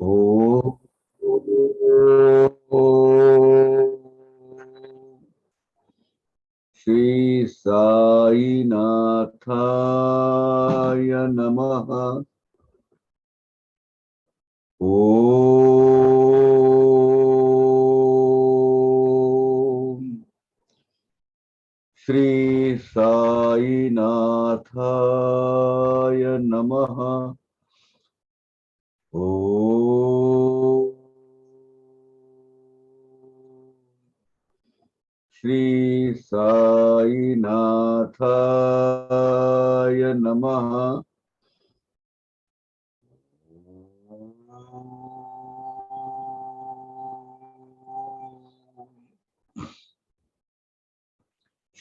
ओ श्री साई नाथाय नमः। ओम श्री साई नाथाय नमः। ओम श्री साई नाथाय नमः।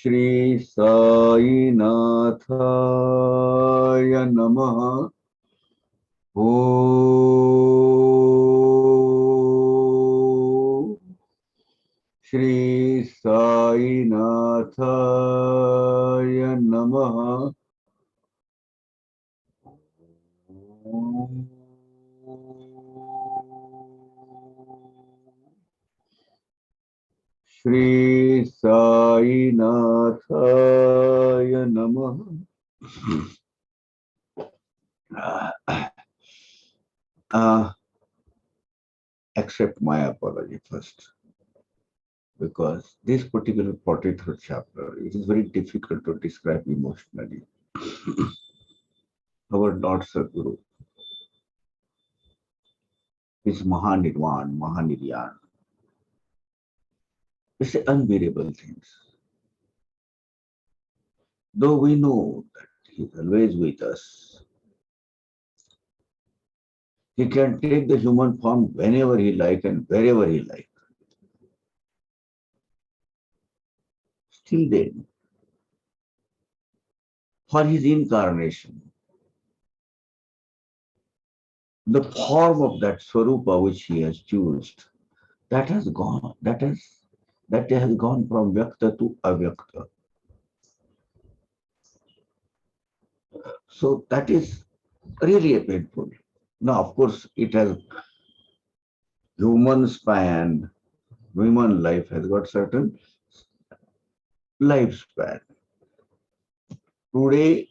श्री साई नाथाय नमः। ओम श्री साई नाथाय नमः। ओम श्री साई नाथाय नमः। Accept my apology first, because this particular 43rd chapter, it is very difficult to describe emotionally. Our Lord Sadguru is Mahanirvan, Mahaniryan. It's unbearable things. Though we know that He's always with us, He can take the human form whenever He like and wherever He like. Still then, for His incarnation, the form of that Swarupa which He has chosen, that has gone, that has gone from Vyakta to Avyakta. So that is really a painful. Now, of course, it has human span, human life has got certain lifespan. Today,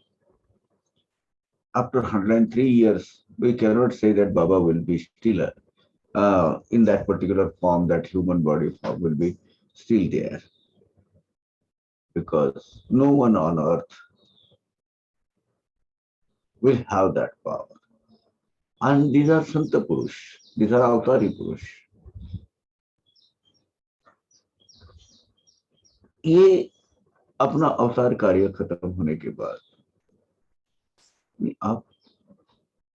after 103 years, we cannot say that Baba will be still in that particular form, that human body form will be still there. Because no one on earth will have that power. And these are Santa Purush, these are Avatari Purush. ये अपना अवतार कार्य खत्म होने के बाद आप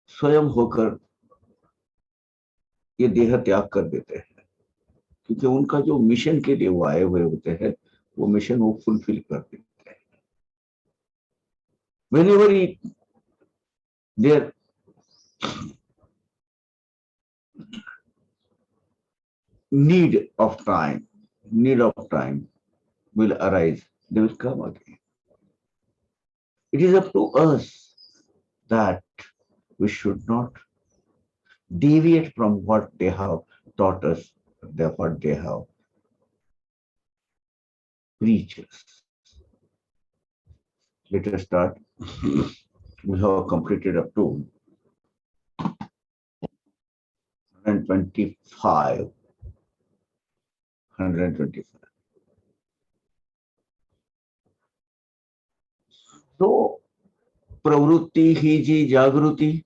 स्वयं होकर ये देह त्याग कर देते हैं, क्योंकि उनका जो मिशन के लिए वो आए हुए होते हैं, वो मिशन वो फुलफिल कर देते हैं. Whenever their need of time will arise, they will come again. It is up to us that we should not deviate from what they have taught us, what they have preached us. Let us start. We have completed up to 125. तो प्रवृत्ती ही जी जागृती,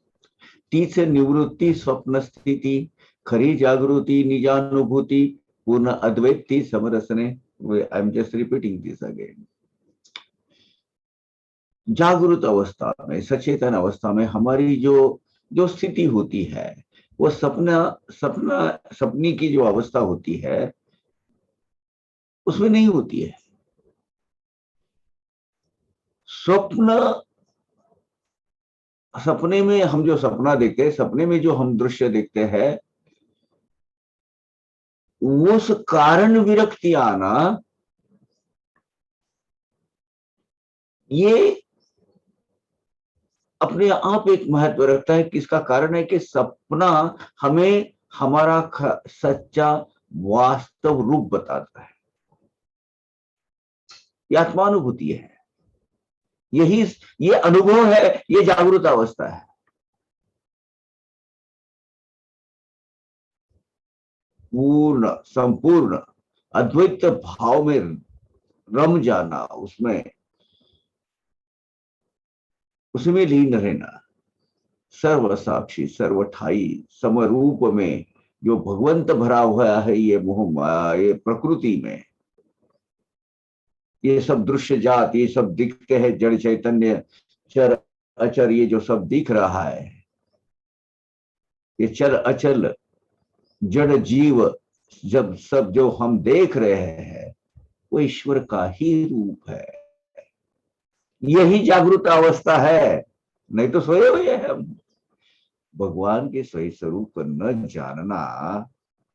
तीच निवृत्ती स्वप्न स्थिति, खरी जागृती निजानुभूति, पूर्ण अद्वैती समरसने. I am just repeating this again. जागृत अवस्था में, सचेतन अवस्था में हमारी जो स्थिति होती है, वो सपने की जो अवस्था होती है उसमें नहीं होती है. सपने में हम जो सपना देखते हैं, सपने में जो हम दृश्य देखते हैं, उस कारण विरक्ति आना, ये अपने आप एक महत्व रखता है कि इसका कारण है कि सपना हमें हमारा सच्चा वास्तव रूप बताता है। ये आत्मानुभूति है, यही ये अनुभव है, ये जागृत अवस्था है। पूर्ण संपूर्ण अद्वैत भाव में रम जाना, उसमें उसमें लीन रहना, सर्व साक्षी सर्वठाई समरूप में जो भगवंत भरा हुआ है, ये मोह ये प्रकृति में ये सब दृश्य जात, ये सब दिखते हैं, जड़ चैतन्य चर अचर, ये जो सब दिख रहा है, ये चर अचल जड़ जीव, जब सब जो हम देख रहे हैं वो ईश्वर का ही रूप है। यही जागृत अवस्था है, नहीं तो सोए हुए हैं हम। भगवान के सही स्वरूप को न जानना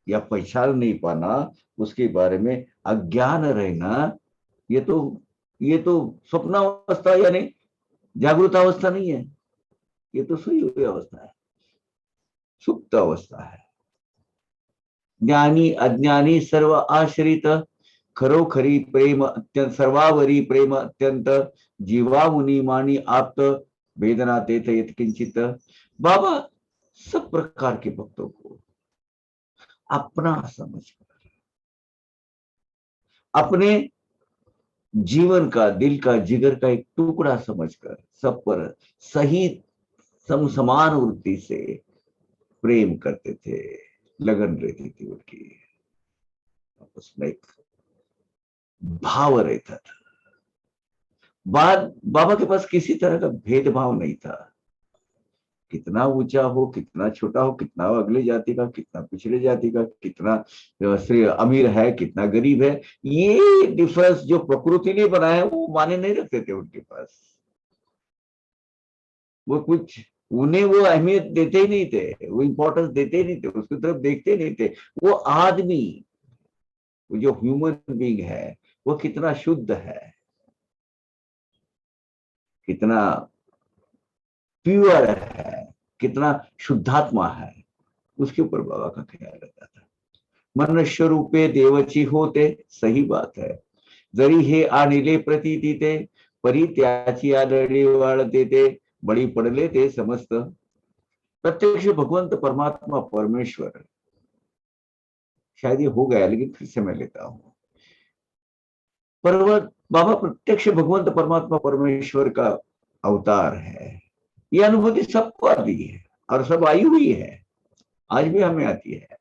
या पहचान नहीं पाना, उसके बारे में अज्ञान रहना, ये तो ये तो स्वप्नावस्था यानी जागृत अवस्था नहीं है, ये तो सोई हुई अवस्था है, सुप्त अवस्था है। ज्ञानी अज्ञानी सर्व आश्रित, खरोखरी प्रेम अत्यंत सर्वावरी प्रेम अत्यंत, जीवा मुनि मानी आप्त, वेदना तेथ यत्किंचित। बाबा सब प्रकार के भक्तों को अपना समझकर, अपने जीवन का, दिल का, जिगर का एक टुकड़ा समझकर सब पर सही समान वृत्ति से प्रेम करते थे, लगन रहती थी उनकी, आपस में एक भाव रहता था। बाबा के पास किसी तरह का भेदभाव नहीं था, कितना ऊंचा हो, कितना छोटा हो, कितना अगले जाति का, कितना पिछड़े जाति का, कितना श्री अमीर है, कितना गरीब है, ये डिफरेंस जो प्रकृति ने बनाया वो माने नहीं रखते थे उनके पास। वो कुछ, उन्हें वो अहमियत देते ही नहीं थे, वो इंपॉर्टेंस देते ही नहीं थे, उसकी तरफ देखते नहीं थे। वो आदमी, वो जो ह्यूमन बीइंग है, वो कितना शुद्ध है, कितना प्योर है, कितना शुद्धात्मा है, उसके ऊपर बाबा का ख्याल रहता था। मनुष्य रूपे देवची होते, सही बात है, जरी हे आनिले प्रतीती ते, परी त्याची आदळी वाळते ते, बळी पडले ते समस्त। प्रत्यक्ष भगवंत परमात्मा परमेश्वर, शायद ये हो गया लेकिन फिर से मैं लेता हूं। पर्वत बाबा प्रत्यक्ष भगवंत परमात्मा परमेश्वर का अवतार है, ये अनुभूति सबको आती है और सब आई हुई है, आज भी हमें आती है।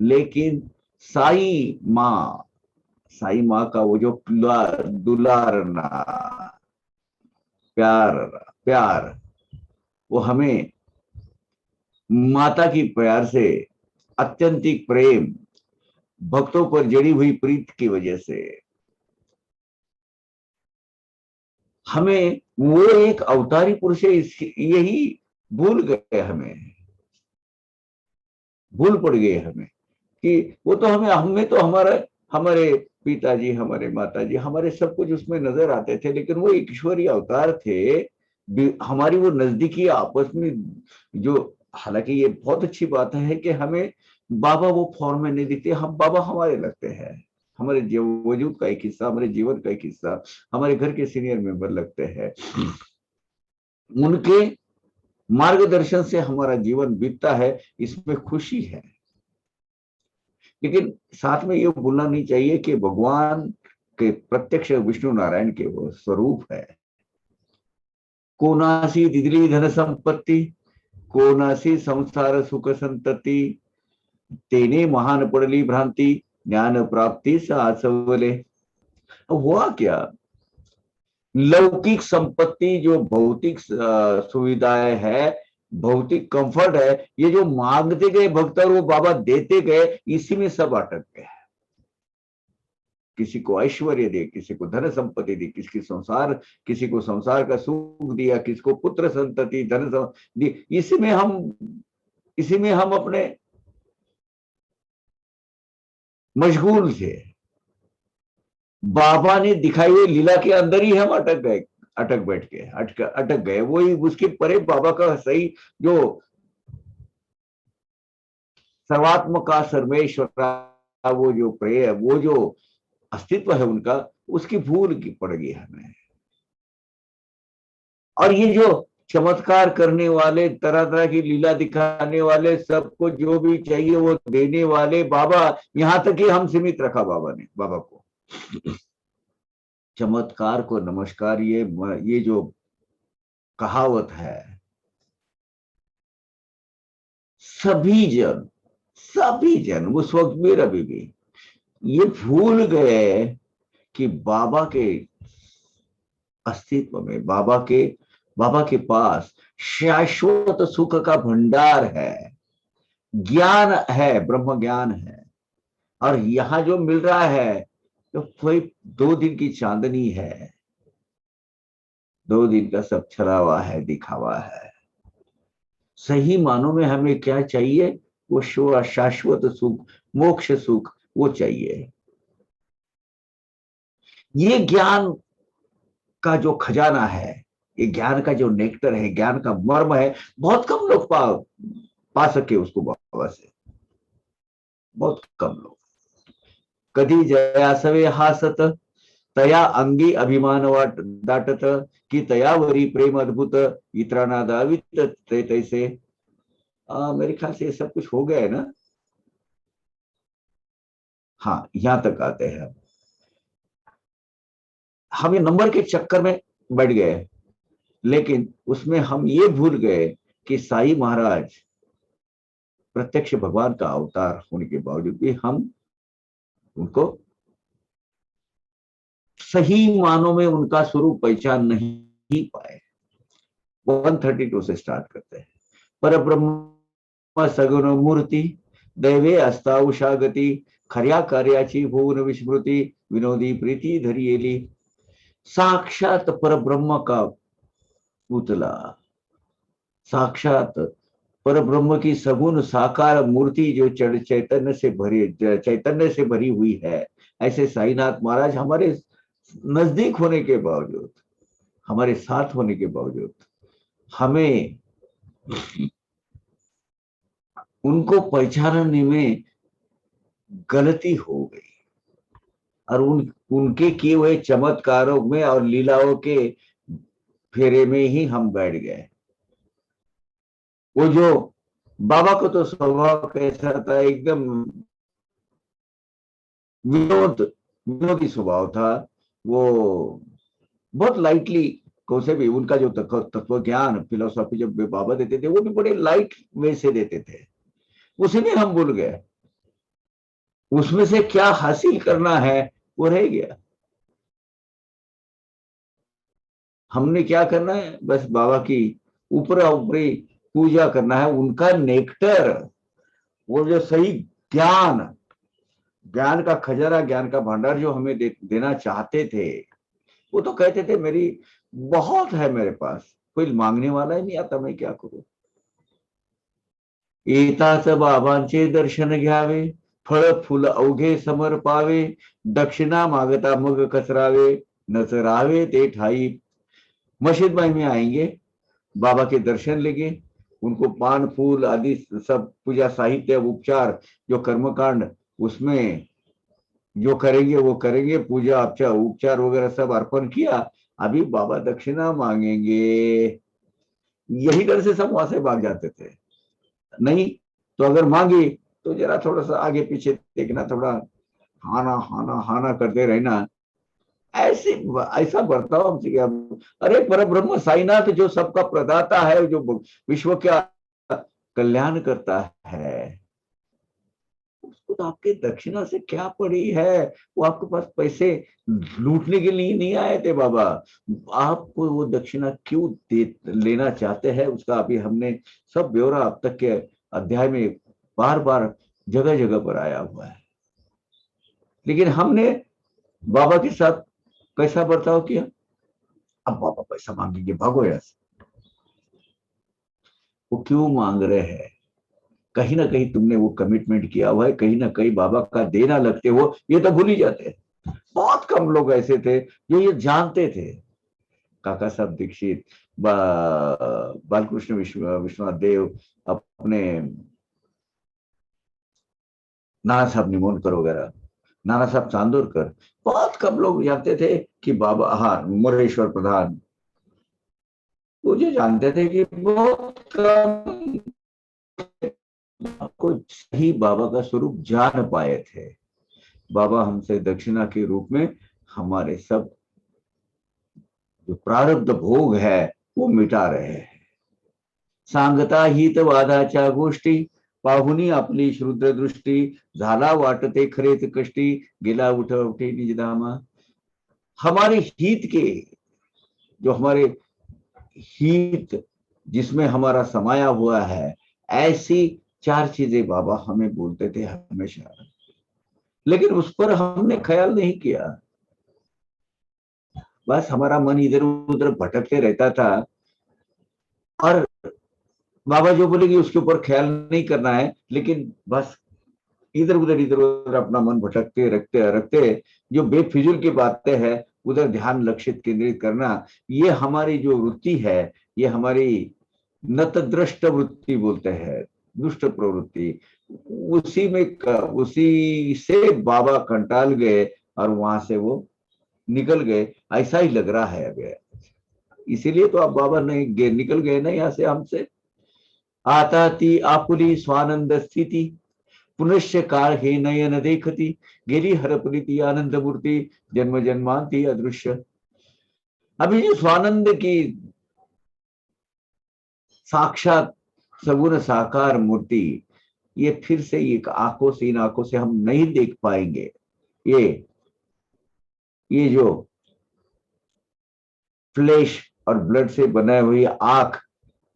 लेकिन साई माँ का वो जो दुलारना प्यार प्यार, वो हमें माता की प्यार से अत्यंतिक प्रेम, भक्तों पर जड़ी हुई प्रीत की वजह से हमें वो एक अवतारी पुरुष है, यही भूल गए, भूल पड़ गए हमें कि वो तो हमें तो हमारे पिताजी, हमारे माताजी, हमारे सब कुछ उसमें नजर आते थे, लेकिन वो ईश्वरीय अवतार थे। हमारी वो नजदीकी आपस में जो, हालांकि ये बहुत अच्छी बात है कि हमें बाबा वो फॉर्म में नहीं दिखते, हम बाबा हमारे लगते हैं, हमारे वजूद का एक हिस्सा, हमारे जीवन का एक हिस्सा, हमारे घर के सीनियर मेंबर लगते हैं। उनके मार्गदर्शन से हमारा जीवन बीतता है, इसमें खुशी है। लेकिन साथ में ये भूलना नहीं चाहिए कि भगवान के प्रत्यक्ष विष्णु नारायण के वो स्वरूप है। कोनासी दिदली धन संपत्ति, कोनासी संसार सुख संतति, तेने महान पड़ली भ्रांति, ज्ञान प्राप्ति से आसवले। हुआ क्या, लौकिक संपत्ति जो भौतिक सुविधाएं है, भौतिक कंफर्ट है, ये जो मांगते गए भक्त और वो बाबा देते गए, इसी में सब अटक गए। किसी को ऐश्वर्य दे, किसी को धन संपत्ति दी, किसी को संसार का सुख दिया, किसी को पुत्र संतति धन दी, इसी में हम अपने मशगूल थे। बाबा ने दिखाई हुई लीला के अंदर ही हम अटक गए, अटक बैठ गए, अटक गए। वही उसके परे बाबा का सही जो सर्वात्मक का सर्वेश्वर वो जो प्रेय, वो जो अस्तित्व है उनका, उसकी भूल की पड़ गई हमें। और ये जो चमत्कार करने वाले, तरह तरह की लीला दिखाने वाले, सबको जो भी चाहिए वो देने वाले बाबा, यहां तक कि हम सीमित रखा बाबा ने, बाबा को। चमत्कार को नमस्कार, ये जो कहावत है, सभी जन, सभी जन उस वक्त में अभी भी ये भूल गए कि बाबा के अस्तित्व में, बाबा के पास शाश्वत सुख का भंडार है, ज्ञान है, ब्रह्म ज्ञान है। और यहां जो मिल रहा है तो कोई 2 दिन की चांदनी है, 2 दिन का सब छलावा है, दिखावा है। सही मानों में हमें क्या चाहिए? वो शाश्वत सुख, मोक्ष सुख, वो चाहिए। ये ज्ञान का जो खजाना है, ये ज्ञान का जो नेक्टर है, ज्ञान का मर्म है, बहुत कम लोग पा सके उसको बाबा से, बहुत कम लोग। कधी जयासवे हासत, तया अंगी अभिमान वाट दाटत, की तयावरी प्रेम अद्भुत, इतराना दावित तैसे। मेरे ख्याल से ये सब कुछ हो गया है ना। हाँ, यहां तक आते हैं। हम ये नंबर के चक्कर में बैठ गए, लेकिन उसमें हम ये भूल गए कि साईं महाराज प्रत्यक्ष भगवान का अवतार होने के बावजूद भी हम उनको सही मानों में उनका स्वरूप पहचान नहीं पाए। 132 से स्टार्ट करते हैं। पर ब्रह्म सगुण मूर्ति, दैवे अस्ता उषा गती, खऱ्या कार्याची भुवन विस्मृती, विनोदी प्रीति धरियेली। साक्षात पर ब्रह्म का पुतला, साक्षात पर ब्रह्म की सगुण साकार मूर्ति जो चैतन्य से भरी हुई है, ऐसे साईनाथ महाराज हमारे नजदीक होने के बावजूद, हमारे साथ होने के बावजूद हमें उनको पहचानने में गलती हो गई। और उनके किए हुए चमत्कारों में और लीलाओं के फेरे में ही हम बैठ गए। वो जो बाबा को तो स्वभाव कैसा था, एकदम विनोदी स्वभाव था। वो बहुत लाइटली, से भी उनका जो तत्व ज्ञान फिलोसॉफी जब बाबा देते थे, वो भी बड़े लाइट वे से देते थे। उसी में हम भूल गए, उसमें से क्या हासिल करना है वो रह गया। हमने क्या करना है? बस बाबा की ऊपरा ऊपरी पूजा करना है, उनका नेक्टर, वो जो सही ज्ञान, ज्ञान का खजाना, ज्ञान का भंडार जो हमें देना चाहते थे। वो तो कहते थे मेरी बहुत है मेरे पास, कोई मांगने वाला ही नहीं आता, मैं क्या करूं। येताच बाबांचे दर्शन घ्यावे, फळ फुल अवघे समर पावे, दक्षिणा मागता मग कसरावे, नचरावे ते ठाई। मस्जिद में आएंगे, बाबा के दर्शन लेंगे, उनको पान फूल आदि सब पूजा साहित्य उपचार जो कर्मकांड उसमें जो करेंगे वो करेंगे, पूजा उपचार वगैरह सब अर्पण किया, अभी बाबा दक्षिणा मांगेंगे। यही डर से सब वहां से भाग जाते थे। नहीं तो अगर मांगी तो जरा थोड़ा सा आगे पीछे देखना, थोड़ा हाना हाना हाना करते रहना, ऐसे ऐसा बर्ताव हमसे क्या। अरे पर ब्रह्म साईनाथ जो सबका प्रदाता है, जो विश्व का कल्याण करता है, उसको तो आपके दक्षिणा से क्या पड़ी है? वो आपके पास पैसे लूटने के लिए नहीं आए थे बाबा। आपको वो दक्षिणा क्यों लेना चाहते हैं, उसका अभी हमने सब ब्यौरा अब तक के अध्याय में बार बार जगह जगह पर आया हुआ है। लेकिन हमने बाबा के साथ कैसा बर्ताव किया? अब बाबा पैसा मांगेंगे, भागो यहाँ से। वो क्यों मांग रहे हैं? कहीं ना कहीं तुमने वो कमिटमेंट किया हुआ है, कहीं ना कहीं बाबा का देना लगते हो, ये तो भूल ही जाते हैं। बहुत कम लोग ऐसे थे जो ये जानते थे काका साहब दीक्षित, बालकृष्ण विश्वनाथ देव, अपने नाना साहब निमोनकर वगैरह, नाना साहब चांदोरकर, बहुत कम लोग जानते थे कि बाबा, हाँ मुरेश्वर प्रधान, मुझे जानते थे कि बहुत कम को सही बाबा का स्वरूप जान पाए थे। बाबा हमसे दक्षिणा के रूप में हमारे सब जो प्रारब्ध भोग है वो मिटा रहे हैं। सांगता हित वादाच्या गोष्टी पाहुनी आपली श्रुद्र दृष्टी, झाला वाटते खरेच कष्टी, गेला उठवटे निजधामा। हमारे हित के, जो हमारे हित जिसमें हमारा समाया हुआ है, ऐसी चार चीजें बाबा हमें बोलते थे हमेशा, लेकिन उस पर हमने ख्याल नहीं किया। बस हमारा मन इधर उधर भटकते रहता था, और बाबा जो बोलेंगे उसके ऊपर ख्याल नहीं करना है, लेकिन बस इधर उधर अपना मन भटकते रखते रखते जो बेफिजूल की बातें हैं उधर ध्यान लक्षित केंद्रित करना, ये हमारी जो वृत्ति है, ये हमारी नतद्रष्ट वृत्ति बोलते हैं, दुष्ट प्रवृत्ति, उसी से बाबा कंटाल गए और वहां से वो निकल गए, ऐसा ही लग रहा है अभी। इसीलिए तो अब बाबा नहीं निकल गए ना यहाँ से हमसे। आता ती आपुली स्वानंद स्थिति, पुनश्च काळ हे नयन देखती, गेली हरपली ती आनंद मूर्ति, जन्म जन्मांती अदृश्य। अभी जो स्वानंद की साक्षात सगुण साकार मूर्ति, ये फिर से एक आंखों से, इन आंखों से हम नहीं देख पाएंगे। ये जो फ्लेश और ब्लड से बनाई हुई आंख,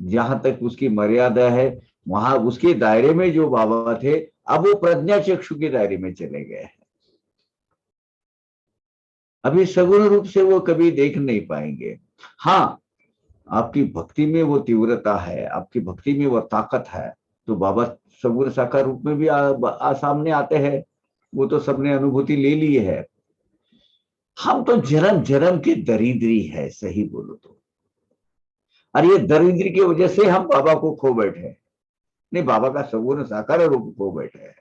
जहां तक उसकी मर्यादा है, वहां उसके दायरे में जो बाबा थे, अब वो प्रज्ञा चक्षु के दायरे में चले गए हैं। अभी सगुण रूप से वो कभी देख नहीं पाएंगे। हाँ, आपकी भक्ति में वो तीव्रता है, आपकी भक्ति में वो ताकत है, तो बाबा सगुण साकार रूप में भी सामने आते हैं। वो तो सबने अनुभूति ले ली है। हम तो जन्म जन्म के दरिद्री है, सही बोलो तो, और ये दरिद्री की वजह से हम बाबा को खो बैठे, नहीं बाबा का सगुण साकार रूप खो बैठे हैं।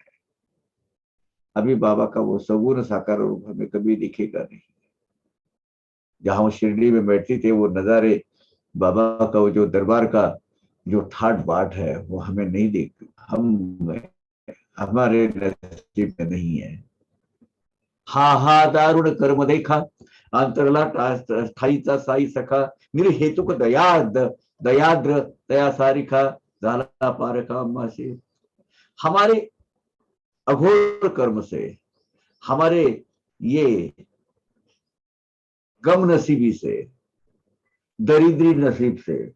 अभी बाबा का वो सगुण साकार रूप हमें कभी दिखेगा नहीं। जहां वो शिरडी में बैठते थे, वो नजारे, बाबा का वो जो दरबार का जो ठाट बाट है, वो हमें नहीं देख, हम हमारे नसीब में नहीं है। हा हा दारुण कर्म देखा, अंतरला ठाईचा साई सखा, निर्हेतुक दयाद्र दया सारिखा, झाला पारखा मासे। हमारे अघोर कर्म से, हमारे ये गम नसीबी से, दरिद्री नसीब से,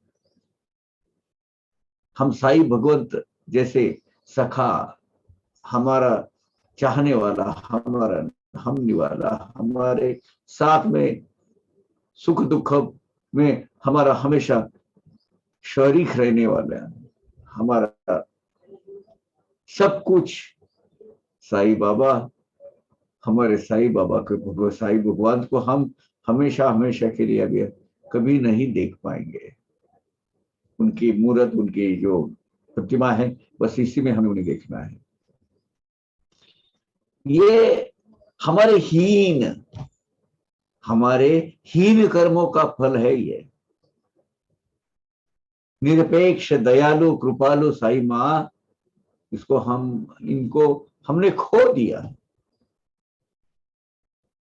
हम साई भगवंत जैसे सखा, हमारा चाहने वाला, हमारा हमने वाला, हमारे साथ में सुख दुख में हमारा हमेशा शरीक रहने वाला, हमारा सब कुछ साई बाबा, हमारे साई बाबा के साई भगवान को हम हमेशा हमेशा के लिए अभी कभी नहीं देख पाएंगे। उनकी मूर्त, उनकी जो प्रतिमा है, बस इसी में हमें उन्हें देखना है। ये हमारे हीन कर्मों का फल है। ये निरपेक्ष दयालु कृपालु साई माँ, इसको इनको हमने खो दिया।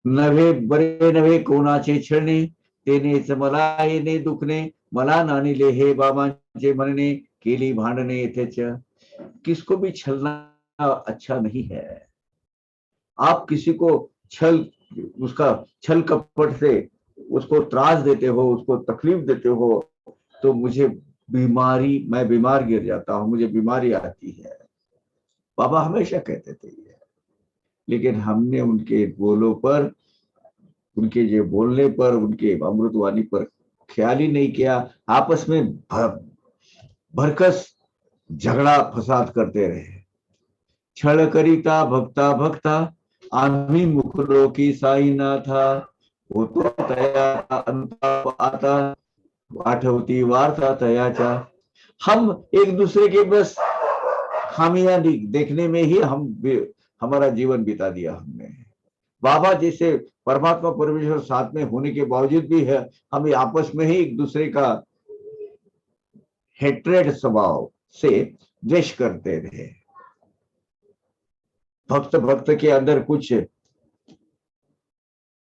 नवे बरे नवे कोणाचे छळणे, तेनेच मला येणे दुखणे, मला नाणिले हे बाबांचे म्हणणे, केली भांडणे येथेच। किसको भी छलना अच्छा नहीं है। आप किसी को उसका छल कपट से उसको त्रास देते हो, उसको तकलीफ देते हो, तो मैं बीमार गिर जाता हूं, मुझे बीमारी आती है। बाबा हमेशा कहते थे ये, लेकिन हमने उनके बोलों पर, उनके जो बोलने पर, उनके अमृतवाणी पर ख्याल ही नहीं किया। आपस में भरकस झगड़ा फसाद करते रहे। छळ करिता भक्ता भक्ता, आम्ही मुखलो की साई नाथा, होतो तयाचा अंताप आता, आठवती वार्ता तयाचा। हम एक दूसरे के बस खामियां देखने में ही हमारा जीवन बिता दिया हमने। बाबा जैसे परमात्मा परमेश्वर साथ में होने के बावजूद भी है, हम आपस में ही एक दूसरे का हेट्रेड स्वभाव से द्वेष करते थे। भक्त भक्त के अंदर कुछ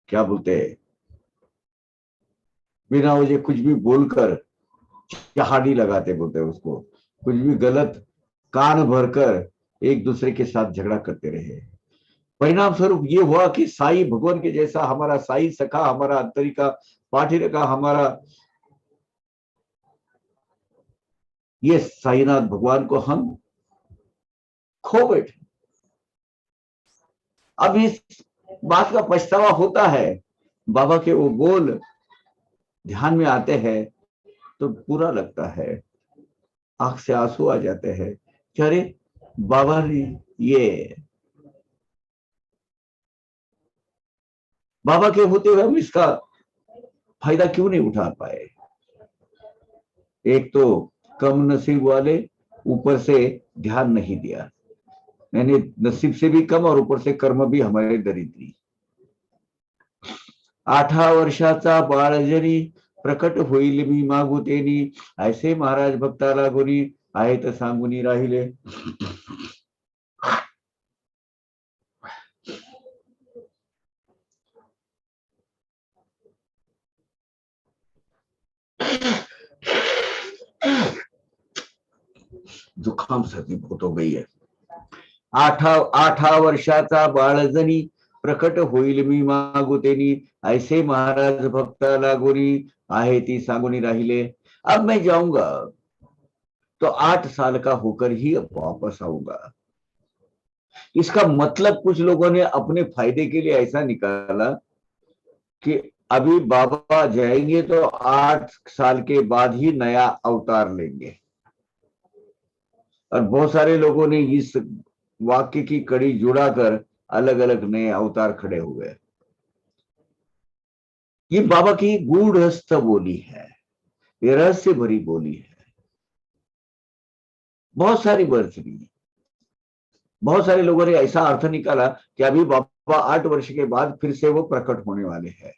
क्या बोलते हैं, बिना वजह कुछ भी बोलकर चहाड़ी लगाते बोलते हैं उसको, कुछ भी गलत कान भरकर एक दूसरे के साथ झगड़ा करते रहे। परिणाम स्वरूप ये हुआ कि साई भगवान के जैसा हमारा साई सखा, हमारा अंतरिका पाठी रखा, हमारा ये साईनाथ भगवान को हम खो बैठे। अब इस बात का पछतावा होता है। बाबा के वो बोल ध्यान में आते हैं तो बुरा लगता है, आंख से आंसू आ जाते हैं कि अरे बाबा ने ये, बाबा के होते हुए हम इसका फायदा क्यों नहीं उठा पाए। एक तो कम नसीब वाले, ऊपर से ध्यान नहीं दिया, यानी नसीब से भी कम और ऊपर से कर्म भी हमारे दरिद्री। 8 वर्षाचा बाळ जरी प्रकट होईल मी मागू तेनी, ऐसे महाराज भक्ताला गुणी आहेत सांगुनी राहिले। जुकाम सर्दी बहुत हो गई है। 8 वर्षाचा बाळ जरी प्रकट होईल मी मागू तेनी, ऐसे महाराज भक्ताला गुणी आहे ती सांगुनी राहिले। अब मैं जाऊंगा तो 8 साल का होकर ही वापस आऊंगा। इसका मतलब कुछ लोगों ने अपने फायदे के लिए ऐसा निकाला कि अभी बाबा जाएंगे तो 8 साल के बाद ही नया अवतार लेंगे, और बहुत सारे लोगों ने इस वाक्य की कड़ी जुड़ाकर अलग अलग नए अवतार खड़े हुए। ये बाबा की गूढ़स्थ बोली है, ये रहस्य भरी बोली है। बहुत सारी बरसरी, बहुत सारे लोगों ने ऐसा अर्थ निकाला कि अभी बाबा 8 वर्ष के बाद फिर से वो प्रकट होने वाले हैं,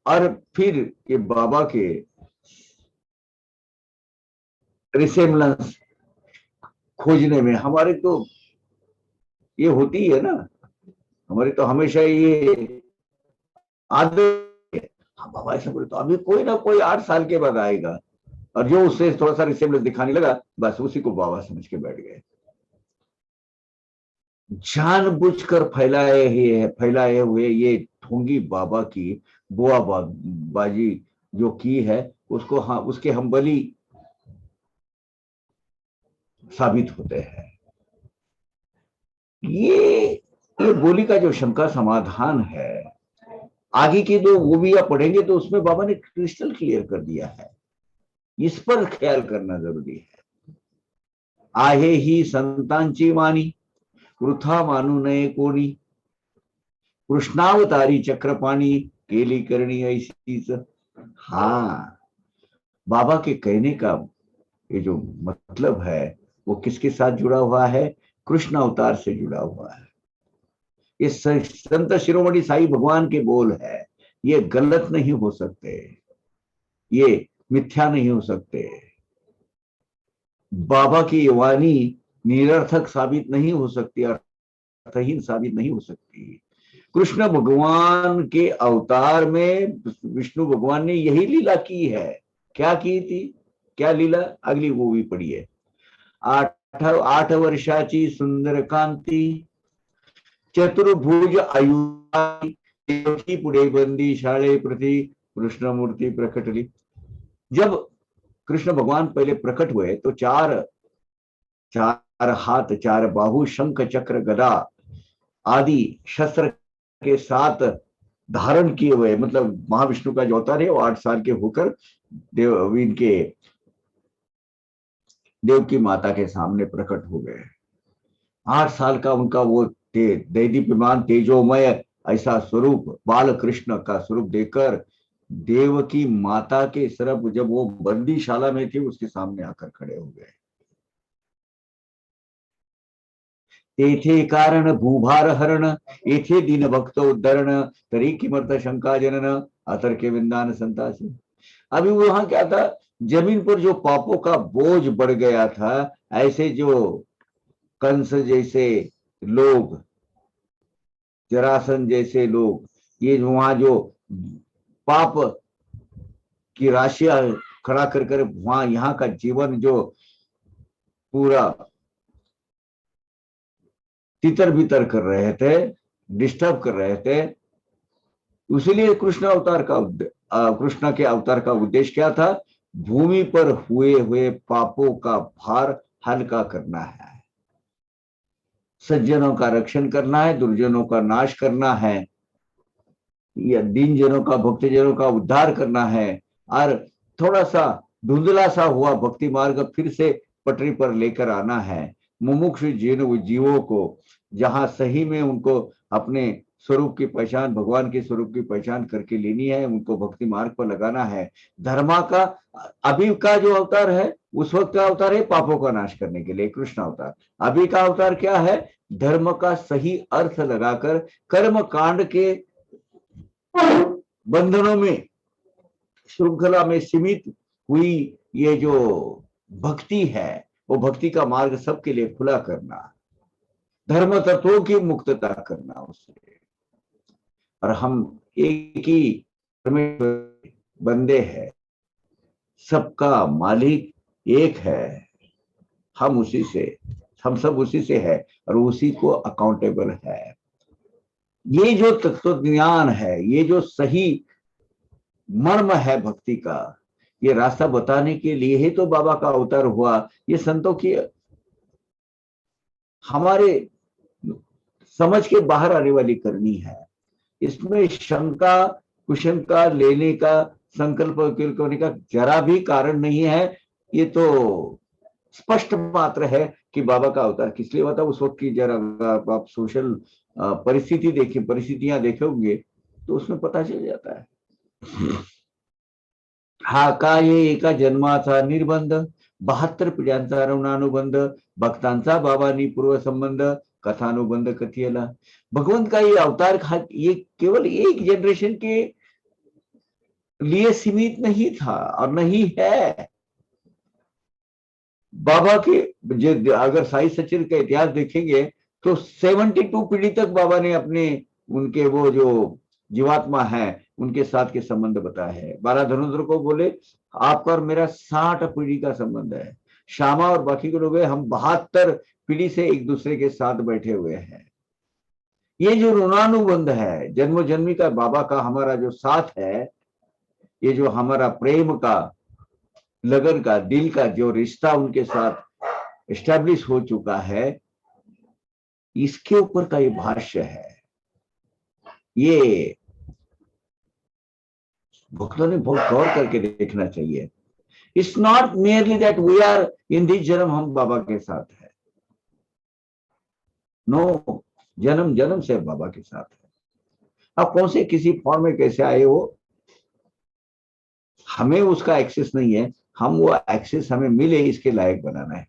और फिर ये बाबा के रिसेम्बलेंस खोजने में हमारे तो ये होती है ना, हमारी तो हमेशा ये आदत है। हाँ बाबा ऐसा बोले तो अभी कोई ना कोई 8 साल के बाद आएगा, और जो उससे थोड़ा सा रिसेम्बलेंस दिखाने लगा बस उसी को बाबा समझ के बैठ गए। जानबूझकर फैलाए हुए ये ढोंगी बाबा की बुआ बाजी जो की है, उसको हाँ उसके हम बली साबित होते हैं। ये बोली का जो शंका समाधान है, आगे की दो वो भी आप पढ़ेंगे तो उसमें बाबा ने क्रिस्टल क्लियर कर दिया है। इस पर ख्याल करना जरूरी है। आहे ही संतांची वाणी, वृथा मानू नये कोणी, कृष्णावतारी चक्रपाणी केली करणी ऐसीच। हाँ, बाबा के कहने का ये जो मतलब है वो किसके साथ जुड़ा हुआ है, कृष्ण अवतार से जुड़ा हुआ है। ये संत शिरोमणि साई भगवान के बोल है, ये गलत नहीं हो सकते, ये मिथ्या नहीं हो सकते। बाबा की वाणी निरर्थक साबित नहीं हो सकती, अर्थहीन साबित नहीं हो सकती। कृष्ण भगवान के अवतार में विष्णु भगवान ने यही लीला की है। क्या की थी, क्या लीला, अगली वो भी पढ़िए। 8 वर्षाची सुंदर कांती, चतुर्भुज आयुषी पुढे बंदी शाळे प्रति कृष्णमूर्ती प्रकटली। जब कृष्ण भगवान पहले प्रकट हुए तो चार हाथ, 4 बाहु, शंख चक्र गदा आदि शस्त्र के साथ धारण किए हुए, मतलब महाविष्णु का जो अवतार है वो 8 साल के होकर इनके देव की माता के सामने प्रकट हो गए। 8 साल का उनका वो दैदीप्यमान तेजोमय ऐसा स्वरूप बाल कृष्ण का स्वरूप देखकर देवकी माता के सरब जब वो बंदीशाला में थी उसके सामने आकर खड़े हो गए। तेथे कारण भूभार हरण, येथे दीन भक्त उद्धरण, तरी किमर्थ शंका जनन, अतर के विंदान संतासी। अभी वहां क्या था, जमीन पर जो पापों का बोझ बढ़ गया था, ऐसे जो कंस जैसे लोग, जरासन जैसे लोग, ये वहां जो पाप की राशियां खड़ा कर कर वहां यहाँ का जीवन जो पूरा तितर बितर कर रहे थे, डिस्टर्ब कर रहे थे, इसीलिए कृष्ण के अवतार का उद्देश्य क्या था, भूमि पर हुए हुए पापों का भार हल्का करना है, सज्जनों का रक्षण करना है, दुर्जनों का नाश करना है, या दीन जनों का भक्तजनों का उद्धार करना है, और थोड़ा सा धुंधला सा हुआ भक्ति मार्ग फिर से पटरी पर लेकर आना है। मुमुक्षु जीवों को जहां सही में उनको अपने स्वरूप की पहचान, भगवान के स्वरूप की पहचान करके लेनी है, उनको भक्ति मार्ग पर लगाना है। धर्मा का अभी का जो अवतार है, उस वक्त का अवतार है पापों का नाश करने के लिए कृष्ण अवतार। अभी का अवतार क्या है, धर्म का सही अर्थ लगाकर कर्म कांड के बंधनों में, श्रृंखला में सीमित हुई ये जो भक्ति है, वो भक्ति का मार्ग सबके लिए खुला करना, धर्म तत्वों की मुक्तता करना उससे। और हम एक ही परमेश्वर बंदे हैं, सबका मालिक एक है, हम उसी से, हम सब उसी से है और उसी को अकाउंटेबल है। ये जो तत्व ज्ञान है, ये जो सही मर्म है भक्ति का, ये रास्ता बताने के लिए ही तो बाबा का अवतार हुआ। ये संतों की हमारे समझ के बाहर आने वाली करनी है, इसमें शंका कुशंका लेने का, संकल्प करने का जरा भी कारण नहीं है। ये तो स्पष्ट मात्र है कि बाबा का अवतार किस लिए हुआ था। उस वक्त की जरा आप सोशल परिस्थिति देखें, परिस्थितियां देखोगे तो उसमें पता चल जाता है। हा का ये एका जन्माचा निर्बंध, 72 पिढ्यांचा ऋणानुबंध, भक्तांचा बाबांनी पूर्व संबंध, कथानुबंध कथियला। भगवंत का ये अवतार ये केवल एक जनरेशन के लिए सीमित नहीं था और नहीं है। बाबा के अगर साई सचिन का इतिहास देखेंगे तो 72 पीढ़ी तक बाबा ने अपने उनके वो जो जीवात्मा है उनके साथ के संबंध बताए हैं। बाला धनुद्र को बोले आपका और मेरा 60 पीढ़ी का संबंध है। श्यामा और बाकी के लोग हम 72 पीढ़ी से एक दूसरे के साथ बैठे हुए हैं। ये जो ऋणानुबंध है, जन्म जन्मी का बाबा का हमारा जो साथ है, ये जो हमारा प्रेम का, लगन का, दिल का जो रिश्ता उनके साथ एस्टैब्लिश हो चुका है, इसके ऊपर का ये भाष्य है। ये भक्तों ने बहुत गौर करके देखना चाहिए। It's not merely that we are in this जन्म हम बाबा के साथ है, नो, जन्म जन्म से बाबा के साथ है। अब कौन से किसी फॉर्म में कैसे आए हो, हमें उसका एक्सेस नहीं है। हम वो एक्सेस हमें मिले इसके लायक बनाना है।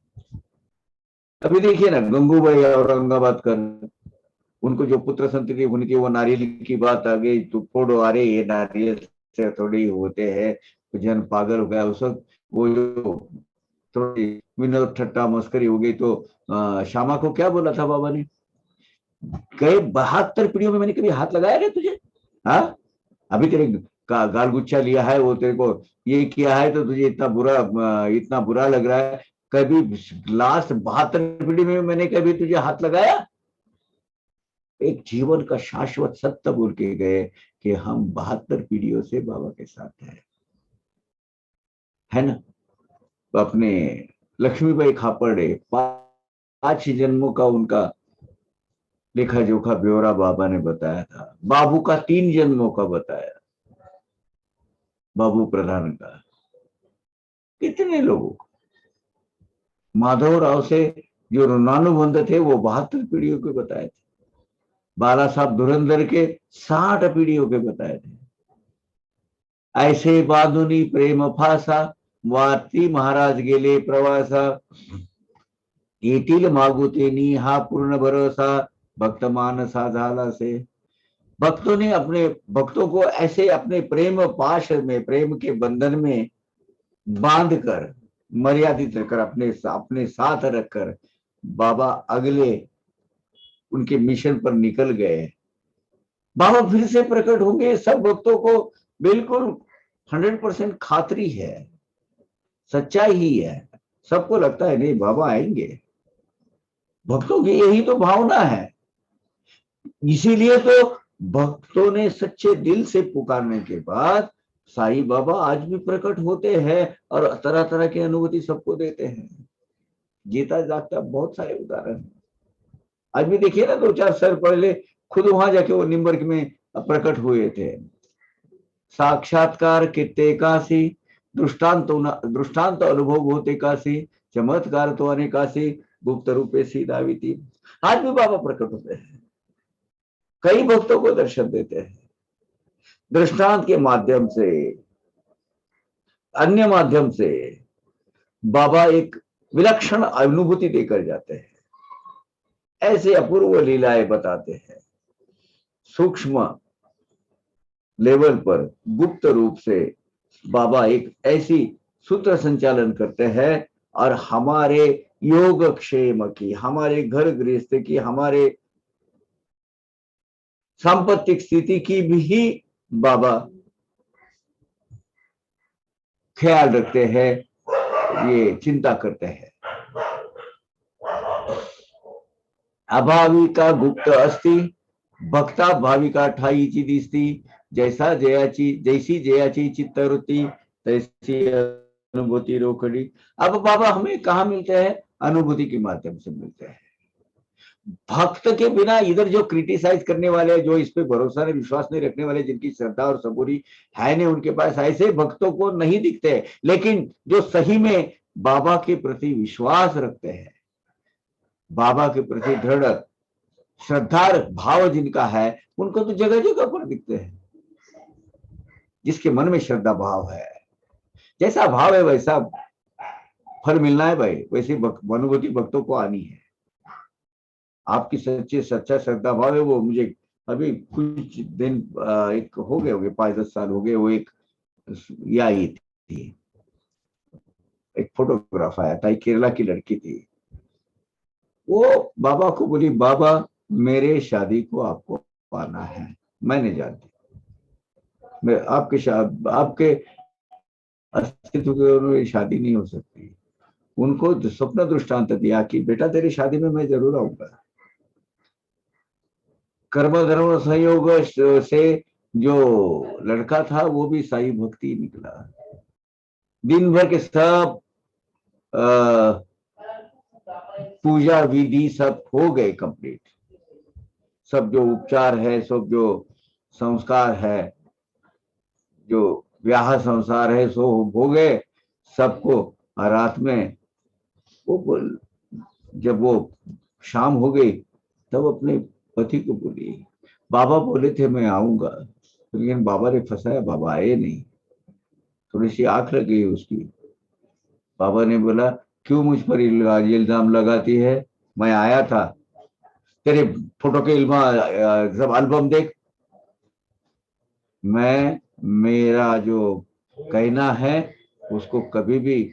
अभी देखिए ना, गंगूबाई औरंगाबाद कर, उनको जो पुत्र संतति होनी थी, वो नारियल की बात आ गई तो फोड़ो, अरे ये नारियल से थोड़ी होते हैं, तो जन पागल हो गया उस वक्त। वो जो थोड़ी विनोद ठट्टा मस्करी हो गई तो श्यामा को क्या बोला था बाबा ने, गए 72 पीढ़ियों में मैंने कभी हाथ लगाया क्या तुझे? हाँ, अभी तेरे का गाल गुच्छा लिया है, वो तेरे को ये किया है तो तुझे इतना बुरा लग रहा है। कभी लास्ट 72 पीढ़ी में मैंने कभी तुझे हाथ लगाया? एक जीवन का शाश्वत सत्य बोल के गए कि हम 72 पीढ़ियों से बाबा के साथ है ना। तो अपने लक्ष्मीबाई खापर्डे 5 जन्मों का उनका लेखा जोखा ब्यौरा बाबा ने बताया था। बाबू का 3 जन्मों का बताया, बाबू प्रधान का। कितने लोगों को, माधव राव से जो ऋणानुबंध थे वो 72 पीढ़ियों के बताए थे। बाला साहब धुरंधर के 60 पीढ़ियों के बताए थे। ऐसे बांधुनी प्रेम फासा, वाती महाराज गेले प्रवासा, येथील मागुतेनी हा पूर्ण भरोसा, भक्त मानसा झाला से। भक्तों ने अपने भक्तों को ऐसे अपने प्रेम पाश में, प्रेम के बंधन में बांध कर, मर्यादित रखकर, अपने साथ रखकर बाबा अगले उनके मिशन पर निकल गए। बाबा फिर से प्रकट होंगे, सब भक्तों को बिल्कुल 100% खातरी है, सच्चाई ही है। सबको लगता है नहीं बाबा आएंगे, भक्तों की यही तो भावना है। इसीलिए तो भक्तों ने सच्चे दिल से पुकारने के बाद साईं बाबा आज भी प्रकट होते हैं और तरह तरह की अनुभूति सबको देते हैं। गीता जागता बहुत सारे उदाहरण हैं। आज भी देखिए ना, 2-4 साल पहले खुद वहां जाके वो निम्बर्ग में प्रकट हुए थे। साक्षात्कार कितने काशी, दृष्टांत अनुभव होते काशी, चमत्कार तो अनेकाशी, गुप्त रूपे सी दाविती। आज भी बाबा प्रकट होते हैं, कई भक्तों को दर्शन देते हैं, दृष्टांत के माध्यम से, अन्य माध्यम से बाबा एक विलक्षण अनुभूति देकर जाते हैं। ऐसे अपूर्व लीलाएं बताते हैं, सूक्ष्म लेवल पर गुप्त रूप से बाबा एक ऐसी सूत्र संचालन करते हैं और हमारे योगक्षेम की, हमारे घर गृहस्थ की, हमारे सांपत्तिक स्थिति की भी बाबा ख्याल रखते हैं, ये चिंता करते हैं। अभाविका गुप्त अस्ति, भक्ता भाविका ठाईची दिसती, जैसी जयाची चित्तवृत्ती, तैसी अनुभूति रोकड़ी। अब बाबा हमें कहाँ मिलते हैं? अनुभूति के माध्यम से मिलते हैं। भक्त के बिना इधर जो क्रिटिसाइज करने वाले, जो इस पे भरोसा नहीं, विश्वास नहीं रखने वाले, जिनकी श्रद्धा और सबूरी है नहीं उनके पास, ऐसे भक्तों को नहीं दिखते। लेकिन जो सही में बाबा के प्रति विश्वास रखते हैं, बाबा के प्रति दृढ़ श्रद्धा भाव जिनका है, उनको तो जगह जगह पर दिखते हैं। जिसके मन में श्रद्धा भाव है, जैसा भाव है वैसा फल मिलना है भाई, वैसी अनुभूति भक्तों को आनी है। आपकी सच्चा श्रद्धा भाव है, वो मुझे अभी कुछ दिन एक हो गए 5-10 साल हो गए, वो एक ये आई थी, एक फोटोग्राफ आया था, एक केरला की लड़की थी। वो बाबा को बोली, बाबा मेरे शादी को आपको पाना है, मैं नहीं जानती, मैं आपके अस्तित्व के शादी नहीं हो सकती। उनको स्वप्न दृष्टांत दिया कि बेटा तेरी शादी में मैं जरूर आऊंगा। कर्म धर्म संयोग से जो लड़का था वो भी साई भक्ति निकला। दिन भर के सब पूजा विधि सब हो गए कंप्लीट, सब जो उपचार है, सब जो संस्कार है, जो ब्याह संसार है, सो हो गए सबको। रात में वो जब वो शाम हो गई तब अपने पति को बोली, बाबा बोले थे मैं आऊंगा, लेकिन बाबा ने फंसाया, बाबा आए नहीं। थोड़ी सी आंख लग गई उसकी। बाबा ने बोला, क्यों मुझ पर इल्जाम लगाती है, मैं आया था, तेरे फोटो के सब एल्बम देख, मैं मेरा जो कहना है उसको कभी भी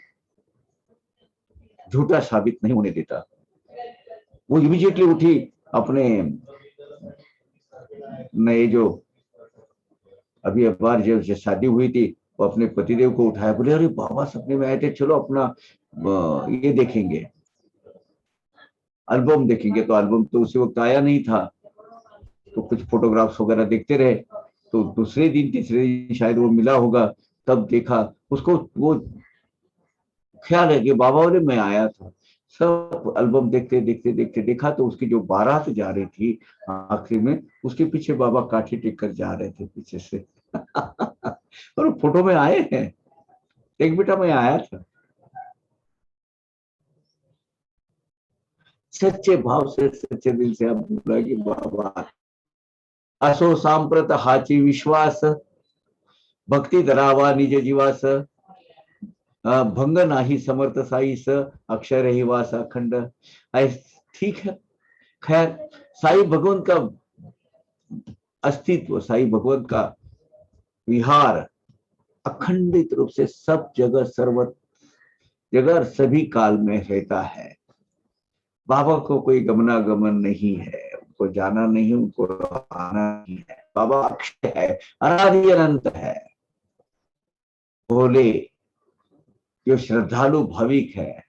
झूठा साबित नहीं होने देता। वो इमीडिएटली उठी, अपने नए जो अभी बार जब शादी हुई थी, वो अपने पतिदेव को उठाया, बोले अरे बाबा सपने में आए थे, चलो अपना ये देखेंगे, एल्बम देखेंगे। तो एल्बम तो उसी वक्त आया नहीं था, तो कुछ फोटोग्राफ्स वगैरह देखते रहे। तो दूसरे दिन तीसरे दिन शायद वो मिला होगा, तब देखा उसको, वो ख्याल है कि बाबा बोले मैं आया था। सब एल्बम देखते देखते देखते देखा तो उसकी जो बारात जा रही थी आखिर में, उसके पीछे बाबा काठी टेक कर जा रहे थे पीछे से। और फोटो में आए हैं, एक बेटा मैं आया था। सच्चे भाव से, सच्चे दिल से आप बोला कि बाबा असो सांप्रत हाची विश्वास, भक्ती धरावा निज जीवास, भंग नाही समर्थ साईस, अक्षर ही वास अखंड। ठीक है, खैर साई भगवंत का अस्तित्व, साई भगवंत का विहार अखंडित रूप से सब जगह सर्व जगह सभी काल में रहता है। बाबा को कोई गमनागमन नहीं है, उनको जाना नहीं, उनको आना नहीं है। बाबा अक्षय है, अनादि अनंत है। भोले जो श्रद्धालु भाविक है,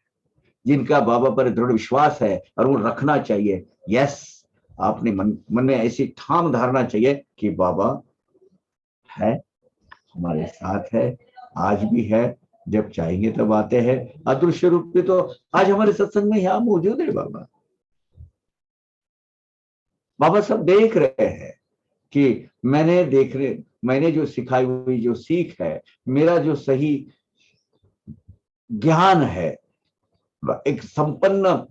जिनका बाबा पर दृढ़ विश्वास है और वो रखना चाहिए। यस, आपने मन में ऐसी ठाम धारणा चाहिए कि बाबा है, हमारे साथ है, आज भी है, जब चाहेंगे तब आते हैं। अदृश्य रूप में तो आज हमारे सत्संग में यहाँ मौजूद है बाबा। बाबा सब देख रहे हैं कि मैंने जो सिखाई हुई जो सीख है, मेरा जो सही ज्ञान है, एक संपन्न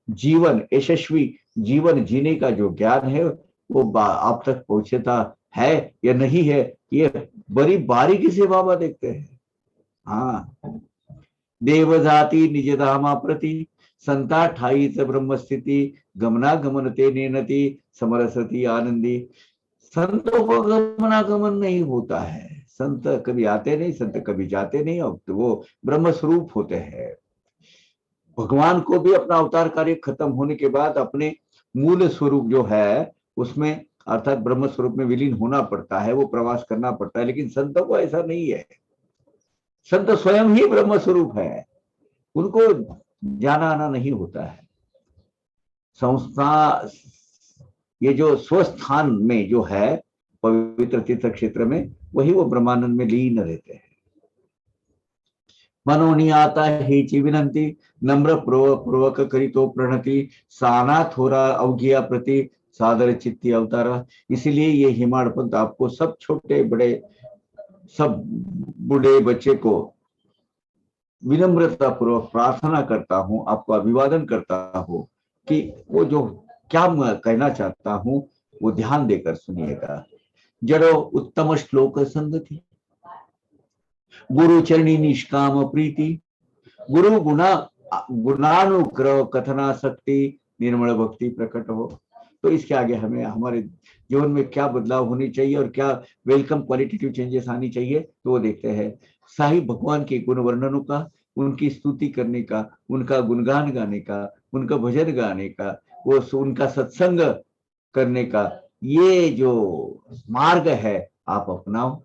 जीवन, यशस्वी जीवन जीने का जो ज्ञान है, वो आप तक पहुंचता है या नहीं है, ये बड़ी बारीकी से बाबा देखते हैं। हाँ, देवजाति निज धामा प्रति, संता ठाईच ब्रह्म स्थिति, गमनागमन ते नेनति, समरसती आनंदी। संतों को गमनागमन नहीं होता है, संत कभी आते नहीं, संत कभी जाते नहीं, और तो वो ब्रह्म स्वरूप होते हैं। भगवान को भी अपना अवतार कार्य खत्म होने के बाद अपने मूल स्वरूप जो है उसमें, अर्थात ब्रह्म स्वरूप में विलीन होना पड़ता है, वो प्रवास करना पड़ता है। लेकिन संतों को ऐसा नहीं है, संत स्वयं ही ब्रह्म स्वरूप है, उनको जाना आना नहीं होता है। संस्था, ये जो स्वस्थान में जो है पवित्र तीर्थ क्षेत्र में, वही वो ब्रह्मानंद में लीन रहते हैं। मनोनी आता हेची विनंती, नम्र पूर्वक करी तो प्रणति, साना थोड़ा अवज्ञा प्रति, सादर चित्ती अवतारा। इसीलिए ये हिमाड़ पंथ आपको सब छोटे बड़े, सब बूढ़े बच्चे को विनम्रता पूर्वक प्रार्थना करता हूं, आपको अभिवादन करता हूं कि वो जो क्या मैं कहना चाहता हूं वो ध्यान देकर सुनिएगा। जड़ो उत्तम श्लोक संगति, गुरु चरणी निष्काम प्रीति, गुरु गुणानुग्रह कथनाशक्ति, निर्मल भक्ति प्रकट हो। तो इसके आगे हमें हमारे जीवन में क्या बदलाव होनी चाहिए और क्या वेलकम क्वालिटेटिव चेंजेस आनी चाहिए, तो वो देखते हैं। साईं भगवान के गुण वर्णनों का, उनकी स्तुति करने का, उनका गुणगान गाने का, उनका भजन गाने का, वो उनका सत्संग करने का, ये जो मार्ग है आप अपनाओ।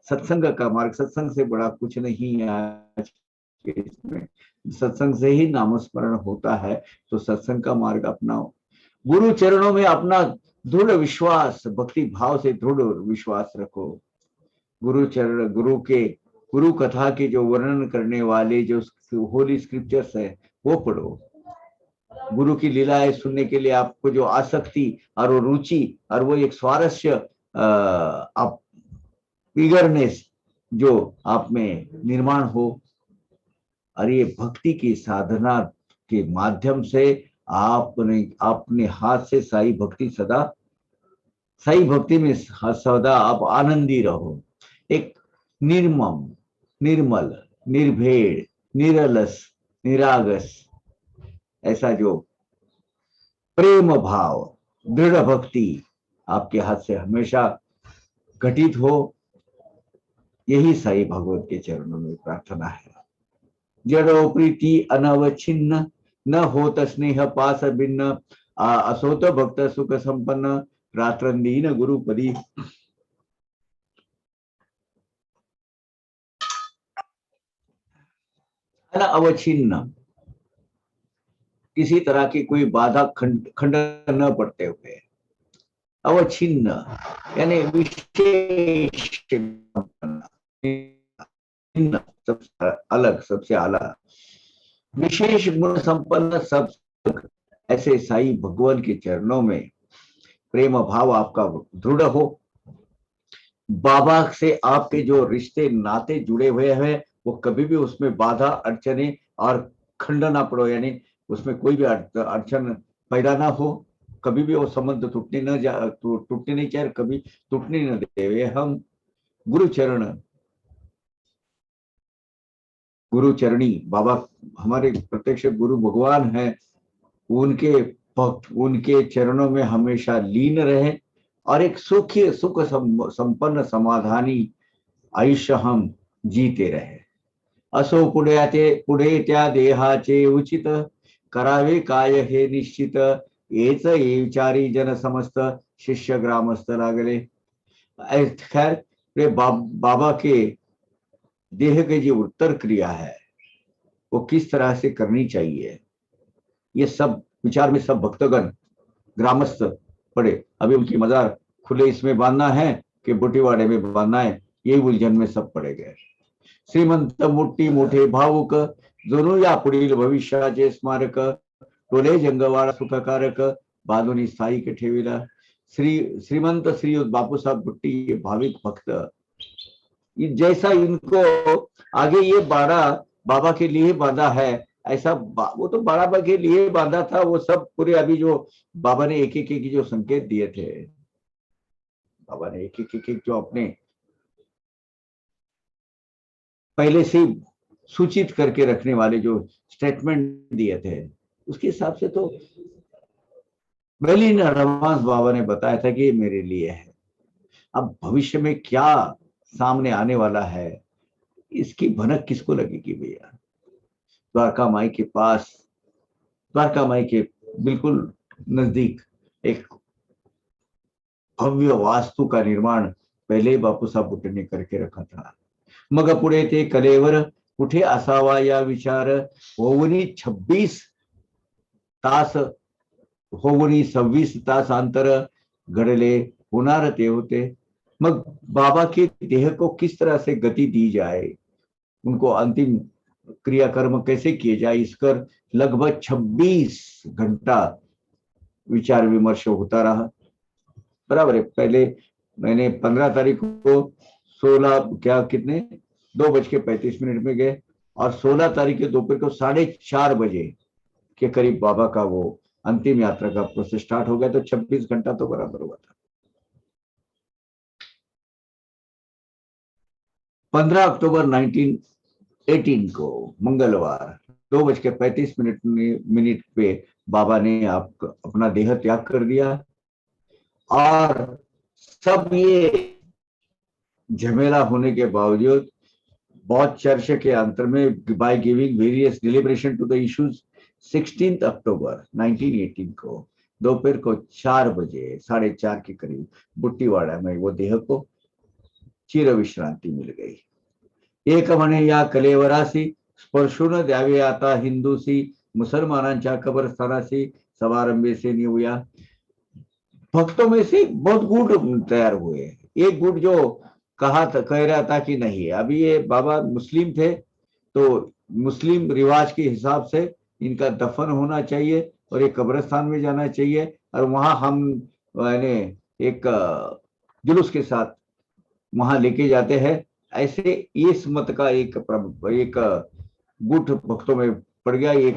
सत्संग का मार्ग, सत्संग से बड़ा कुछ नहीं है आज के इसमें, सत्संग से ही नामस्मरण होता है। तो सत्संग का मार्ग अपनाओ, गुरु चरणों में अपना दृढ़ विश्वास, भक्ति भाव से दृढ़ विश्वास रखो। गुरु चरण, गुरु कथा के जो वर्णन करने वाले जो होली स्क्रिप्चर्स है वो पढ़ो। गुरु की लीलाएं सुनने के लिए आपको जो आसक्ति और वो रुचि और वो एक स्वारस्य, आप ईगरनेस जो आप में निर्माण हो, और ये भक्ति की साधना के माध्यम से आपने अपने हाथ से साई भक्ति में सदा आप आनंदी रहो। एक निर्मम, निर्मल, निर्भेद, निरलस, निरागस, ऐसा जो प्रेम भाव, दृढ़ भक्ति आपके हाथ से हमेशा घटित हो, यही साई भगवत के चरणों में प्रार्थना है। जड़ो प्रीति अनवच्छिन्न, न होत स्नेह पास भिन्न, असोत भक्त सुख संपन्न, रात्रंदीन गुरुपदी। अवच्छिन्न, किसी तरह की कोई बाधा खंडन न पड़ते हुए, अवच्छिन्न यानी विशेष, सबसे अलग, सबसे अलग, विशेष गुण संपन्न, सब ऐसे साई भगवान के चरणों में प्रेम भाव आपका दृढ़ हो। बाबा से आपके जो रिश्ते नाते जुड़े हुए हैं वो कभी भी उसमें बाधा अड़चने और खंड ना पड़ो, यानी उसमें कोई भी अड़चन पैदा ना हो। कभी भी वो संबंध टूटने नहीं चाहिए, कभी टूटने न देवे। हम गुरु चरण, गुरु चरणी बाबा हमारे प्रत्यक्ष गुरु भगवान है, उनके भक्त उनके चरणों में हमेशा लीन रहे और एक सुखी सुख संपन्न समाधानी आयुष्य हम जीते रहे। असो पुढे त्या देहाचे उचित, करावे काय हे निश्चित, येच ये विचारी जन समस्त, शिष्य ग्रामस्थ लागले। खैर वे बाबा के देह के जो उत्तर क्रिया है वो किस तरह से करनी चाहिए, ये सब विचार में सब भक्तगण ग्रामस्थ पड़े। अभी उनकी मजार खुले इसमें बांधना है कि बुटीवाड़े में बांधना है, यही उलझन में सब पड़े गए। श्रीमंत मोठी मोठे भावुक, जणू या पुढील भविष्याचे स्मारक, टोले जंगवाडा सुखकारक, बांधुनी स्थायिक ठेविला। श्रीमंत श्री बापूसाहब बुट्टी भाविक भक्त, जैसा इनको आगे ये बाड़ा बाबा के लिए बांधा है, ऐसा वो तो बाबा के लिए बांधा था, वो सब पूरे अभी जो बाबा ने एक एक जो संकेत दिए थे, बाबा ने एक एक जो अपने पहले से सूचित करके रखने वाले जो स्टेटमेंट दिए थे, उसके हिसाब से तो वेल इन एडवांस बाबा ने बताया था कि ये मेरे लिए है। अब भविष्य में क्या सामने आने वाला है, इसकी भनक किसको लगेगी भैया। द्वारका माई के पास, द्वारका माई के बिल्कुल नजदीक एक भव्य वास्तु का निर्माण पहले ही बापू साहब बुट्टे ने करके रखा था। मग पुढे ते कलेवर कुठे असावा या विचार, होऊनी 26 तास, होऊनी 26 तास अंतर, घडले होणार ते होते। मग बाबा के देह को किस तरह से गति दी जाए, उनको अंतिम क्रियाकर्म कैसे किए जाए, इस पर लगभग 26 घंटा विचार विमर्श होता रहा। बराबर है। पहले मैंने 15 तारीख को 16 क्या कितने 2:35 में गए और 16 तारीख के दोपहर को 4:30 बजे के करीब बाबा का वो अंतिम यात्रा का प्रोसेस स्टार्ट हो गया। तो 26 घंटा तो बराबर हुआ था। 15 अक्टूबर 1918 को मंगलवार 2:35 पे बाबा ने अपना देह त्याग कर दिया। और सब ये झमेला होने के बावजूद बहुत चर्चा के अंतर में by giving various deliberation to the issues 16 अक्टूबर 1918 को दोपहर को 4 बजे 4:30 के करीब बुट्टीवाड़ा में वो देह को चिर विश्रांति मिल गई। एक म्हणे या कलेवरासी, स्पर्शून द्यावे आता हिंदूसी, मुसलमानांच्या कब्रस्थानासी, समारंभे से निवूया। भक्तों में से बहुत गुट तैयार हुए। एक गुट जो कह रहा था कि नहीं, अभी ये बाबा मुस्लिम थे तो मुस्लिम रिवाज के हिसाब से इनका दफन होना चाहिए और एक कब्रिस्तान में जाना चाहिए और वहां हम एक जुलूस के साथ वहां लेके जाते हैं। ऐसे इस मत का एक गुट भक्तों में पड़ गया, एक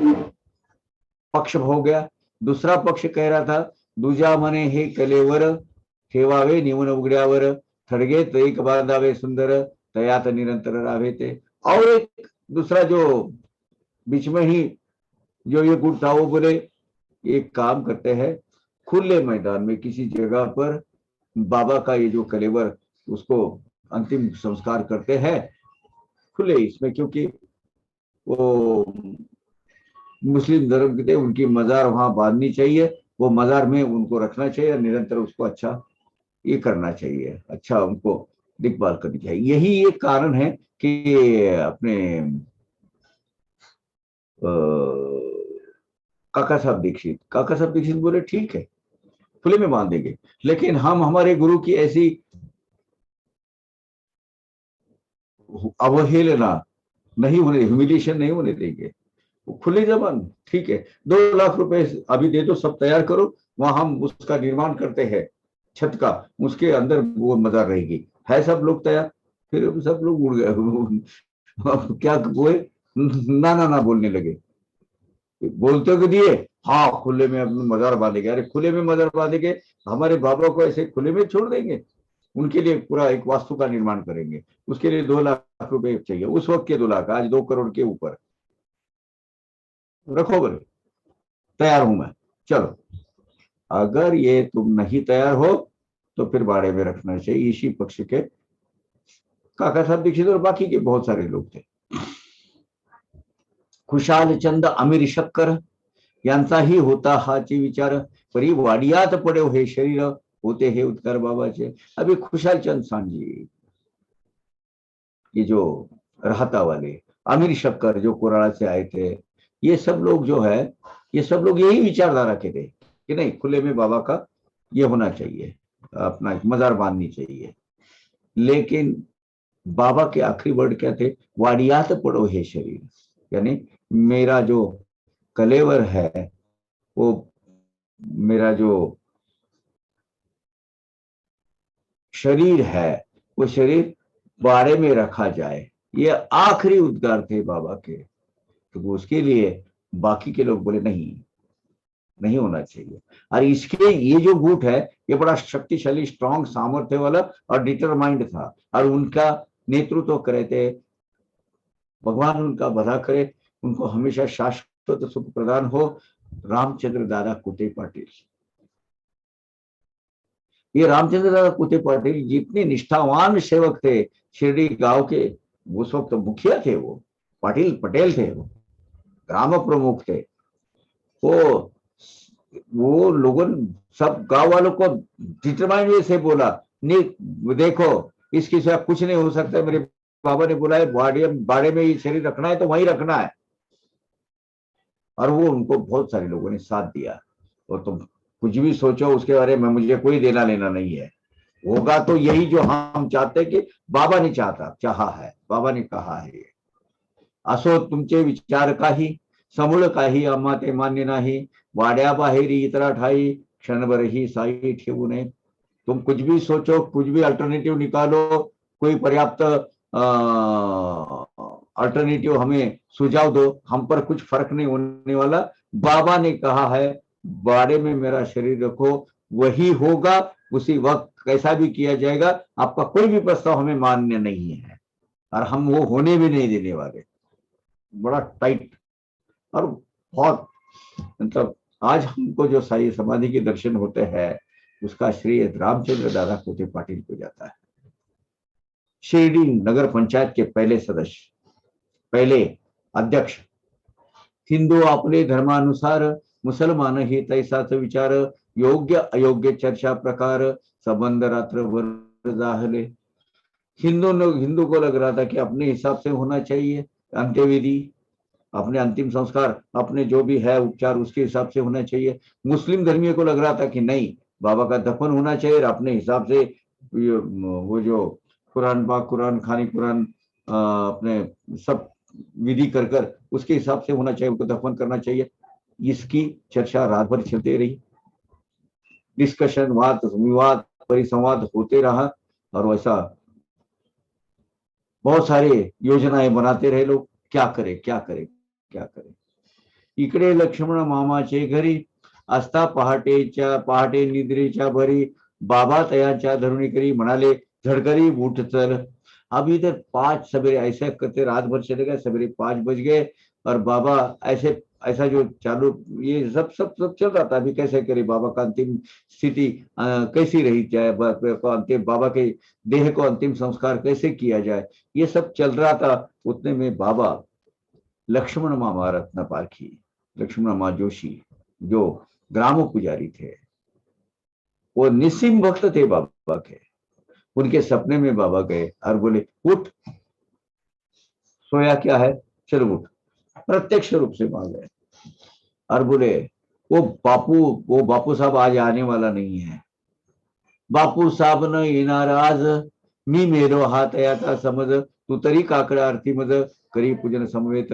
पक्ष हो गया। दूसरा पक्ष कह रहा था दुजा मने हे कलेवर, ठेवावे निवून उघड्यावर, थडगे एक बांधावे सुंदर, तयात निरंतर रावे ते। और एक दूसरा जो बीच में ही जो ये गुट था वो बोले एक काम करते हैं, खुले मैदान में किसी जगह पर बाबा का ये जो कलेवर उसको अंतिम संस्कार करते हैं खुले इसमें, क्योंकि वो मुस्लिम धर्म के थे, उनकी मजार वहां बांधनी चाहिए, वो मजार में उनको रखना चाहिए और निरंतर उसको अच्छा ये करना चाहिए, अच्छा उनको देखभाल करनी चाहिए। यही एक कारण है कि अपने काका साहब दीक्षित बोले ठीक है खुले में बांध देंगे, लेकिन हम हमारे गुरु की ऐसी अवहेलना नहीं होने, ह्यूमिलिएशन नहीं होने देंगे। खुली जबान ठीक है, 2 लाख रुपए अभी दे दो, सब तैयार करो, वहां हम उसका निर्माण करते हैं छत का, उसके अंदर वो मजार रहेगी। है सब लोग तैयार? फिर सब लोग उड़ गए क्या बोले, ना ना ना बोलने लगे। बोलते को दिए, हाँ खुले में अपने मजार बांधेंगे। अरे खुले में मजार बांधेंगे, हमारे बाबा को ऐसे खुले में छोड़ देंगे? उनके लिए पूरा एक वास्तु का निर्माण करेंगे, उसके लिए 2 लाख रुपए चाहिए, उस वक्त के 2 लाख, आज 2 करोड़ के ऊपर। रखो बोले, तैयार हूं मैं, चलो। अगर ये तुम नहीं तैयार हो तो फिर बाड़े में रखना चाहिए। इसी पक्ष के काका साहब दीक्षित और बाकी के बहुत सारे लोग थे। खुशाल चंद अमीर शक्कर यांचाही होता हाची विचार, परी वाडियात पडे हे शरीर, होते हे उत्तर बाबाचे। अभी खुशाल चंद सांझी, ये जो रहता वाले, अमीर शक्कर जो कोराड़ा से आए थे, ये सब लोग जो है, ये सब लोग यही विचारधारा के थे कि नहीं, खुले में बाबा का ये होना चाहिए, अपना मजार बांधनी चाहिए। लेकिन बाबा के आखिरी वर्ड क्या थे? वाडियात पड़ो हे शरीर, यानी मेरा जो कलेवर है, वो मेरा जो शरीर है, वो शरीर बाड़े में रखा जाए। ये आखिरी उद्गार थे बाबा के। तो उसके लिए बाकी के लोग बोले नहीं, नहीं होना चाहिए। और इसके ये जो गुट है, ये बड़ा शक्तिशाली, स्ट्रॉन्ग, सामर्थ्य वाला और डिटरमाइंड था, और उनका नेतृत्व करे थे, भगवान उनका भला करे, उनको हमेशा शाश्वत सुख प्रदान हो, रामचंद्र दादा कुटे पाटिल। ये रामचंद्र दादा कुटे पाटिल जितने निष्ठावान सेवक थे शिरडी गांव के, उस वक्त मुखिया थे, वो पाटिल पटेल थे, वो ग्राम प्रमुख थे। वो वो लोगों, सब गांव वालों को डिटरमाइंड वे से बोला, नहीं देखो, इसके सिवा कुछ नहीं हो सकता, मेरे बाबा ने बोला है बाड़े में ये शरीर रखना है तो वहीं रखना है। और वो उनको बहुत सारे लोगों ने साथ दिया। और तुम कुछ भी सोचो उसके बारे में, मुझे कोई देना लेना नहीं है, होगा तो यही जो हम चाहते कि बाबा ने चाहा है, बाबा ने कहा है। असो तुमचे विचार काही, समूळ काही आम्हा ते मान्य नाही, वाड्या बाहेरी इतरा ठाई, क्षणभर ही साई ठेवू नये। तुम कुछ भी सोचो, कुछ भी अल्टरनेटिव निकालो, कोई पर्याप्त अल्टरनेटिव हमें सुझाव दो, हम पर कुछ फर्क नहीं होने वाला। बाबा ने कहा है बाड़े में मेरा शरीर रखो, वही होगा, उसी वक्त कैसा भी किया जाएगा, आपका कोई भी प्रस्ताव हमें मान्य नहीं है, और हम वो होने भी नहीं देने वाले। बड़ा टाइट और बहुत, मतलब आज हमको जो साई समाधि के दर्शन होते हैं, उसका श्रेय रामचंद्र दादा कोटे पाटिल को जाता है। शिरडी नगर पंचायत के पहले सदस्य, पहले अध्यक्ष, हिंदू आपले धर्मानुसार, मुसलमान ही तैसाच विचार, योग्य अयोग्य चर्चा प्रकार, संबंध रात्रभर जाहले। हिंदू को लग रहा था कि अपने हिसाब से होना चाहिए अंत्यविधि, अपने अंतिम संस्कार, अपने जो भी है उपचार उसके हिसाब से होना चाहिए। मुस्लिम धर्मियों को लग रहा था कि नहीं, बाबा का दफन होना चाहिए, अपने हिसाब से वो जो कुरान पाक, कुरान खानी, कुरान अपने सब विधि कर उसके हिसाब से होना चाहिए, उनको दफन करना चाहिए। इसकी चर्चा रात भर चलती रही, डिस्कशन, वाद विवाद, परिसंवाद होते रहा, और वैसा बहुत सारे योजनाएं बनाते रहे लोग, क्या करे क्या करे क्या करे। इकडे लक्ष्मण मामाचे घरी, असता पहाटे निद्रेच्या भरी, बाबा तयाच्या धरुणी करी, म्हणाले झडकरी उठ चल। अब इधर 5 सवेरे ऐसे करते, रात भर चले गए, सवेरे 5 बज गए, और बाबा ऐसे ऐसा जो चालू, ये सब चल रहा था। अभी कैसे करे, बाबा का अंतिम स्थिति कैसी रही जाए, अंतिम बाबा के देह को अंतिम संस्कार कैसे किया जाए, ये सब चल रहा था। उतने में बाबा लक्ष्मण मामा रत्न पारखी, लक्ष्मण मामा जोशी, जो ग्राम पुजारी थे, वो निस्सिम भक्त थे बाबा के, उनके सपने में बाबा गए और बोले उठ, सोया क्या है, चलो उठ। प्रत्यक्ष रूप से वहां गए और बोले वो बापू साहब आज आने वाला नहीं है, बापू साहब न येणार आज, मी मेरो हात याचा समज, तू तरी काकड़ा आरती मज, करी पूजन समवेत।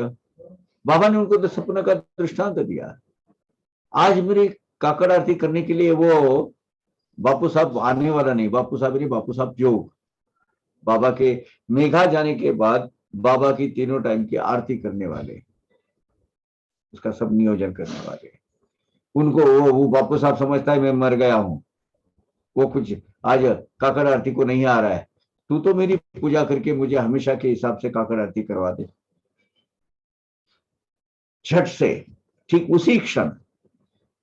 बाबा ने उनको तो सपने का दृष्टांत दिया। आज मेरी काकड़ आरती करने के लिए वो बापू साहब आने वाला नहीं, बापू साहब नहीं, बापू साहब जोग, बाबा के मेघा जाने के बाद बाबा की तीनों टाइम की आरती करने वाले। उसका सब नियोजन करने वाले। उनको वो वापस आप समझता है मैं मर गया हूं, वो कुछ आज काकड़ आरती को नहीं आ रहा है, तू तो मेरी पूजा करके मुझे हमेशा के हिसाब से काकड़ आरती करवा दे झट से। ठीक उसी क्षण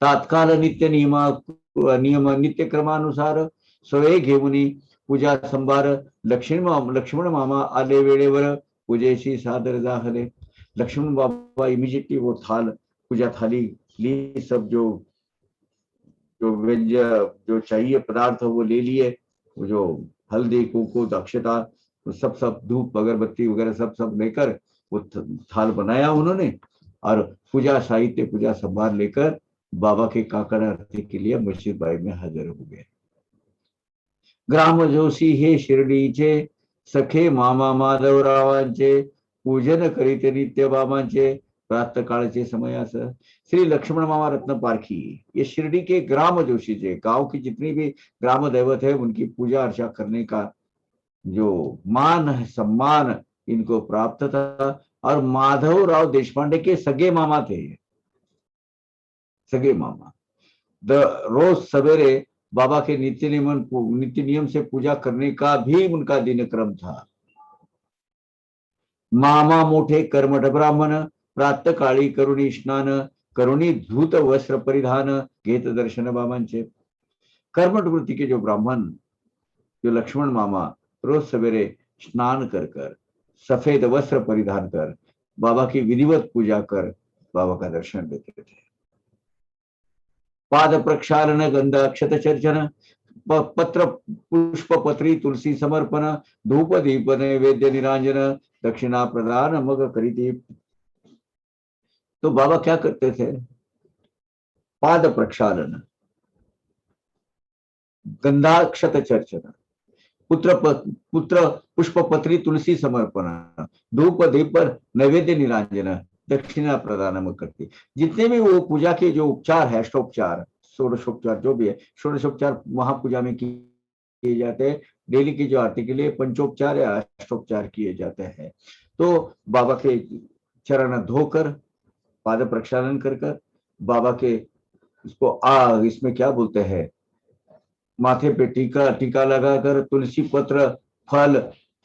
तात्काल नित्य नियम नित्य क्रमानुसार स्वये घेऊनी पूजा संभार लक्ष्मण मामा आले वेळेवर पूजेशी सादर झाले। लक्ष्मण बाबा इमिजिएटली वो थाल पूजा थाली ली, सब जो जो व्यंजन जो चाहिए पदार्थ वो ले लिए, वो जो हल्दी कुमकुम अक्षता सब सब धूप अगरबत्ती वगैरह सब सब लेकर वो थाल बनाया उन्होंने, और पूजा साहित्य पूजा संभार लेकर बाबा के काकड़ आरती के लिए मस्जिद बाई में हाजिर हो गए। ग्राम जोशी हे शिर्डीचे सखे मामा माधवरावांचे पूजन करीत नित्य बाबांचे प्रातः काल के समय श्री लक्ष्मण मामा रत्न पारखी, ये शिरडी के ग्राम जोशी जे गांव की जितनी भी ग्राम दैवत है उनकी पूजा अर्चा करने का जो मान है सम्मान इनको प्राप्त था। और माधवराव देशपांडे के सगे मामा थे, सगे मामा। रोज सवेरे बाबा के नित्य नियम से पूजा करने का भी उनका दिनक्रम था। मामा मोठे कर्मठ ब्राह्मण प्रातः काळी करुणी स्नान करुणी धूत वस्त्र परिधान घेत दर्शन बाबांचे। कर्मठ वृत्ति के जो ब्राह्मण जो लक्ष्मण मामा रोज सवेरे स्नान कर सफेद वस्त्र परिधान कर बाबा की विधिवत पूजा कर बाबा का दर्शन लेते थे। पाद प्रक्षालन गंध अक्षत चर्चन पत्र पुष्प पत्री तुलसी समर्पण धूप दीप नैवेद्य निरांजन दक्षिणा प्रदान मग करीती। तो बाबा क्या करते थे? पाद प्रक्षालन, गंधाक्षत चर्चन, पुत्र पुष्प पत्री तुलसी समर्पण, धूप दीप नैवेद्य निरांजन दक्षिणा प्रदान करती। जितने भी वो पूजा के जो उपचार है, अष्टोपचार षोडशोपचार जो भी है, षोडशोपचार महापूजा में किए जाते हैं, डेली की जो आरती के लिए पंचोपचार या अष्टोपचार किए जाते हैं। तो बाबा के चरण धोकर पाद प्रक्षालन कर बाबा के इसको इसमें क्या बोलते हैं, माथे पे टीका लगाकर तुलसी पत्र फल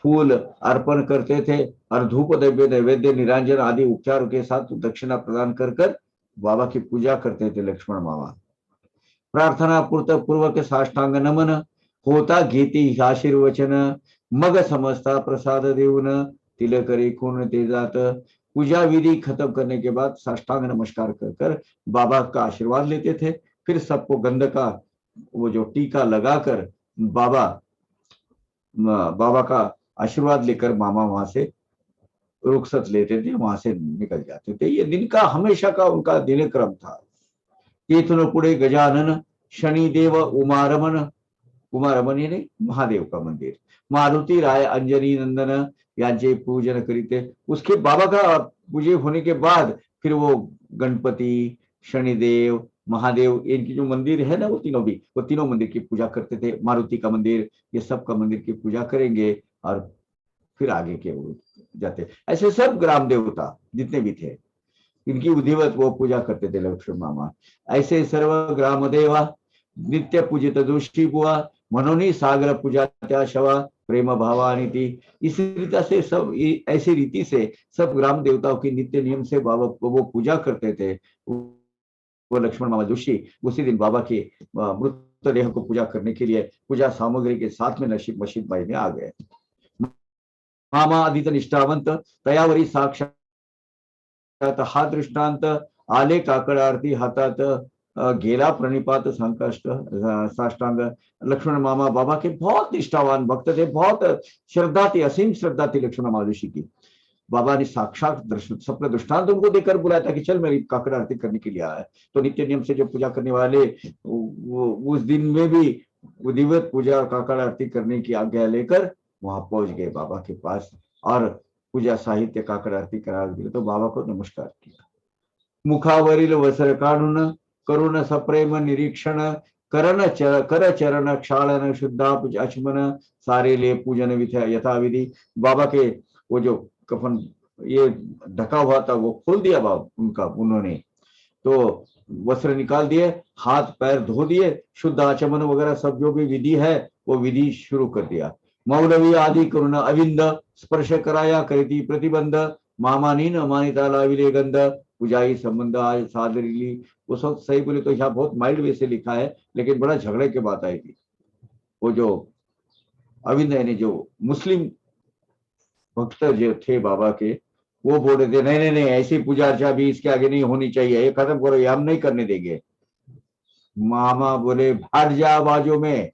फूल अर्पण करते थे और धूप नैवेद्य निरांजन आदि उपचारों के साथ दक्षिणा प्रदान कर बाबा की पूजा करते थे लक्ष्मण मामा। प्रार्थना पूर्वक साष्टांग नमन होता घेती आशीर्वचन मग समजता प्रसाद देऊन तिलकरी खून ते जात। पूजा विधि खत्म करने के बाद साष्टांग नमस्कार कर बाबा का आशीर्वाद लेते थे। फिर सबको गंध का वो जो टीका लगाकर बाबा का आशीर्वाद लेकर मामा वहां से रुखसत लेते थे, वहां से निकल जाते थे। ये दिन का हमेशा का उनका दिनक्रम था। इथुन पुढे गजानन शनिदेव उमारमन, उमारमन यानी महादेव का मंदिर, मारुति राय अंजनी नंदन यांचे पूजन करीते। उसके बाबा का पूजे होने के बाद फिर वो गणपति शनिदेव महादेव इनकी जो मंदिर है ना वो तीनों मंदिर की पूजा करते थे। मारुति का मंदिर ये सब का मंदिर की पूजा करेंगे और फिर आगे के वो जाते। ऐसे सब ग्राम देवता जितने भी थे इनकी विधिवत वो पूजा करते थे लक्ष्मण मामा। ऐसे सर्व ग्राम देवा नित्य पूजित दोषी बुआ मनोनी सागर पूजा त्या शवा प्रेम भावानिति। इस रीति से सब ऐसी रीति से सब ग्राम देवताओं की नित्य नियम से बाबा वो पूजा करते थे। वो लक्ष्मण मामा जोशी उसी दिन बाबा के मृतदेह को पूजा करने के लिए पूजा सामग्री के साथ में मस्जिद बाई में आ गए। मामा आदित्य निष्ठावंत तयावरी साक्षात हा दृष्टांत आले काकड आरती हातात गेला प्रणिपात संकष्ट साष्टांग। लक्ष्मण मामा बाबा के बहुत निष्ठावान भक्त थे, बहुत श्रद्धा थी, असीम श्रद्धा थी लक्ष्मण मामा जोशी की। बाबा ने साक्षात स्वप्न दृष्टांत उनको देकर बुलाया था कि चल मेरी काकड़ आरती करने के लिए आया है। तो नित्य नियम से जो पूजा करने वाले उस दिन में भी विधिवत पूजा काकड़ आरती करने की आज्ञा लेकर वहां पहुंच गए बाबा के पास और पूजा साहित्य काकड़ आरती करा दिए। तो बाबा को नमस्कार किया। मुखावरील वसर काढून करुण सप्रेम निरीक्षण कर चरण क्षालन शुद्धा आचमन सारे ले पूजन यथाविधि। बाबा के वो जो कफन ये ढका हुआ था वो खोल दिया उनका, उन्होंने तो वस्त्र निकाल दिए, हाथ पैर धो दिए, शुद्ध आचमन वगैरह सब जो भी विधि है वो विधि शुरू कर दिया। मौलवी आदि करुण अविंद स्पर्श कराया करिती प्रतिबंध, मामानी न मानिता लाविले गंध, पूजाई संबंध आज सादरीली। उस वक्त सही बोले तो यहाँ बहुत माइल्ड वे से लिखा है, लेकिन बड़ा झगड़े की बात आई थी। वो जो अविंद यानी जो मुस्लिम भक्त जो थे बाबा के, वो बोल रहे थे नहीं नहीं नहीं, ऐसी पूजा अर्चा भी इसके आगे नहीं होनी चाहिए, ये खत्म करो, ये हम नहीं करने देंगे। मामा बोले भाग जा बाजू में,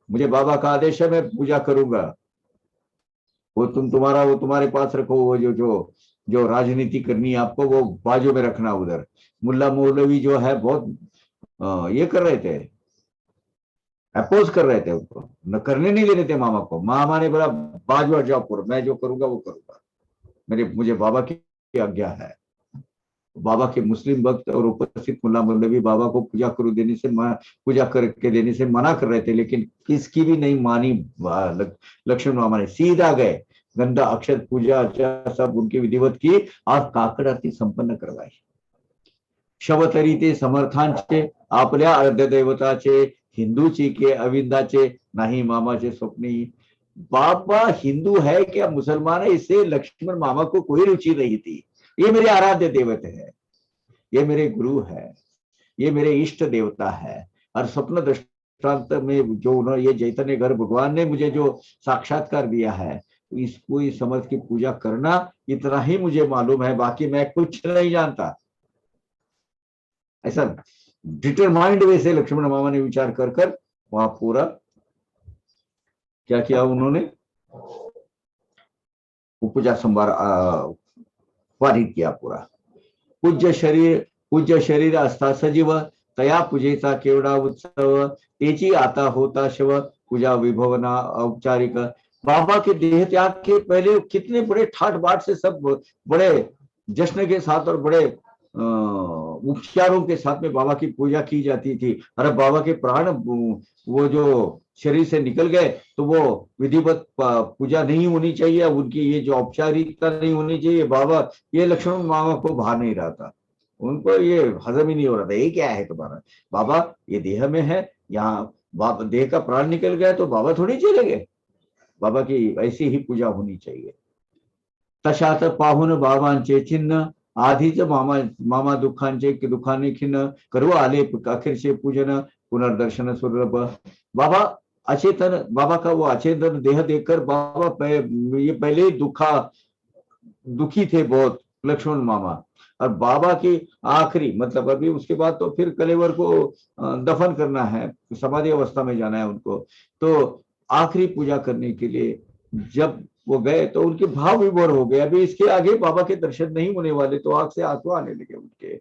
मुझे बाबा का आदेश है, मैं पूजा करूंगा। वो तुम्हारा वो तुम्हारे पास रखो, वो जो जो जो राजनीति करनी है आपको वो बाजू में रखना उधर। मुल्ला मौलवी जो है बहुत ये कर रहे थे, अपोज कर रहे थे उनको, न करने नहीं दे रहे थे मामा को। मामा ने बोला बाजू हट जाओ, पूरा मैं जो करूंगा वो करूंगा, मेरे मुझे बाबा की आज्ञा है। बाबा के मुस्लिम भक्त और उपस्थित मुल्ला मौलवी बाबा को पूजा करो देने से पूजा करके देने से मना कर रहे थे, लेकिन किसकी भी नहीं मानी। लक्ष्मण मामा ने सीधा गए, गंधा अक्षत पूजा अर्चा सब उनकी विधिवत की और काकड़ आरती संपन्न करवाई। शवतरी ते समर्थांचे आपल्या अर्ध दैवताचे, हिंदूची के अविंदाचे नाही मामाचे स्वप्नी। बाबा हिंदू है क्या मुसलमान है, इससे लक्ष्मण मामा को कोई रुचि नहीं थी। ये मेरे आराध्य देवता है, ये मेरे गुरु है, ये मेरे इष्ट देवता है। और स्वप्न दृष्टांत में जो उन्होंने ये चैतन्य घर भगवान ने मुझे जो साक्षात्कार दिया है, इसको इस समझ की पूजा करना, इतना ही मुझे मालूम है, बाकी मैं कुछ नहीं जानता। ऐसा डिटरमाइंड वे से लक्ष्मण मामा ने विचार कर कर वहां पूरा क्या किया उन्होंने, पूजा संभार पारित किया पूरा। पूज्य शरीर असता सजीव, तया पूजेचा केवढा उत्सव, तेची आता होता शव, पूजा विभवना औपचारिक। बाबा के देह त्याग के पहले कितने बड़े ठाट बाट से सब बड़े जश्न के साथ और बड़े उपचारों के साथ में बाबा की पूजा की जाती थी। अरे बाबा के प्राण वो जो शरीर से निकल गए तो वो विधिवत पूजा नहीं होनी चाहिए, उनकी ये जो औपचारिकता नहीं होनी चाहिए। बाबा ये लक्ष्मण मामा को भा नहीं रहा था, उनको ये हजम ही नहीं हो रहा था। ये क्या है तुम्हारा, बाबा ये देह में है, यहाँ बाबा देह का प्राण निकल गया तो बाबा थोड़ी चले गए, बाबा की ऐसी ही पूजा होनी चाहिए। तशात पाहून बाबांचे चिन्ह, आधीच मामा मामा दुःखांचे दुःखाने खिन्न, करू आले अखेरचे पूजन, पुनर्दर्शन सुलभ। बाबा अचेतन, बाबा का वो अचेतन देह देखकर बाबा ये पहले ही दुखी थे बहुत लक्ष्मण मामा। और बाबा की आखिरी मतलब अभी उसके बाद तो फिर कलेवर को दफन करना है, समाधि अवस्था में जाना है उनको, तो आखिरी पूजा करने के लिए जब वो गए तो उनके भाव विभोर हो गए। अभी इसके आगे बाबा के दर्शन नहीं होने वाले, तो आंख से आंसू आने लगे उनके।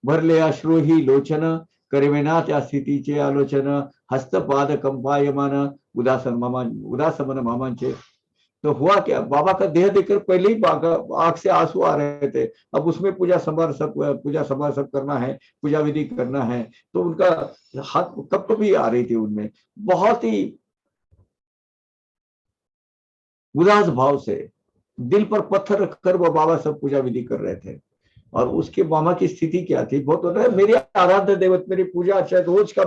भरले अश्रु ही लोचन, करवेना त्या स्थितीचे आलोचन, हस्तपाद कंपायमान, उदासमन मामांचे। तो हुआ क्या, बाबा का देह देखकर पहले ही आंख से आंसू आ रहे थे। अब उसमें पूजा संभार सब करना है, पूजा विधि करना है, तो उनका हाथ कब भी आ रही थी उनमें, बहुत ही उदास भाव से दिल पर पत्थर रखकर वो बाबा सब पूजा विधि कर रहे थे। और उसके मामा की स्थिति क्या थी, बहुत होता है मेरी आराध्य देवत, मेरी पूजा शायद रोज का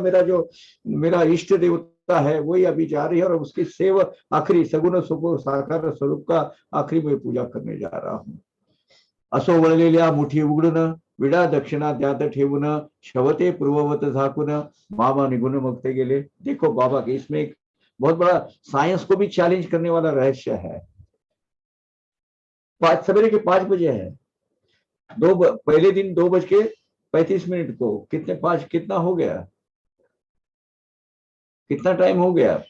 मेरा इष्ट देवता है वही अभी जा रही है, और उसकी सेवा आखिरी सगुण सुगुण साकार स्वरूप का आखिरी मैं पूजा करने जा रहा हूँ। असो वळलेल्या मुठी उघडून, विडा दक्षिणा त्यात ठेवून, शवते पूर्ववत झाकून, मामा निघून मग ते गेले। देखो बाबा के इसमें एक बहुत बड़ा साइंस को भी चैलेंज करने वाला रहस्य है। सवेरे के 5 बजे है, पहले दिन 2:35 को कितने 5 कितना हो गया, कितना टाइम हो गया,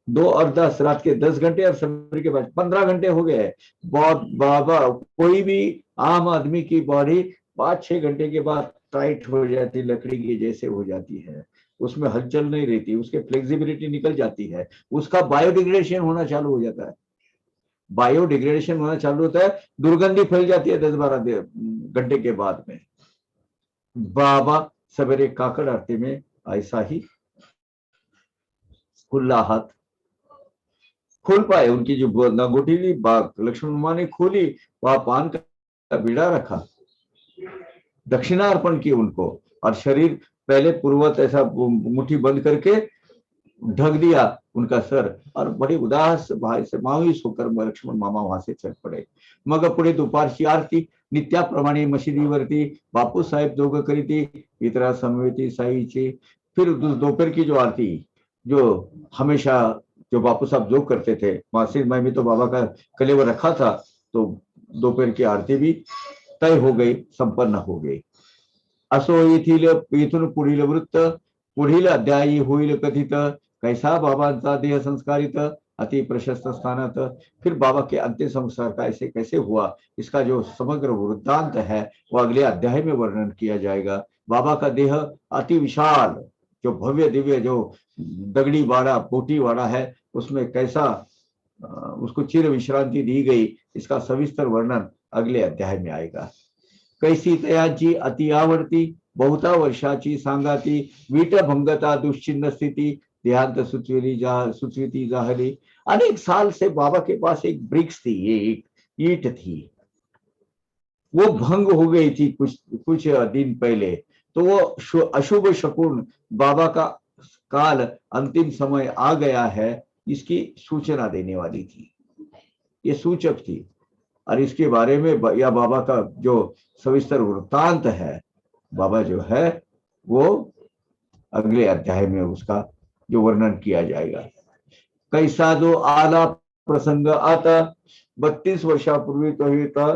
2 और 10 रात के 10 घंटे, और सवेरे के बाद 15 घंटे हो गए। बहुत बाबा कोई भी आम आदमी की बॉडी 5-6 घंटे के बाद टाइट हो जाती, लकड़ी की जैसे हो जाती है, उसमें हलचल नहीं रहती, उसके फ्लेक्सिबिलिटी निकल जाती है, उसका बायोडिग्रेडेशन होना चालू हो जाता है। बायोडिग्रेडेशन होना चालू होता है, दुर्गंधी फैल जाती है 10-12 घंटे के बाद में। बाबा सवेरे काकड़ आरती में ऐसा ही खुला हाथ खोल पाए। उनकी जो अंगूठी लक्ष्मण माँ ने खोली, वहां पान का बीड़ा रखा, दक्षिणा अर्पण की उनको, और शरीर पहले पूर्वत ऐसा मुट्ठी बंद करके ढक दिया उनका सर, और बड़ी उदास भाई से मायूस होकर लक्ष्मण मामा वहां से चल पड़े. मग पुढे दुपारची आरती नित्याप्रमाणे मशिदीवरती बापू साहेब दोघं करीती, इतरा समवेती साईची. फिर दोपहर की जो आरती, जो हमेशा जो बापू साहब जो करते थे, मासिक मैं भी तो बाबा का कलेवर रखा था, तो दोपहर की आरती भी तय हो गई, संपन्न हो गई. असो येथील येथून पुढील वृत्त पुढील अध्यायी होईल कथित, कैसा बाबांचा देह संस्कारित अति प्रशस्त स्थानात. फिर बाबा के अंतिम संस्कार कैसे कैसे हुआ, इसका जो समग्र वृत्तांत है वो अगले अध्याय में वर्णन किया जाएगा. बाबा का देह अति विशाल, जो भव्य दिव्य जो दगड़ी वाड़ा पोटी वाड़ा है, उसमें कैसा उसको चिर विश्रांति दी गई, इसका सविस्तर वर्णन अगले अध्याय में आएगा. कैसी तयाची अति आवडती बहुता वर्षाची सांगाती, वीट भंगता दुश्चिन्ह स्थिति देहांत सुचविती जाहली. अनेक साल से बाबा के पास एक ब्रिक्स थी, ये एक ईट थी, वो भंग हो गई थी कुछ कुछ दिन पहले. तो वो अशुभ शकुन, बाबा का काल अंतिम समय आ गया है, इसकी सूचना देने वाली थी, ये सूचक थी. और इसके बारे में या बाबा का जो सविस्तर वृत्तांत है, बाबा जो है वो अगले अध्याय में उसका जो वर्णन किया जाएगा. कैसा जो आला प्रसंग आता 32 वर्षापूर्वी तो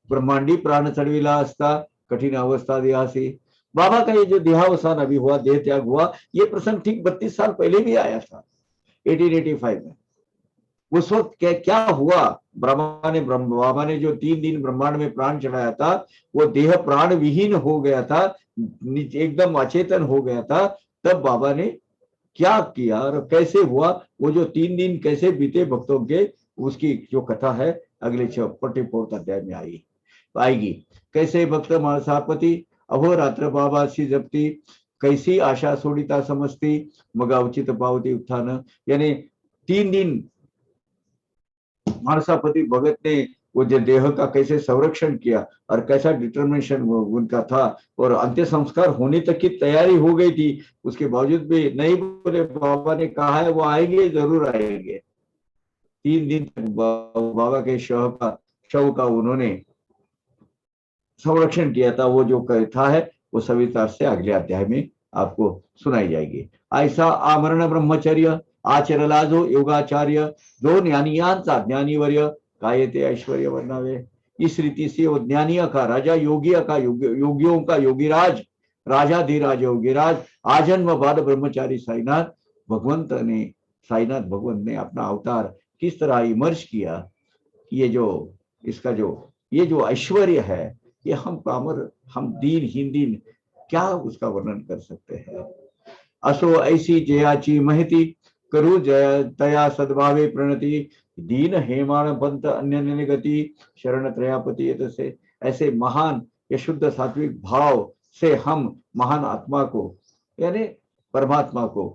ब्रह्मांडी प्राण चढविला असता कठिन अवस्था देहासी. बाबा का ये जो देहावसान अभी हुआ, देह त्याग हुआ, ये प्रसंग ठीक 32 साल पहले भी आया था, 1885 में. उस वक्त क्या हुआ, बाबा ने जो 3 दिन ब्रह्मांड में प्राण चढ़ाया था, वो देह प्राण विहीन हो गया था, एकदम अचेतन हो गया था. तब बाबा ने क्या किया और कैसे हुआ, वो जो 3 दिन कैसे बीते भक्तों के, उसकी जो कथा है अगले 44 अध्याय में आएगी. कैसे भक्त माणसापती अहोरात्र बाबाशी जपती, कैसी आशा सोडिता समजती मग अवचित पावती उत्थान. यानी 3 दिन मानसापति भगत ने वो जो देह का कैसे संरक्षण किया और कैसा डिटर्मिनेशन उनका था, और अंत्य संस्कार होने तक की तैयारी हो गई थी, उसके बावजूद भी नहीं बोले. बाबा ने कहा है वो आएंगे, जरूर आएंगे. 3 दिन तक बाबा के शव का उन्होंने संरक्षण किया था. वो जो कथा है वो सविस्तार से अगले अध्याय में आपको सुनाई जाएगी. ऐसा आमरण ब्रह्मचर्य आचरला जो योगाचार्य, जो ज्ञानियांचा ज्ञानीवर्य काय ते ऐश्वर्य वर्णावे. इस रीति से वो ज्ञानिया का राजा, योगिया का योगियों का योगीराज, राजाधिराज योगीराज, आजन्म बाद ब्रह्मचारी साईनाथ भगवंत ने अपना अवतार किस तरह इमर्ज किया. ये जो इसका ये जो ऐश्वर्य है, ये हम दीन दिन क्या उसका वर्णन कर सकते हैं. असो ऐसी जयाची महती करू जय तया सद्भावे प्रणति, दीन हेमाण पंत अन्य गति शरण त्रयापति. से ऐसे महान या शुद्ध सात्विक भाव से हम महान आत्मा को यानी परमात्मा को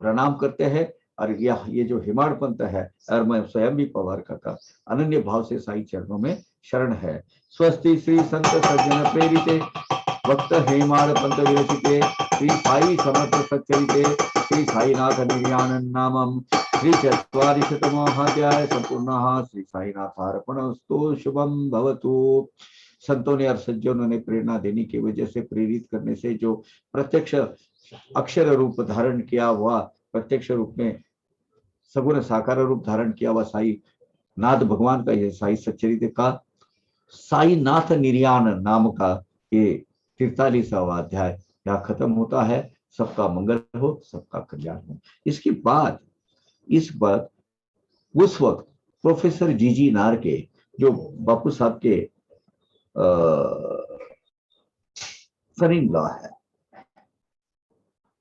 प्रणाम करते हैं. और ये जो हिमाड़ पंथ है, और मैं स्वयं भी पवार का अनन्य भाव से साई चरणों में शरण है. स्वस्ति श्री संत सज्जन प्रेरिते भक्त हेमाड़ पंथ विरचिते श्री साई समर्थ सच्चरिते श्री साईनाथ निर्यानन नामम श्री 44तमोऽध्याय संपूर्ण श्री साईनाथार्पणस्तु. शुभम भवतु. संतों ने और सज्जनों ने प्रेरणा देने की वजह से, प्रेरित करने से जो प्रत्यक्ष अक्षर रूप धारण किया हुआ, प्रत्यक्ष रूप में सगुण साकार रूप धारण किया हुआ साई नाथ भगवान का यह साई सच्चरित्र का साईनाथ निर्यान नाम का ये 43वां अध्याय यहाँ खत्म होता है. सबका मंगल हो, सबका कल्याण हो. इसके बाद उस वक्त प्रोफेसर जीजी नार के, जो बापू साहब के सन इन लॉ है,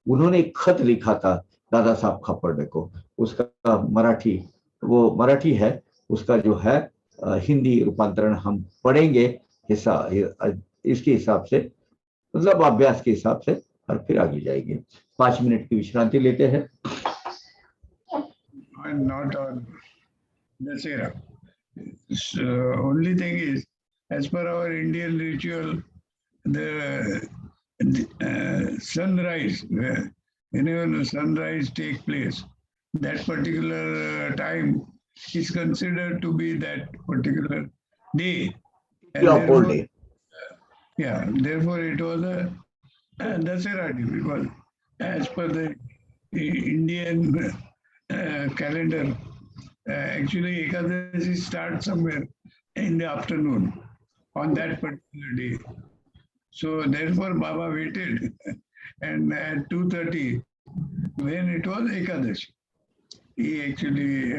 उन्होंने एक खत लिखा था दादा साहब खापर्डे को. उसका मराठी है, उसका जो है हिंदी रूपांतरण हम पढ़ेंगे इसके हिसाब से, मतलब अभ्यास के हिसाब से, और फिर आगे जाएंगे. 5 मिनट की विश्रांति लेते हैं. and not on Dasera. So only thing is, as per our Indian ritual, the sunrise, whenever the sunrise take place, that particular time is considered to be that particular day, Day and of whole therefore, day. yeah, therefore it was a Dasera day because as per the Indian calendar, actually Ekadashi starts somewhere in the afternoon on that particular day. So therefore Baba waited and at 2:30 when it was Ekadashi, he actually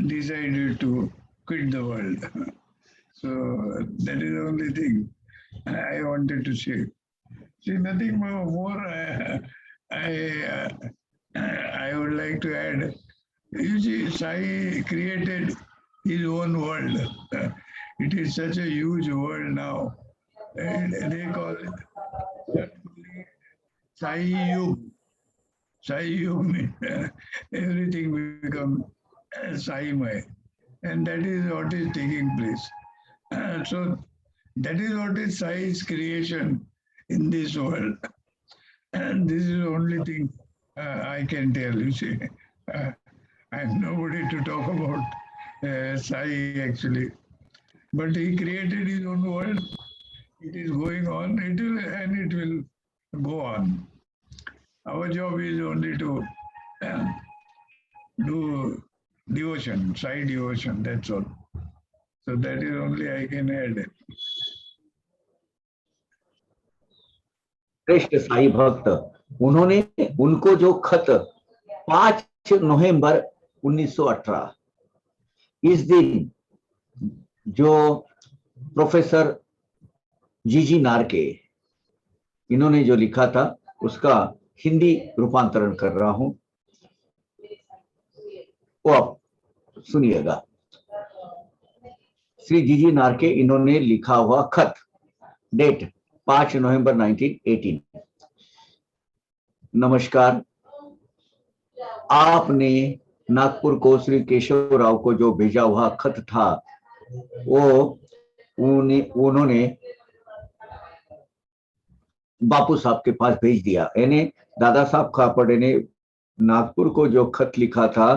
decided to quit the world. So that is the only thing I wanted to say. See, nothing more I, I would like to add. You see, Sai created his own world. It is such a huge world now. And they call it Sai Yug. Sai Yug means everything becomes Sai Mai. And that is what is taking place. So that is what is Sai's creation in this world. And this is the only thing I can tell. You see, uh, I'm nobody to talk about Sai actually. But he created his own world. It is going on. It will and it will go on. Our job is only to uh, do devotion, Sai devotion. That's all. So that is only I can add. श्रेष्ठ साई भक्त, उन्होंने उनको जो खत 5 नवंबर 1918 इस दिन जो professor जीजी नारके इन्होंने जो लिखा था उसका हिंदी रूपांतरण कर रहा हूं, वो आप सुनिएगा। श्री जीजी नारके इन्होंने लिखा हुआ खत, डेट 5 नवंबर 1918। नमस्कार, आपने नागपुर को श्री केशव राव को जो भेजा हुआ खत था वो उन्होंने बापू साहब के पास भेज दिया। यानी दादा साहब खापर्डे ने नागपुर को जो खत लिखा था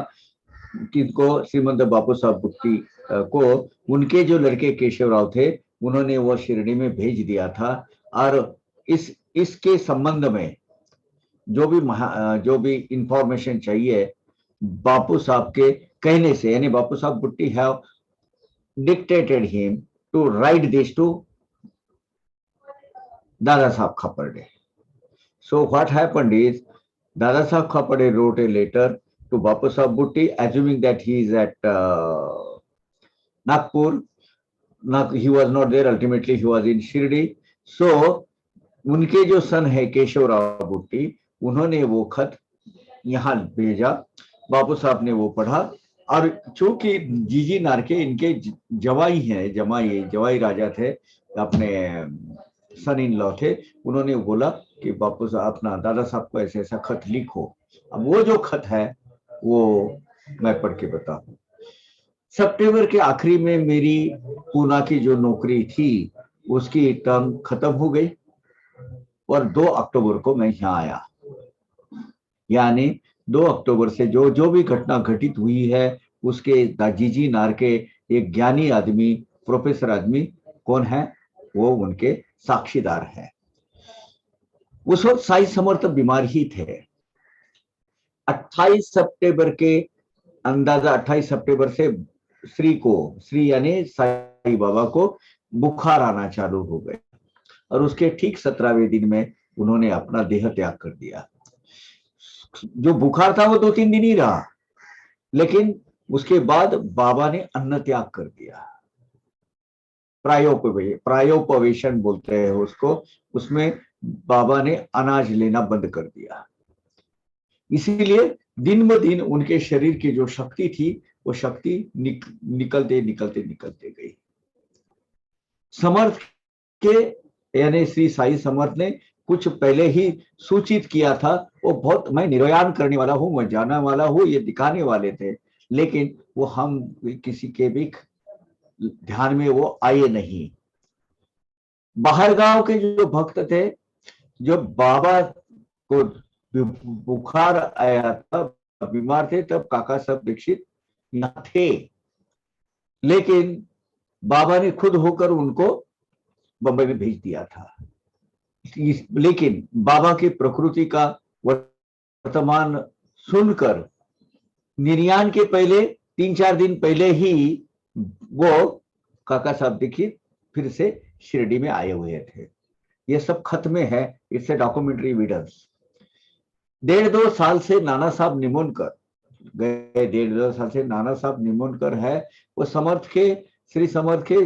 किसको, श्रीमंत बापू साहब बुट्टी को, उनके जो लड़के केशव राव थे उन्होंने वो शिरडी में भेज दिया था। और इसके संबंध में जो भी इंफॉर्मेशन चाहिए बापू साहब के कहने से, यानी Bapu Saheb Butti have dictated him to write this to Dada Saheb Khapade. So what happened is Dada Saheb Khapade wrote a letter to Bapu Saheb Bhutti, assuming that he is at Nagpur. He was not there. Ultimately, he was in Shirdi. So उनके जो सन है केशव राव बुट्टी, उन्होंने वो खत यहाँ भेजा। बापू साहब ने वो पढ़ा और चूंकि जीजी नारके इनके जवाई हैं, जवाई राजा थे, अपने सन इन लॉ थे, उन्होंने बोला कि बापू साहब अपना दादा साहब को ऐसे ऐसा खत लिखो। अब वो जो खत है वो मैं पढ़ के बताऊं। सितंबर के आखिरी में मेरी पूना की जो नौकरी थी उसकी टर्म खत्म हो गई और 2 अक्टूबर को मैं यहाँ आया। यानी 2 अक्टूबर से जो भी घटना घटित हुई है उसके जीजी नारके एक ज्ञानी आदमी, प्रोफेसर आदमी कौन है, वो उनके साक्षीदार है। उस वक्त साई समर्थ बीमार ही थे। 28 सितंबर के अंदाजा 28 सितंबर से श्री यानी साई बाबा को बुखार आना चालू हो गए और उसके ठीक 17वें दिन में उन्होंने अपना देह त्याग कर दिया। जो बुखार था वो 2-3 दिन ही रहा, लेकिन उसके बाद बाबा ने अन्न त्याग कर दिया। प्रायोपवेशन बोलते हैं उसको, उसमें बाबा ने अनाज लेना बंद कर दिया। इसीलिए दिन ब दिन उनके शरीर की जो शक्ति थी वो शक्ति निकलते गई। समर्थ के यानी श्री साई समर्थ ने कुछ पहले ही सूचित किया था। वो बहुत, मैं निर्यान करने वाला हूँ, मैं जाने वाला हूँ, ये दिखाने वाले थे, लेकिन वो हम किसी के भी ध्यान में वो आए नहीं। बाहर गांव के जो भक्त थे, जो बाबा को बुखार आया था, बीमार थे, तब काका साहब दीक्षित न थे, लेकिन बाबा ने खुद होकर उनको बंबई में भेज दिया था। लेकिन बाबा की प्रकृति का वर्तमान सुनकर निर्याण के पहले 3-4 दिन पहले ही वो काका साहब दीक्षित फिर से शिरडी में आए हुए थे। ये सब खत में है, इट्स ए डॉक्यूमेंट्री एविडेंस। 1.5-2 साल से नाना साहब निमोनकर गए, 1.5-2 साल से नाना साहब निमोनकर है, वो समर्थ के, श्री समर्थ के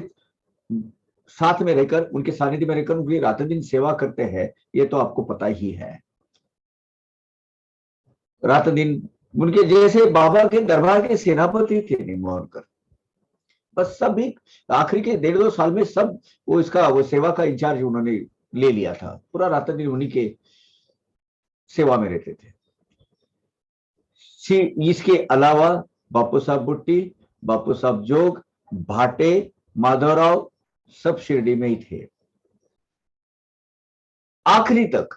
साथ में रहकर, उनके सानिध्य में रहकर उनकी रात दिन सेवा करते हैं, ये तो आपको पता ही है। रात दिन उनके जैसे बाबा के दरबार के सेनापति थे निमोनकर। बस सभी आखिरी के 1.5-2 साल में सब वो सेवा का इंचार्ज उन्होंने ले लिया था, पूरा रात दिन उन्हीं के सेवा में रहते थे। इसके अलावा बापू साहब बुट्टी, बापू साहब जोग, भाटे, माधवराव सब शिरडी में ही थे। आखिरी तक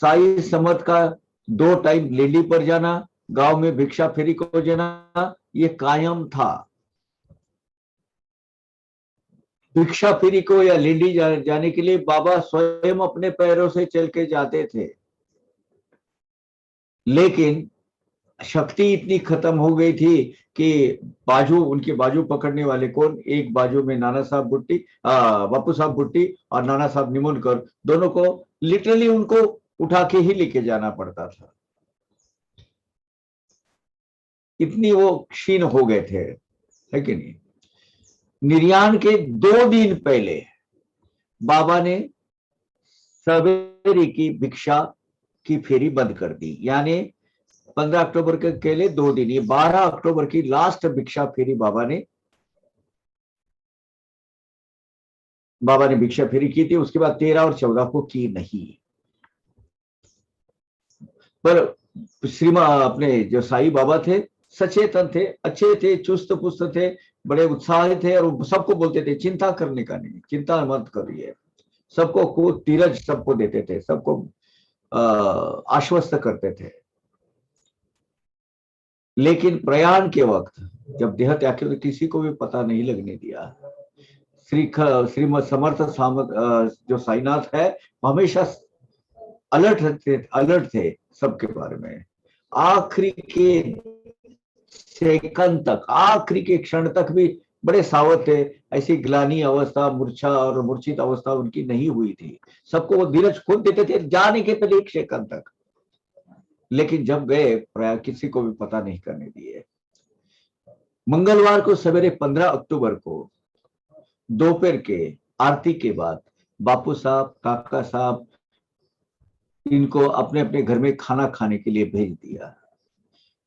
साई समर्थ का 2 टाइम लेंडी पर जाना, गांव में भिक्षा फेरी को जाना, ये कायम था। भिक्षा फेरी को या लेंडी जाने के लिए बाबा स्वयं अपने पैरों से चल के जाते थे, लेकिन शक्ति इतनी खत्म हो गई थी कि उनके बाजू पकड़ने वाले कौन, एक बाजू में नाना साहब बुट्टी, बापू साहब बुट्टी और नाना साहब निमोनकर, दोनों को लिटरली उनको उठा के ही लेके जाना पड़ता था, इतनी वो क्षीण हो गए थे, है कि नहीं। निर्याण के 2 दिन पहले बाबा ने सवेरे की भिक्षा की फेरी बंद कर दी, यानी 15 अक्टूबर के लिए 2 दिन, ये 12 अक्टूबर की लास्ट भिक्षा फेरी बाबा ने भिक्षा फेरी की थी। उसके बाद 13 और 14 को की नहीं। पर अपने जो साईं बाबा थे, सचेतन थे, अच्छे थे, चुस्त पुस्त थे, बड़े उत्साहित थे, और सबको बोलते थे चिंता करने का नहीं, चिंता मत करिए, सबको धीरज सबको देते थे, सबको आश्वस्त करते थे। लेकिन प्रयाण के वक्त जब देह त्याग किया तो किसी को भी पता नहीं लगने दिया। श्रीमद समर्थ जो साईनाथ है, हमेशा अलर्ट थे सबके बारे में। आखिरी के सेकंड तक, आखिरी के क्षण तक भी बड़े सावध थे, ऐसी ग्लानी अवस्था, मूर्छा और मूर्छित अवस्था उनकी नहीं हुई थी। सबको वो धीरज खुद देते थे जाने के पहले 1 सेकंड तक। लेकिन जब गए प्रयाग, किसी को भी पता नहीं करने दिए। मंगलवार को सवेरे 15 अक्टूबर को दोपहर के आरती के बाद बापू साहब, काका साहब, इनको अपने अपने घर में खाना खाने के लिए भेज दिया।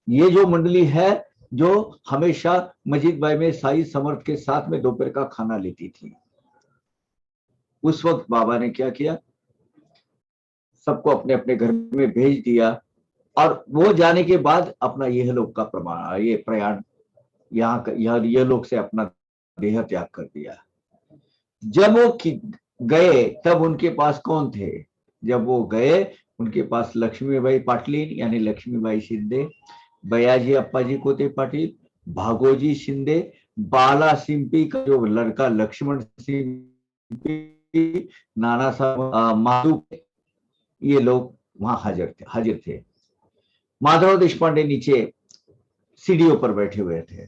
ये जो मंडली है जो हमेशा मस्जिद भाई में साई समर्थ के साथ में दोपहर का खाना लेती थी, उस वक्त बाबा ने क्या किया, सबको अपने अपने घर में भेज दिया, और वो जाने के बाद अपना यह लोक का प्रमाण, ये प्रयाण यह लोक से अपना देह त्याग कर दिया। जब वो गए तब उनके पास कौन थे? जब वो गए उनके पास लक्ष्मीबाई पाटलीन यानी लक्ष्मीबाई शिंदे, बयाजी अप्पाजी कोते पाटिल, भागोजी शिंदे, बाला सिंपी का जो लड़का लक्ष्मण सिंपी, नाना साहब माधु, ये लोग वहां हाजिर थे। माधव देशपांडे नीचे सीढ़ियों पर बैठे हुए थे।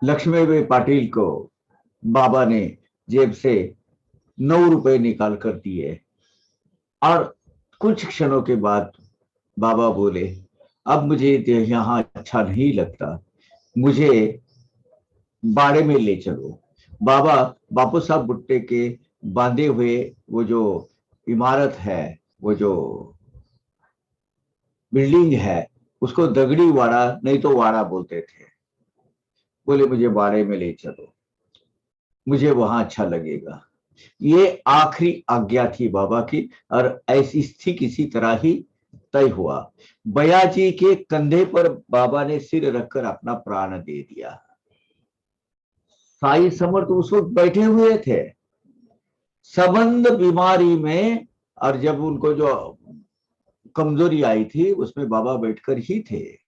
लक्ष्मीबाई पाटिल को बाबा ने जेब से 9 रुपए निकाल कर दिए, और कुछ क्षणों के बाद बाबा बोले, अब मुझे यहाँ अच्छा नहीं लगता, मुझे बाड़े में ले चलो। बाबा बापू साहब भुट्टे के बांधे हुए वो जो इमारत है, वो जो बिल्डिंग है, उसको दगड़ी वाड़ा नहीं तो वाड़ा बोलते थे। बोले मुझे बाड़े में ले चलो, मुझे वहां अच्छा लगेगा। ये आखिरी आज्ञा थी बाबा की, और ऐसी ठीक इसी तरह ही तय हुआ। बयाजी के कंधे पर बाबा ने सिर रखकर अपना प्राण दे दिया। साई समर्थ उस वक्त बैठे हुए थे संबंध बीमारी में, और जब उनको जो कमजोरी आई थी उसमें बाबा बैठकर ही थे।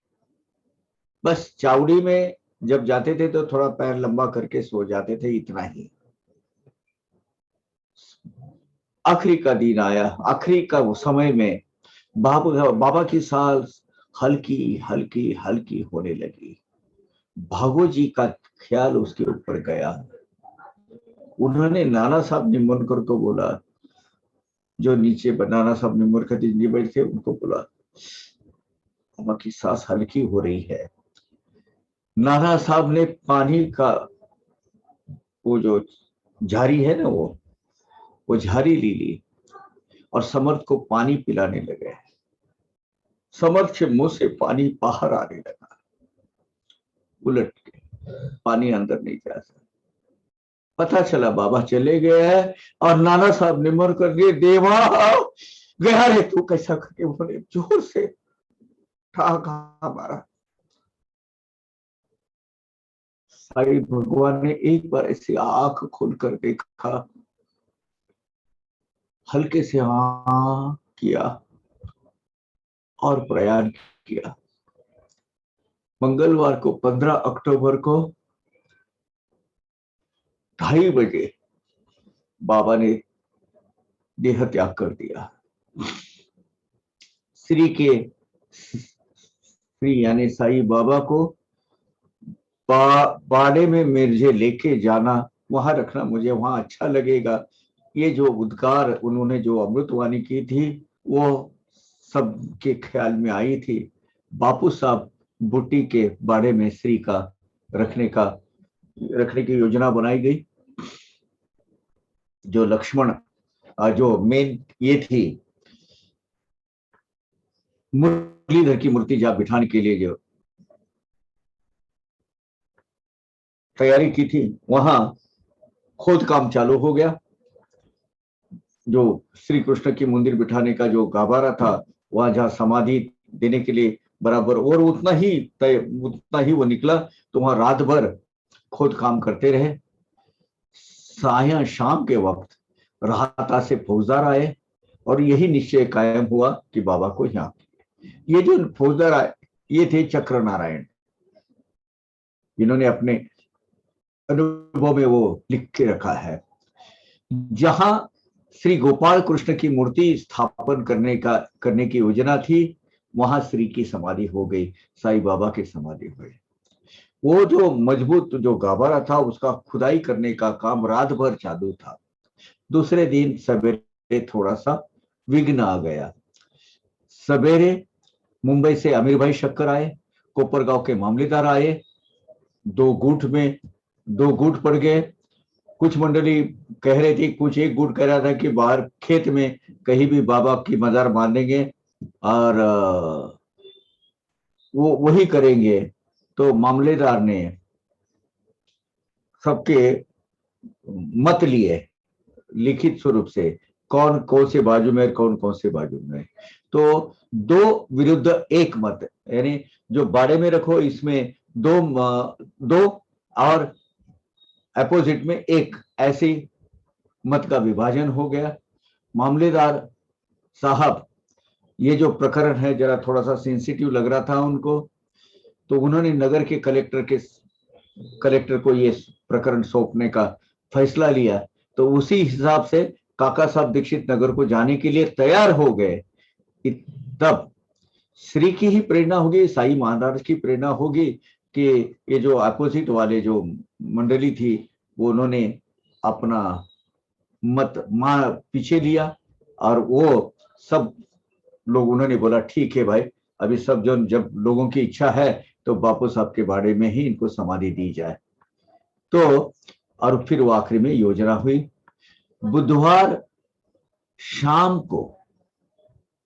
बस चावड़ी में जब जाते थे तो थोड़ा पैर लंबा करके सो जाते थे, इतना ही। आखिरी का दिन आया, आखिरी का वो समय में बाबा की सांस हल्की हल्की हल्की होने लगी। भागो जी का ख्याल उसके ऊपर गया। उन्होंने नाना साहब निमोनकर को बोला, जो नीचे नाना साहब निमोनकर जी बैठे थे, उनको बोला बाबा की सांस हल्की हो रही है। नाना साहब ने पानी का वो जो झारी है ना, वो झारी ली और समर्थ को पानी पिलाने लगे। समर्थ के मुंह से पानी बाहर आने लगा, उलट के, पानी अंदर नहीं जा सकता। पता चला बाबा चले गए हैं, और नाना साहब निमर कर दिए, देवा गया रे तू कैसा करके, उन्होंने जोर से ठहाका मारा। साईं भगवान ने एक बार ऐसी आंख खोलकर देखा, हल्के से हाँ किया और प्रयाण किया। मंगलवार को 15 अक्टूबर को 2:30 बजे बाबा ने देह त्याग कर दिया। श्री यानी साईं बाबा को बाड़े में मुझे लेके जाना, वहां रखना, मुझे वहां अच्छा लगेगा। ये जो उद्गार उन्होंने जो अमृतवाणी की थी, वो सबके ख्याल में आई थी। बापू साहब बुट्टी के बाड़े में श्री का रखने की योजना बनाई गई। जो लक्ष्मण जो मेन ये थी, मुरलीधर की मूर्ति जहां बिठाने के लिए जो तैयारी की थी, वहां खोद काम चालू हो गया। जो श्री कृष्ण की मंदिर बिठाने का जो गाभारा था, वहां जहां समाधि देने के लिए बराबर और उतना ही वो निकला, तो वहां रात भर खोद काम करते रहे। साया शाम के वक्त राहता से फौजदार आए, और यही निश्चय कायम हुआ कि बाबा को यहाँ, ये जो फौजदार आए ये थे चक्र नारायण, इन्होंने अपने अनुभव में वो लिख के रखा है। जहां श्री गोपाल कृष्ण की मूर्ति स्थापन करने की योजना थी, वहां श्री की समाधि हो गई, साईं बाबा की समाधि हुई। वो जो मजबूत जो गाभारा था, उसका खुदाई करने का काम रात भर चालू था। दूसरे दिन सवेरे थोड़ा सा विघ्न आ गया। सवेरे मुंबई से अमीर भाई शक्कर आए, कोपरगांव के मामलेदार आए, 2 गुट पड़ गए। कुछ मंडली कह रही थी, कुछ एक गुट कह रहा था कि बाहर खेत में कहीं भी बाबा की मजार बांधेंगे और वो वही करेंगे। तो मामलेदार ने सबके मत लिए लिखित स्वरूप से, कौन कौन से बाजू में, कौन कौन से बाजू में। तो 2 विरुद्ध 1 मत, यानी जो बाड़े में रखो इसमें 2 और अपोजिट में 1, ऐसे मत का विभाजन हो गया। मामलेदार साहब, ये जो प्रकरण है जरा थोड़ा सा सेंसिटिव लग रहा था उनको, तो उन्होंने नगर के कलेक्टर को ये प्रकरण सौंपने का फैसला लिया। तो उसी हिसाब से काका साहब दीक्षित नगर को जाने के लिए तैयार हो गए। तब श्री की ही प्रेरणा होगी, साई महाराज की प्रेरणा होगी कि ये जो अपोजिट वाले जो मंडली थी, वो उन्होंने अपना मत पीछे लिया, और वो सब लोग उन्होंने बोला ठीक है भाई, अभी सब जब लोगों की इच्छा है तो बापू साहब के बारे में ही इनको समाधि दी जाए। तो और फिर वो आखिरी में योजना हुई। बुधवार शाम को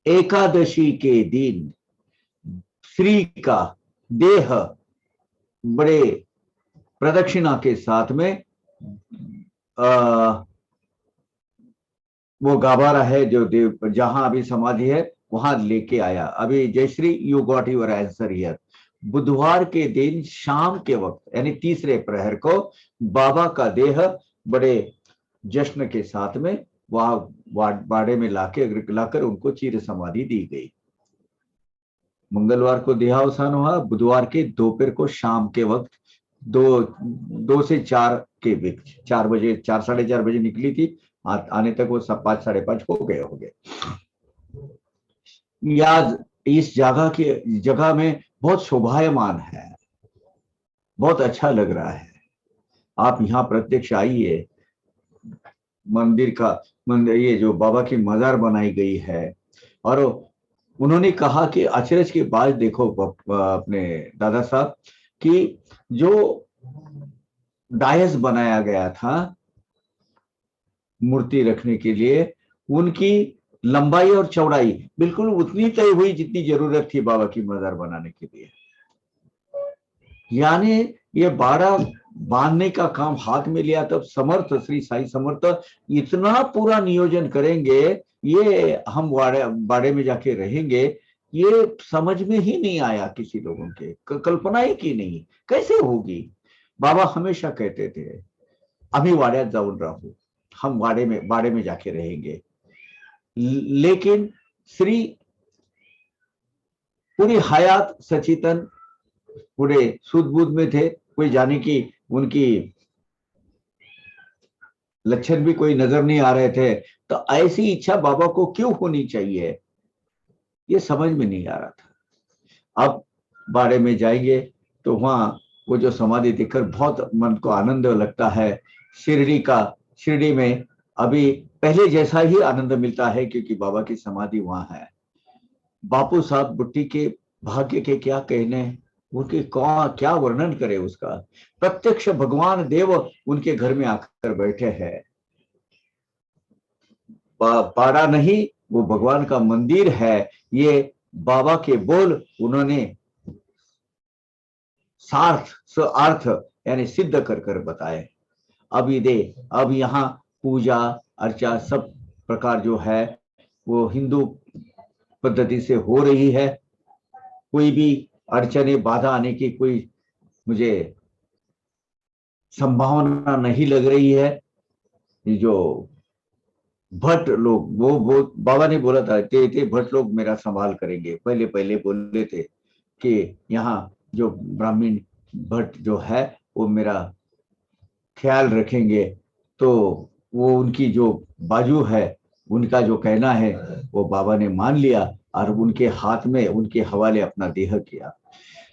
एकादशी के दिन श्री का देह बड़े प्रदक्षिणा के साथ में वो गाभारा है जो देव जहां अभी समाधि है वहां लेके आया। अभी Jayashree, you got your answer here. बुधवार के दिन शाम के वक्त यानी तीसरे प्रहर को बाबा का देह बड़े जश्न के साथ में वहां बाड़े में लाकर उनको चिर समाधि दी गई। मंगलवार को देहावसान हुआ, बुधवार के दोपहर को शाम के वक्त 2 से 4 के बीच, 4 बजे, 4, साढ़े 4 बजे निकली थी, आने तक वो 5, साढ़े 5 हो गए होंगे। याद इस जगह में बहुत शोभायमान है, बहुत अच्छा लग रहा है। आप यहाँ प्रत्यक्ष आइए। मंदिर ये जो बाबा की मजार बनाई गई है, और उन्होंने कहा कि अचरज की बात देखो अपने दादा साहब कि जो डायस बनाया गया था मूर्ति रखने के लिए, उनकी लंबाई और चौड़ाई बिल्कुल उतनी तय हुई जितनी जरूरत थी बाबा की मजार बनाने के लिए। यानी ये बाड़ा बांधने का काम हाथ में लिया तब समर्थ श्री साई समर्थ इतना पूरा नियोजन करेंगे, ये हम बाड़े में जाके रहेंगे, ये समझ में ही नहीं आया किसी लोगों के, कल्पना ही की नहीं, कैसे होगी। बाबा हमेशा कहते थे अभी वाड्यात जाऊन राहू, हम बाड़े में जाके रहेंगे। लेकिन श्री पूरी हयात सचेतन पूरे सूझबूझ में थे, कोई जाने की उनकी लक्षण भी कोई नजर नहीं आ रहे थे। तो ऐसी इच्छा बाबा को क्यों होनी चाहिए, ये समझ में नहीं आ रहा था। अब बाड़े में जाएंगे तो वहां वो जो समाधि देखकर बहुत मन को आनंद लगता है। शिरडी में अभी पहले जैसा ही आनंद मिलता है, क्योंकि बाबा की समाधि वहां है। बापू साहब बुट्टी के भाग्य के क्या कहने, उनके क्या वर्णन करे उसका। प्रत्यक्ष भगवान देव उनके घर में आकर बैठे हैं। बाड़ा नहीं, वो भगवान का मंदिर है। ये बाबा के बोल उन्होंने अर्थ यानी सिद्ध कर बताए। अब यहाँ पूजा अर्चा सब प्रकार जो है वो हिंदू पद्धति से हो रही है। कोई भी अड़चने बाधा आने की कोई मुझे संभावना नहीं लग रही है। ये जो भट्ट लोग, वो बाबा ने बोला था ते भट्ट लोग मेरा संभाल करेंगे। पहले बोले थे कि यहाँ जो ब्राह्मण भट्ट जो है वो मेरा ख्याल रखेंगे। तो वो उनकी जो बाजू है, उनका जो कहना है वो बाबा ने मान लिया और उनके हाथ में उनके हवाले अपना देह किया।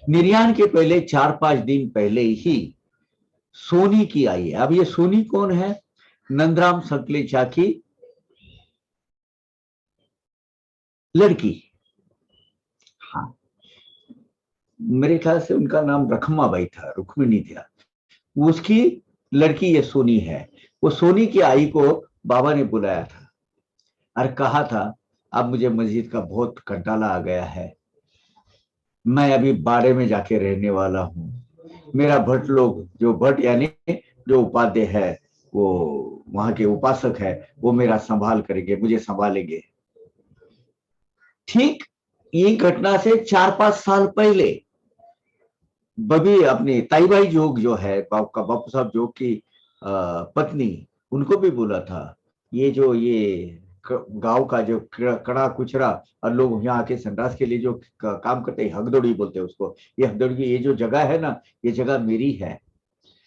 निर्याण के पहले 4-5 दिन पहले ही सोनी की आई है। अब ये सोनी कौन है? नंदराम सकलेचा की लड़की। हाँ, मेरे ख्याल से उनका नाम रखमाबाई था, रुक्मिणी था। उसकी लड़की ये सोनी है। वो सोनी की आई को बाबा ने बुलाया था और कहा था अब मुझे मस्जिद का बहुत कंटाला आ गया है, मैं अभी बाड़े में जाके रहने वाला हूँ। मेरा भट्ट लोग, जो भट्ट यानी जो उपाध्याय है, वो वहां के उपासक है, वो मेरा संभाल करेंगे, मुझे संभालेंगे। ठीक ये घटना से 4-5 साल पहले बबी अपनी ताईबाई जोग जो है बापू साहब जोग की पत्नी, उनको भी बोला था ये गांव का जो कड़ा कुचरा और लोग यहाँ आके संडास के लिए जो काम करते हैं, हगदौड़ी बोलते हैं उसको, ये हगदौड़ी की ये जो जगह है ना, ये जगह मेरी है।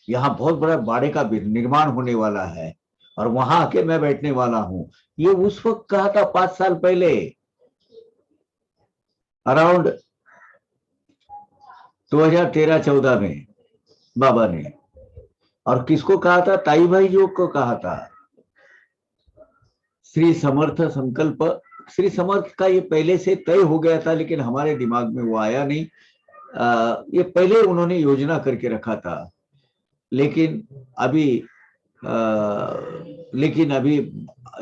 यहाँ बहुत बड़ा बाड़े का निर्माण होने वाला है और वहां आके मैं बैठने वाला हूँ। ये उस वक्त कहा था 5 साल पहले, अराउंड 2013-14 में बाबा ने। और किसको कहा था? ताई भाई जोग को कहा था। श्री समर्थ संकल्प, श्री समर्थ का ये पहले से तय हो गया था, लेकिन हमारे दिमाग में वो आया नहीं। ये पहले उन्होंने योजना करके रखा था, लेकिन अभी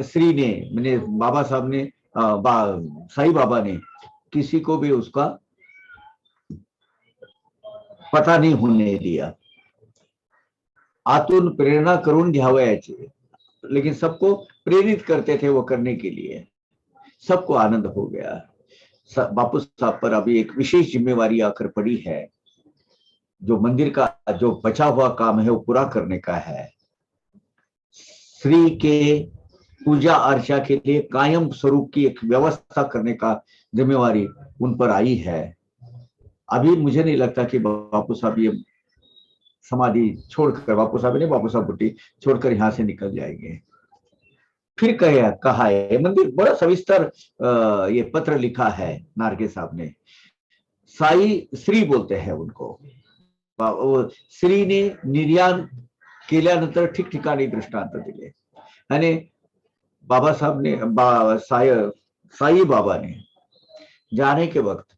श्री ने, मैंने बाबा साहब ने, साईं बाबा ने किसी को भी उसका पता नहीं होने दिया। आतून प्रेरणा करून घ्यावयाची, लेकिन सबको प्रेरित करते थे वो करने के लिए। सबको आनंद हो गया। बापू साहब पर अभी एक विशेष जिम्मेवारी आकर पड़ी है, जो मंदिर का जो बचा हुआ काम है वो पूरा करने का है। श्री के पूजा अर्चा के लिए कायम स्वरूप की एक व्यवस्था करने का जिम्मेवारी उन पर आई है। अभी मुझे नहीं लगता कि बापू साहब ये समाधि छोड़कर, बापू साहब ने बापू साहब बुट्टी छोड़कर यहाँ से निकल जाएंगे। फिर कहा है मंदिर बड़ा सविस्तर ये पत्र लिखा है नारके साहब ने। साई श्री बोलते हैं उनको। श्रीने निर्याण केल्यानंतर ठिकठिकाणी दृष्टांत दिले। यानी बाबा साहब ने साई बाबा ने जाने के वक्त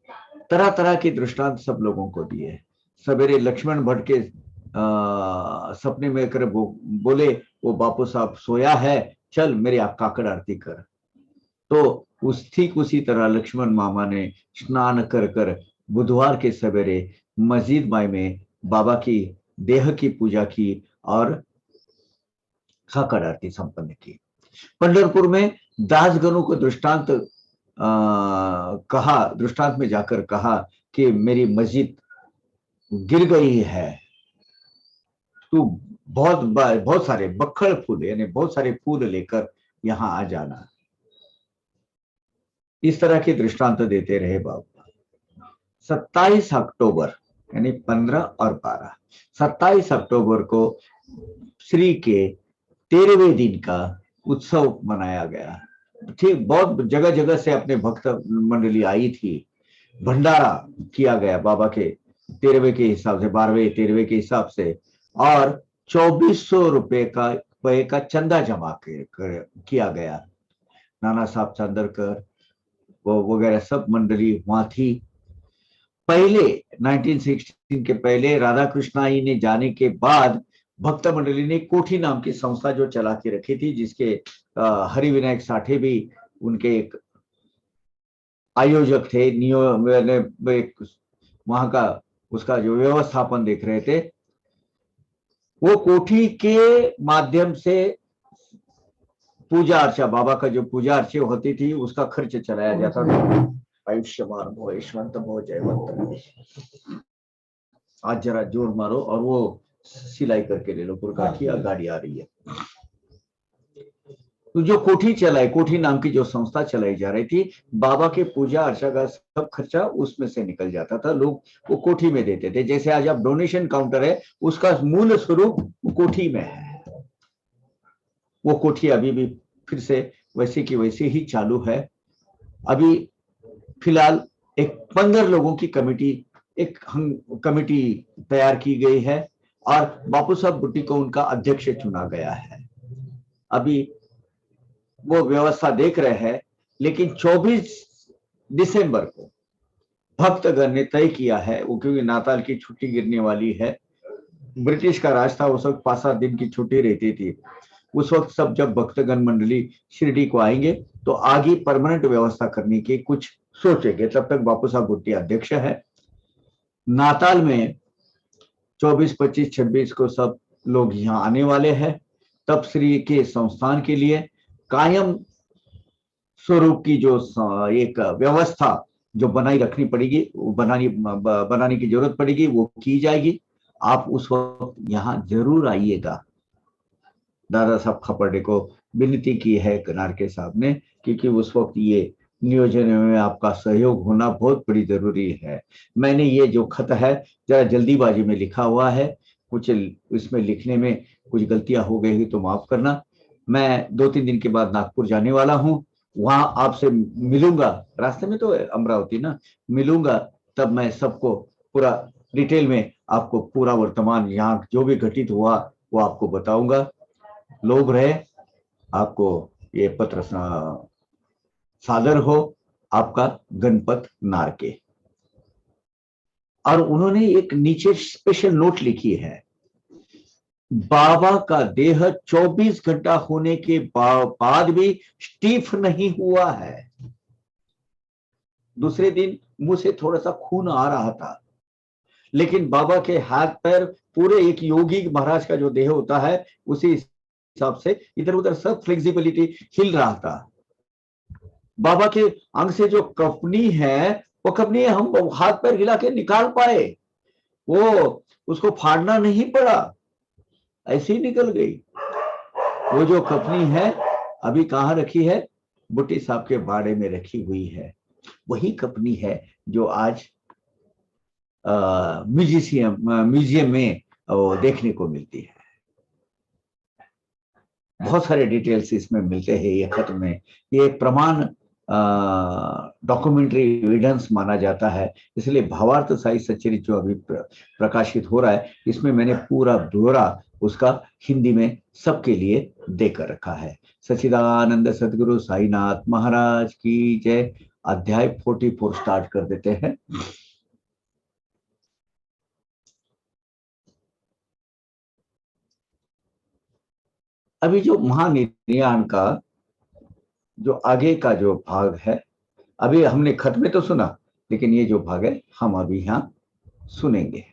तरह तरह के दृष्टांत सब लोगों को दिए। सवेरे लक्ष्मण भट्ट के सपने में कर बोले वो बापू साहब सोया है, चल मेरे आप काकड़ आरती कर। तो ठीक उसी तरह लक्ष्मण मामा ने स्नान कर कर बुधवार के सवेरे मस्जिद माई में बाबा की देह की पूजा की और काकड़ आरती संपन्न की। पंढरपुर में दासगणों को दृष्टांत दृष्टांत में जाकर कहा कि मेरी मस्जिद गिर गई है, तू बहुत सारे बक्खड़ फूल यानी बहुत सारे फूल लेकर यहां आ जाना। इस तरह के दृष्टांत देते रहे बाबा। 27 अक्टूबर यानी 15 और 12, 27 अक्टूबर को श्री के 13वें दिन का उत्सव मनाया गया। ठीक बहुत जगह जगह से अपने भक्त मंडली आई थी। भंडारा किया गया बाबा के 13वें के हिसाब से, 12वें 13वें के हिसाब से, और 2400 रुपए का चंदा जमा किया गया। नाना साहब चांदरकर वो वगैरह सब मंडली वहां थी। पहले 1916 के पहले राधा कृष्णाई ने जाने के बाद भक्त मंडली ने कोठी नाम की संस्था जो चला के रखी थी, जिसके हरि विनायक साठे भी उनके एक आयोजक थे, वहां का उसका जो व्यवस्थापन देख रहे थे। वो कोठी के माध्यम से पूजा अर्चा, बाबा का जो पूजा अर्चा होती थी उसका खर्च चलाया जाता था। आयुष्मान भो, यशवंत भो, जयवंत। आज जरा जोर मारो और वो सिलाई करके ले लो पुरकाठी, गाड़ी आ रही है। तो जो कोठी चलाई, कोठी नाम की जो संस्था चलाई जा रही थी, बाबा के पूजा अर्चा का सब खर्चा उसमें से निकल जाता था। लोग वो कोठी में देते थे। जैसे आज आप डोनेशन काउंटर है, उसका मूल स्वरूप कोठी में है। वो कोठी अभी भी फिर से वैसे की वैसे ही चालू है। अभी फिलहाल एक 15 लोगों की कमेटी तैयार की गई है और बापू साहब बुट्टी को उनका अध्यक्ष चुना गया है। अभी वो व्यवस्था देख रहे हैं, लेकिन 24 दिसंबर को भक्तगण ने तय किया है, वो क्योंकि नाताल की छुट्टी गिरने वाली है, ब्रिटिश का राज था, उस वक्त 5-7 दिन की छुट्टी रहती थी। उस वक्त सब जब भक्तगण मंडली शिरडी को आएंगे तो आगे परमानेंट व्यवस्था करने की कुछ सोचेंगे। तब तक बापू साहब बुट्टी अध्यक्ष है। नाताल में 24, 25, 26 को सब लोग यहाँ आने वाले हैं। तब श्री के संस्थान के लिए कायम स्वरूप की जो एक व्यवस्था जो बनाई रखनी पड़ेगी, वो बनाने की जरूरत पड़ेगी, वो की जाएगी। आप उस वक्त यहाँ जरूर आइएगा। दादा साहब खपड़े को विनती की है नारके साहब ने, क्योंकि उस वक्त ये नियोजन में आपका सहयोग होना बहुत बड़ी जरूरी है। मैंने ये जो खत है जरा जल्दीबाजी में लिखा हुआ है, कुछ इसमें लिखने में कुछ गलतियां हो गई तो माफ करना। मैं 2-3 दिन के बाद नागपुर जाने वाला हूँ, वहां आपसे मिलूंगा। रास्ते में तो अमरावती ना मिलूंगा, तब मैं सबको पूरा डिटेल में आपको पूरा वर्तमान यहाँ जो भी घटित हुआ वो आपको बताऊंगा। लोग रहे, आपको ये पत्र सादर हो, आपका गणपत नारके। और उन्होंने एक नीचे स्पेशल नोट लिखी है, बाबा का देह 24 घंटा होने के बाद भी स्टीफ नहीं हुआ है। दूसरे दिन मुंह से थोड़ा सा खून आ रहा था, लेकिन बाबा के हाथ पैर पूरे एक योगी महाराज का जो देह होता है उसी हिसाब से इधर उधर सब फ्लेक्सिबिलिटी हिल रहा था। बाबा के अंग से जो कपनी है, वो कपनी हम हाथ पैर हिला के निकाल पाए, वो उसको फाड़ना नहीं पड़ा, ऐसी निकल गई। वो जो कपनी है अभी कहाँ रखी है? बुट्टी साहब के बाड़े में रखी हुई है। वही कपनी है जो आज म्यूजियम में देखने को मिलती है। बहुत सारे डिटेल्स इसमें मिलते हैं ये खत में। ये एक प्रमाण डॉक्यूमेंट्री एविडेंस माना जाता है, इसलिए भावार्थ साई सच्चरित्र जो अभी प्रकाशित हो रहा है, इसमें मैंने पूरा ब्यौरा उसका हिंदी में सबके लिए देकर रखा है। सच्चिदानंद सदगुरु साईनाथ महाराज की जय। अध्याय 44 स्टार्ट कर देते हैं। अभी जो महानिर्याण का जो आगे का जो भाग है, अभी हमने खत में तो सुना, लेकिन ये जो भाग है हम अभी यहां सुनेंगे।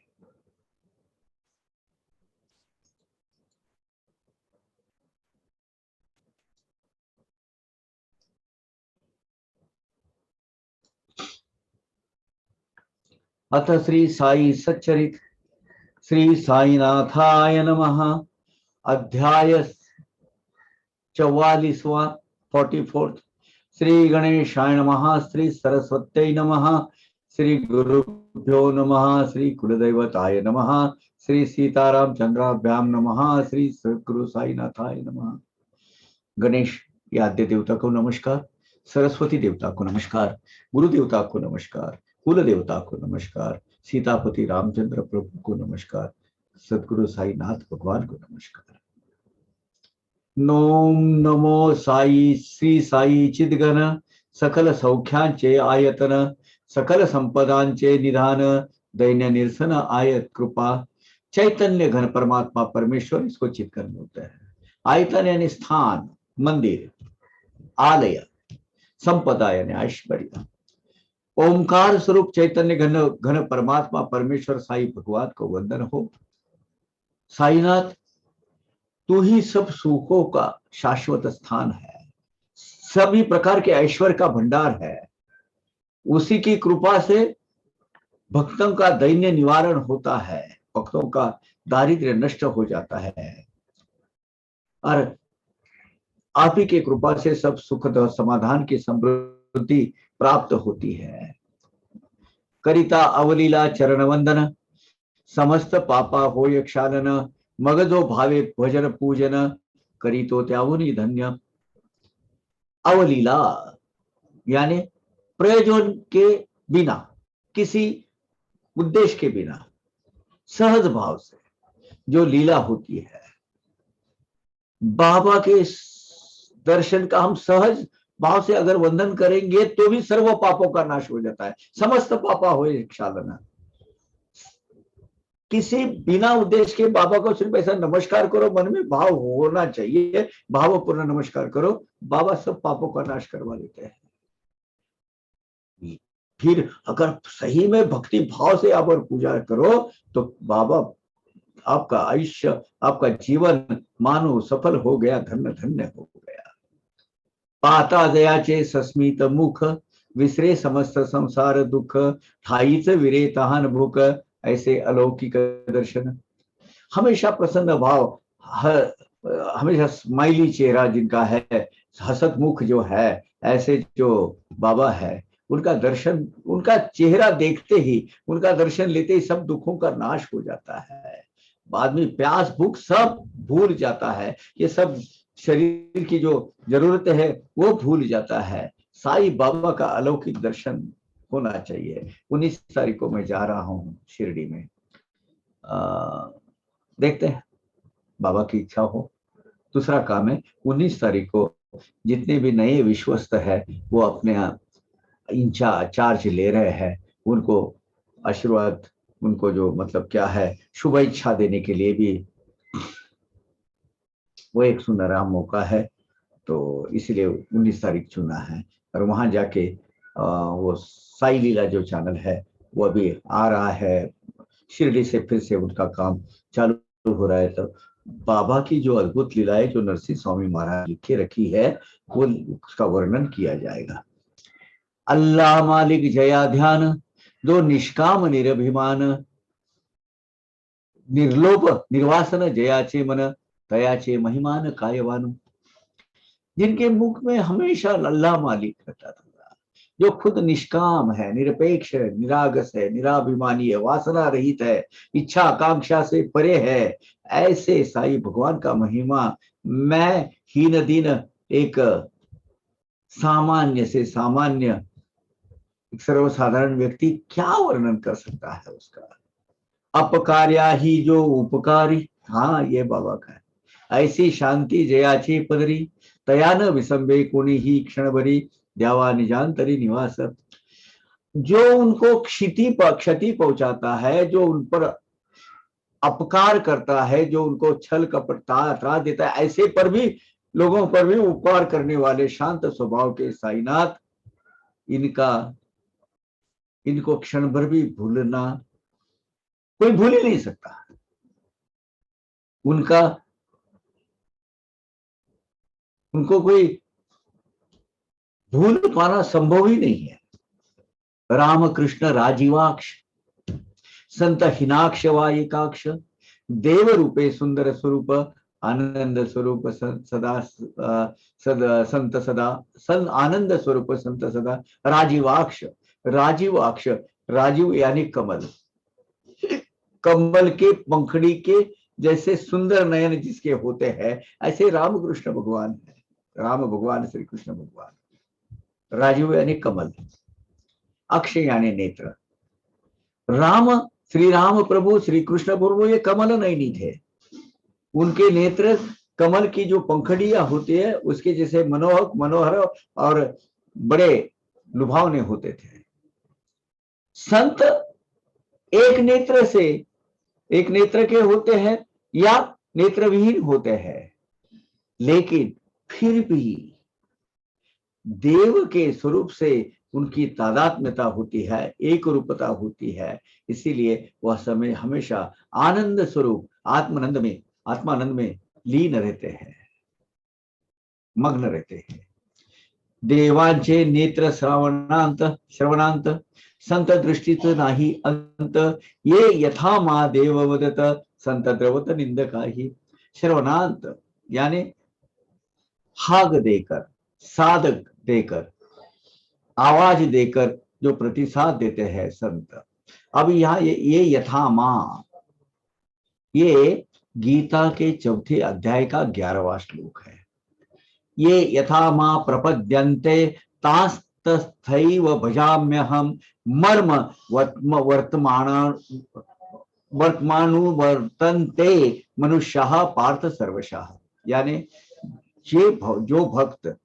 अथ श्री साई सच्चरित श्री साईनाथाय नमः। अध्याय 44वां 44। श्री गणेशाय नमः। श्री सरस्वत्यै नमः। श्री गुरुभ्यो नमः। श्री कुलदैवताय नमः। श्री सीताराम चंद्राभ्याम नमः। श्री सद्गुरु साईनाथाय नमः। गणेश या आद्य देवता को नमस्कार, सरस्वती देवता को नमस्कार, गुरु देवता को नमस्कार, कुल देवता को नमस्कार, सीतापति रामचंद्र प्रभु को नमस्कार, सद्गुरु साईनाथ भगवान को नमस्कार। नोम नमो साई श्री साई चिदगन सकल सौख्यांचे आयतन सकल संपदांचे निधान दैन्य निरसन आयत कृपा चैतन्य घन परमात्मा परमेश्वर, इसको चिदगन बोलते हैं। आयतन यानी स्थान, मंदिर, आलय, संपदा यानी ऐश्वर्य। ओंकार स्वरूप चैतन्य घन घन परमात्मा परमेश्वर साई भगवान को वंदन हो। साईनाथ तू ही सब सुखों का शाश्वत स्थान है, सभी प्रकार के ऐश्वर्य का भंडार है। उसी की कृपा से भक्तों का दैन्य निवारण होता है, भक्तों का दारिद्र्य नष्ट हो जाता है, और आप ही की कृपा से सब सुख और समाधान की समृद्धि प्राप्त होती है। करिता अवलीला चरण वंदन समस्त पापा हो क्षालन मगधो भावे भजन पूजन करी तो त्याहुनी धन्य। अवलीला यानी प्रयोजन के बिना, किसी उद्देश्य के बिना, सहज भाव से जो लीला होती है, बाबा के दर्शन का हम सहज भाव से अगर वंदन करेंगे तो भी सर्व पापों का नाश हो जाता है। समस्त पापा हो क्षालन, किसी बिना उद्देश्य के बाबा को सिर्फ ऐसा नमस्कार करो, मन में भाव होना चाहिए, भावपूर्ण नमस्कार करो, बाबा सब पापों का नाश करवा देते हैं। फिर अगर सही में भक्ति भाव से आप और पूजा करो तो बाबा आपका आयुष्य, आपका जीवन मानो सफल हो गया, धन्य धन्य हो गया। पाता दयाचे सस्मित मुख विसरे समस्त संसार दुख ठाईच विरे तहान भूख ऐसे अलौकिक दर्शन। हमेशा प्रसन्न भाव, हमेशा स्माइली चेहरा जिनका है, हसत मुख जो है, ऐसे जो बाबा है, उनका दर्शन, उनका चेहरा देखते ही, उनका दर्शन लेते ही सब दुखों का नाश हो जाता है। बाद में प्यास भूख सब भूल जाता है, ये सब शरीर की जो जरूरत है वो भूल जाता है। साईं बाबा का अलौकिक दर्शन होना चाहिए। 19 तारीख को मैं जा रहा हूँ शिरडी में, देखते हैं बाबा की इच्छा हो। दूसरा काम है 19 तारीख को जितने भी नए विश्वस्त है वो अपने चार्ज ले रहे हैं, उनको आशीर्वाद, उनको जो मतलब क्या है शुभ इच्छा देने के लिए भी वो एक सुनहरा मौका है। तो इसलिए 19 तारीख चुना है। और वहां जाके वो साई लीला जो चैनल है वो अभी आ रहा है, शिरडी से फिर से उनका काम चालू हो रहा है, तो बाबा की जो अद्भुत लीलाएं जो नरसिंह स्वामी महाराज लिखे रखी है वो उसका वर्णन किया जाएगा। अल्लाह मालिक जया ध्यान, जो निष्काम निरभिमान, निर्लोभ निर्वासन जयाचे मन, तयाचे महिमान कायवान। जिनके मुख में हमेशा अल्लाह मालिक रहता था, जो खुद निष्काम है, निरपेक्ष है, निरागस है, निराभिमानी है, वासना रहित है, इच्छा आकांक्षा से परे है, ऐसे साई भगवान का महिमा मैं हीन दीन एक सामान्य से सामान्य सर्वसाधारण व्यक्ति क्या वर्णन कर सकता है उसका। अपकार्या ही जो उपकारी, हाँ ये बाबा का है। ऐसी शांति जयाची पदरी, तयान विसंबे कोणी ही क्षण भरी, द्यावा निजांतरी निवास। जो उनको क्षति पहुंचाता है, जो उन पर अपकार करता है, जो उनको छल कपट त्रास देता है, ऐसे पर भी लोगों पर भी उपकार करने वाले शांत स्वभाव के साईनाथ, इनको क्षण भर भी भूलना कोई भूल ही नहीं सकता। उनको कोई भूल पाना संभव ही नहीं है। राम कृष्ण राजीवाक्ष, संत हिनाक्ष वायिकाक्ष, देव रूपे सुंदर स्वरूप, आनंद स्वरूप सदा संत सदा सन आनंद स्वरूप संत सदा, राजीवाक्ष। राजीवाक्ष, राजीव यानी कमल, कमल के पंखड़ी के जैसे सुंदर नयन जिसके होते हैं, ऐसे रामकृष्ण भगवान है। राम भगवान श्री कृष्ण भगवान। राजीव यानी कमल, अक्षय यानी नेत्र। राम, श्री राम प्रभु, श्री कृष्ण प्रभु ये कमल नयनी थे। उनके नेत्र कमल की जो पंखड़ियां होती है उसके जैसे मनोहक मनोहर और बड़े लुभावने होते थे। संत एक नेत्र के होते हैं या नेत्रविहीन होते हैं, लेकिन फिर भी देव के स्वरूप से उनकी तादात्म्यता होती है, एक रूपता होती है। इसीलिए वह समय हमेशा आनंद स्वरूप आत्मानंद में लीन रहते हैं, मग्न रहते हैं। देवांचे नेत्र श्रवणांत संत दृष्टीच नाही अंत, ये यथा मा देव वदत संत द्रवत निंदकाही। श्रवणांत यानी हाग देकर, साधक देकर, आवाज देकर जो प्रतिसाद देते हैं संत। अब यहाँ ये यथा मां, ये गीता के चौथे अध्याय का 11वां श्लोक है। ये यथा मां प्रपद्यन्ते तास्तस्थैव भजाम्यहम् मर्म वर्तमानुवर्तन्ते मनुष्याः पार्थ सर्वशः। यानी जो भक्त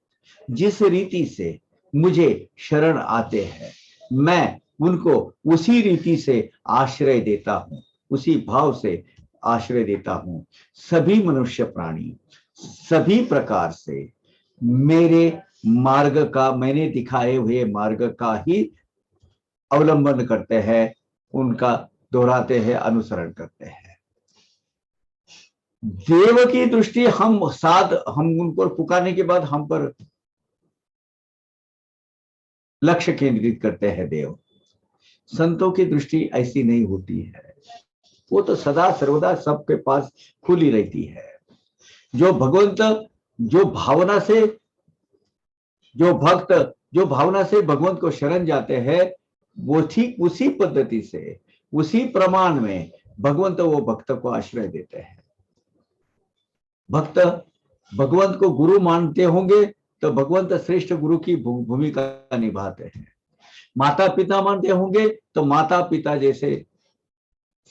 जिस रीति से मुझे शरण आते हैं, मैं उनको उसी रीति से आश्रय देता हूं, उसी भाव से आश्रय देता हूं। सभी मनुष्य प्राणी सभी प्रकार से मेरे मार्ग का, मैंने दिखाए हुए मार्ग का ही अवलंबन करते हैं, उनका दोहराते हैं, अनुसरण करते हैं। देव की दृष्टि हम उनको पुकारने के बाद हम पर लक्ष्य केंद्रित करते हैं देव। संतों की दृष्टि ऐसी नहीं होती है, वो तो सदा सर्वदा सबके पास खुली रहती है। जो भगवंत जो भावना से भगवंत को शरण जाते हैं, वो ठीक उसी पद्धति से, उसी प्रमाण में भगवंत वो भक्त को आश्रय देते हैं। भक्त भगवंत को गुरु मानते होंगे तो भगवंत श्रेष्ठ गुरु की भूमिका निभाते हैं। माता पिता मानते होंगे तो माता पिता जैसे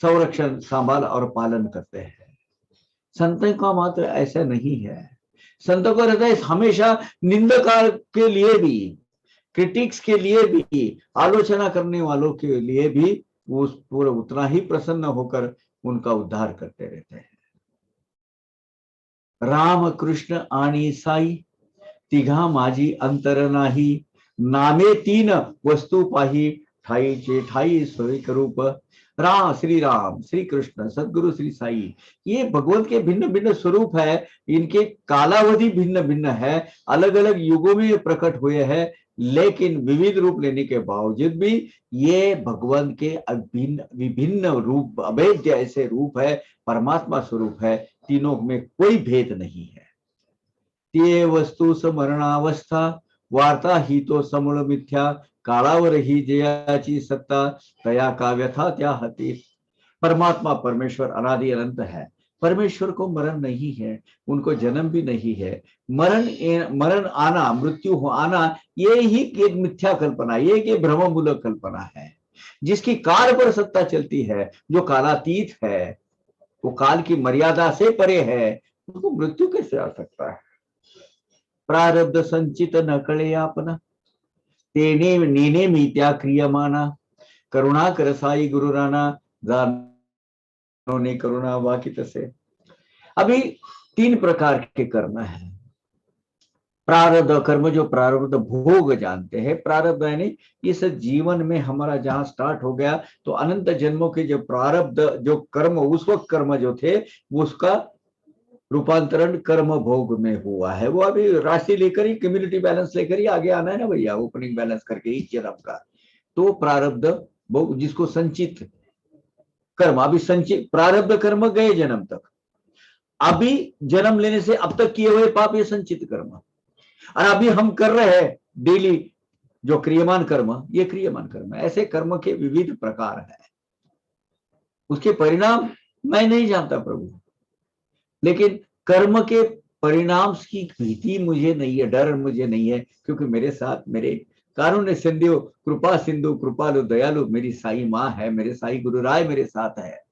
संरक्षण, संभाल और पालन करते हैं। संतों का मात्र ऐसा नहीं है। संतों का हृदय हमेशा निंदकार के लिए भी, क्रिटिक्स के लिए भी, आलोचना करने वालों के लिए भी वो पूरा उतना ही प्रसन्न होकर उनका उद्धार करते रहते हैं। राम कृष्ण आणि साई तिघा माझी अंतर नाही, नामे तीन वस्तू पाही ठाईचे ठाई स्वरूप, राम श्री कृष्ण सदगुरु श्री साई, ये भगवत के भिन्न भिन्न स्वरूप है। इनके कालावधि भिन्न भिन्न है, अलग अलग युगों में ये प्रकट हुए हैं, लेकिन विविध रूप लेने के बावजूद भी ये भगवान के अभिन्न विभिन्न रूप, अभेद्य ऐसे रूप है, परमात्मा स्वरूप है। तीनों में कोई भेद नहीं है। ते वस्तु समरणावस्था वार्ता ही तो समूळ मिथ्या, काळावर ही जयाची सत्ता, तया का व्यथा त्या हती। परमात्मा परमेश्वर अनादि अनंत है। परमेश्वर को मरण नहीं है, उनको जन्म भी नहीं है। मरण आना, मृत्यु हो आना, ये ही एक मिथ्या कल्पना, ये एक भ्रममूलक कल्पना है, जिसकी काल पर सत्ता चलती है। जो कालातीत है, वो काल की मर्यादा से परे है, उनको मृत्यु कैसे आ सकता है। प्रारब्ध संचित न कळे आपना, तेने नीने मी त्या क्रियमाना, करुणा कर साई गुरु राणा, ने करुणा वाकी तसे। अभी 3 प्रकार के कर्म है। प्रारब्ध कर्म, जो प्रारब्ध भोग जानते हैं, प्रारब्ध यानी इस जीवन में हमारा जहां स्टार्ट हो गया, तो अनंत जन्मों के जो प्रारब्ध, जो कर्म उस वक्त कर्म जो थे, वो उसका रूपांतरण कर्म भोग में हुआ है। वो अभी राशि लेकर ही, कम्युनिटी बैलेंस लेकर ही आगे आना है ना भैया, ओपनिंग बैलेंस करके ही जन्म का। तो प्रारब्ध भोग, जिसको संचित कर्म, अभी संचित प्रारब्ध कर्म गए जन्म तक, अभी जन्म लेने से अब तक किए हुए पाप, ये संचित कर्म, और अभी हम कर रहे हैं डेली जो क्रियमान कर्म, ये क्रियमान कर्म। ऐसे कर्म के विविध प्रकार है। उसके परिणाम मैं नहीं जानता प्रभु, लेकिन कर्म के परिणाम की भीति मुझे नहीं है, डर मुझे नहीं है, क्योंकि मेरे साथ मेरे कारुण्य सिंधु, कृपा सिंधु, कृपालु दयालु मेरी साई माँ है, मेरे साई गुरु राय मेरे साथ है,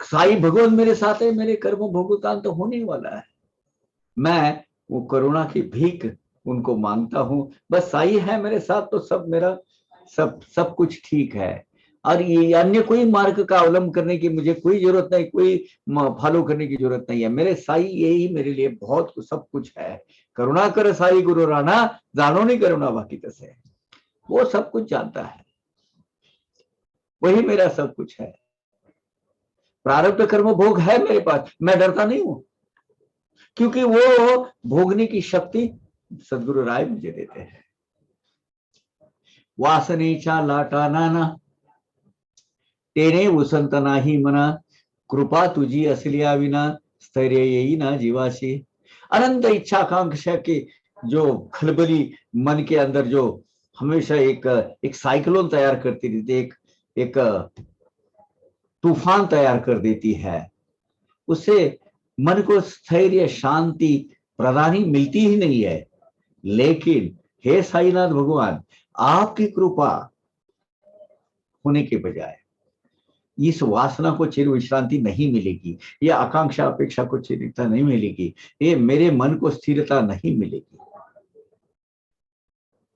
साई भगवान मेरे साथ है। मेरे कर्म भोगतान तो होने वाला है। मैं वो करुणा की भीख उनको मांगता हूं, बस साई है मेरे साथ तो सब मेरा सब कुछ ठीक है। और ये अन्य कोई मार्ग का अवलंब करने की मुझे कोई जरूरत नहीं, कोई फॉलो करने की जरूरत नहीं है। मेरे साई यही मेरे लिए बहुत सब कुछ है। करुणा कर साई गुरु राणा, जानो नहीं करुणा बाकी तसे। वो सब कुछ जानता है, वही मेरा सब कुछ है। प्रारब्ध कर्म भोग है मेरे पास, मैं डरता नहीं हूं, क्योंकि वो भोगने की शक्ति सदगुरु राय मुझे देते हैं। वासनेच्या लाटा नाना, तेने उसंत नाही मना, कृपा तुझी असलिया विना, स्थैर्य येईना जीवाशी। अनंत इच्छा आकांक्षा के जो खलबली मन के अंदर जो हमेशा एक साइक्लोन तैयार करती रहती है, एक तूफान तैयार कर देती है, उससे मन को स्थैर्य शांति प्रदानी मिलती ही नहीं है। लेकिन हे साईनाथ भगवान, आपकी कृपा होने के बजाय इस वासना को चिर विश्रांति नहीं मिलेगी, ये आकांक्षा अपेक्षा को चिरता नहीं मिलेगी, ये मेरे मन को स्थिरता नहीं मिलेगी।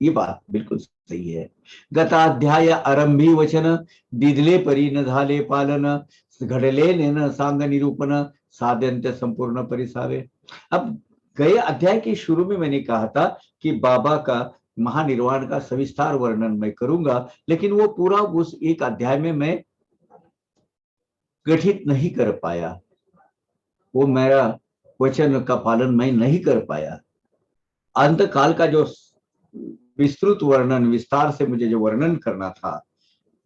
ये बात बिल्कुल सही है। गताध्याय आरंभी वचन, दिदले परी न झाले पालन, घडले न सांग निरूपण, साध्यंत संपूर्ण परिसावे। अब गए अध्याय के शुरू में मैंने कहा था कि बाबा का महानिर्वाण का सविस्तार वर्णन मैं करूंगा, लेकिन वो पूरा उस एक अध्याय में मैं गठित नहीं कर पाया, वो मेरा वचन का पालन मैं नहीं कर पाया। अंत काल का जो विस्तृत वर्णन, विस्तार से मुझे जो वर्णन करना था,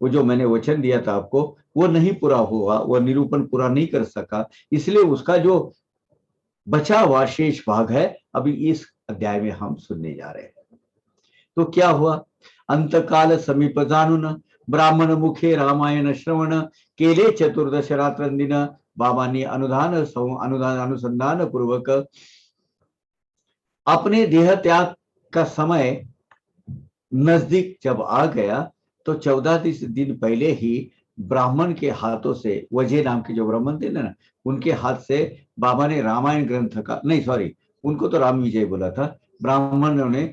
वो जो मैंने वचन दिया था आपको, वो नहीं पूरा हुआ, वो निरूपण पूरा नहीं कर सका। इसलिए उसका जो बचा हुआ शेष भाग है, अभी इस अध्याय में हम सुनने जा रहे हैं। तो क्या हुआ, अंतकाल समीप जाणून, ब्राह्मण मुखे रामायण श्रवण, केले चतुर्दश रात्रंदिन, बाबांनी अनुसंधान पूर्वक अपने देह त्याग का समय नजदीक जब आ गया, तो 14 दिन पहले ही ब्राह्मण के हाथों से, वजय नाम के जो ब्राह्मण थे ना, उनके हाथ से बाबा ने रामायण ग्रंथ का, नहीं सॉरी, उनको तो राम विजय बोला था, ब्राह्मणों ने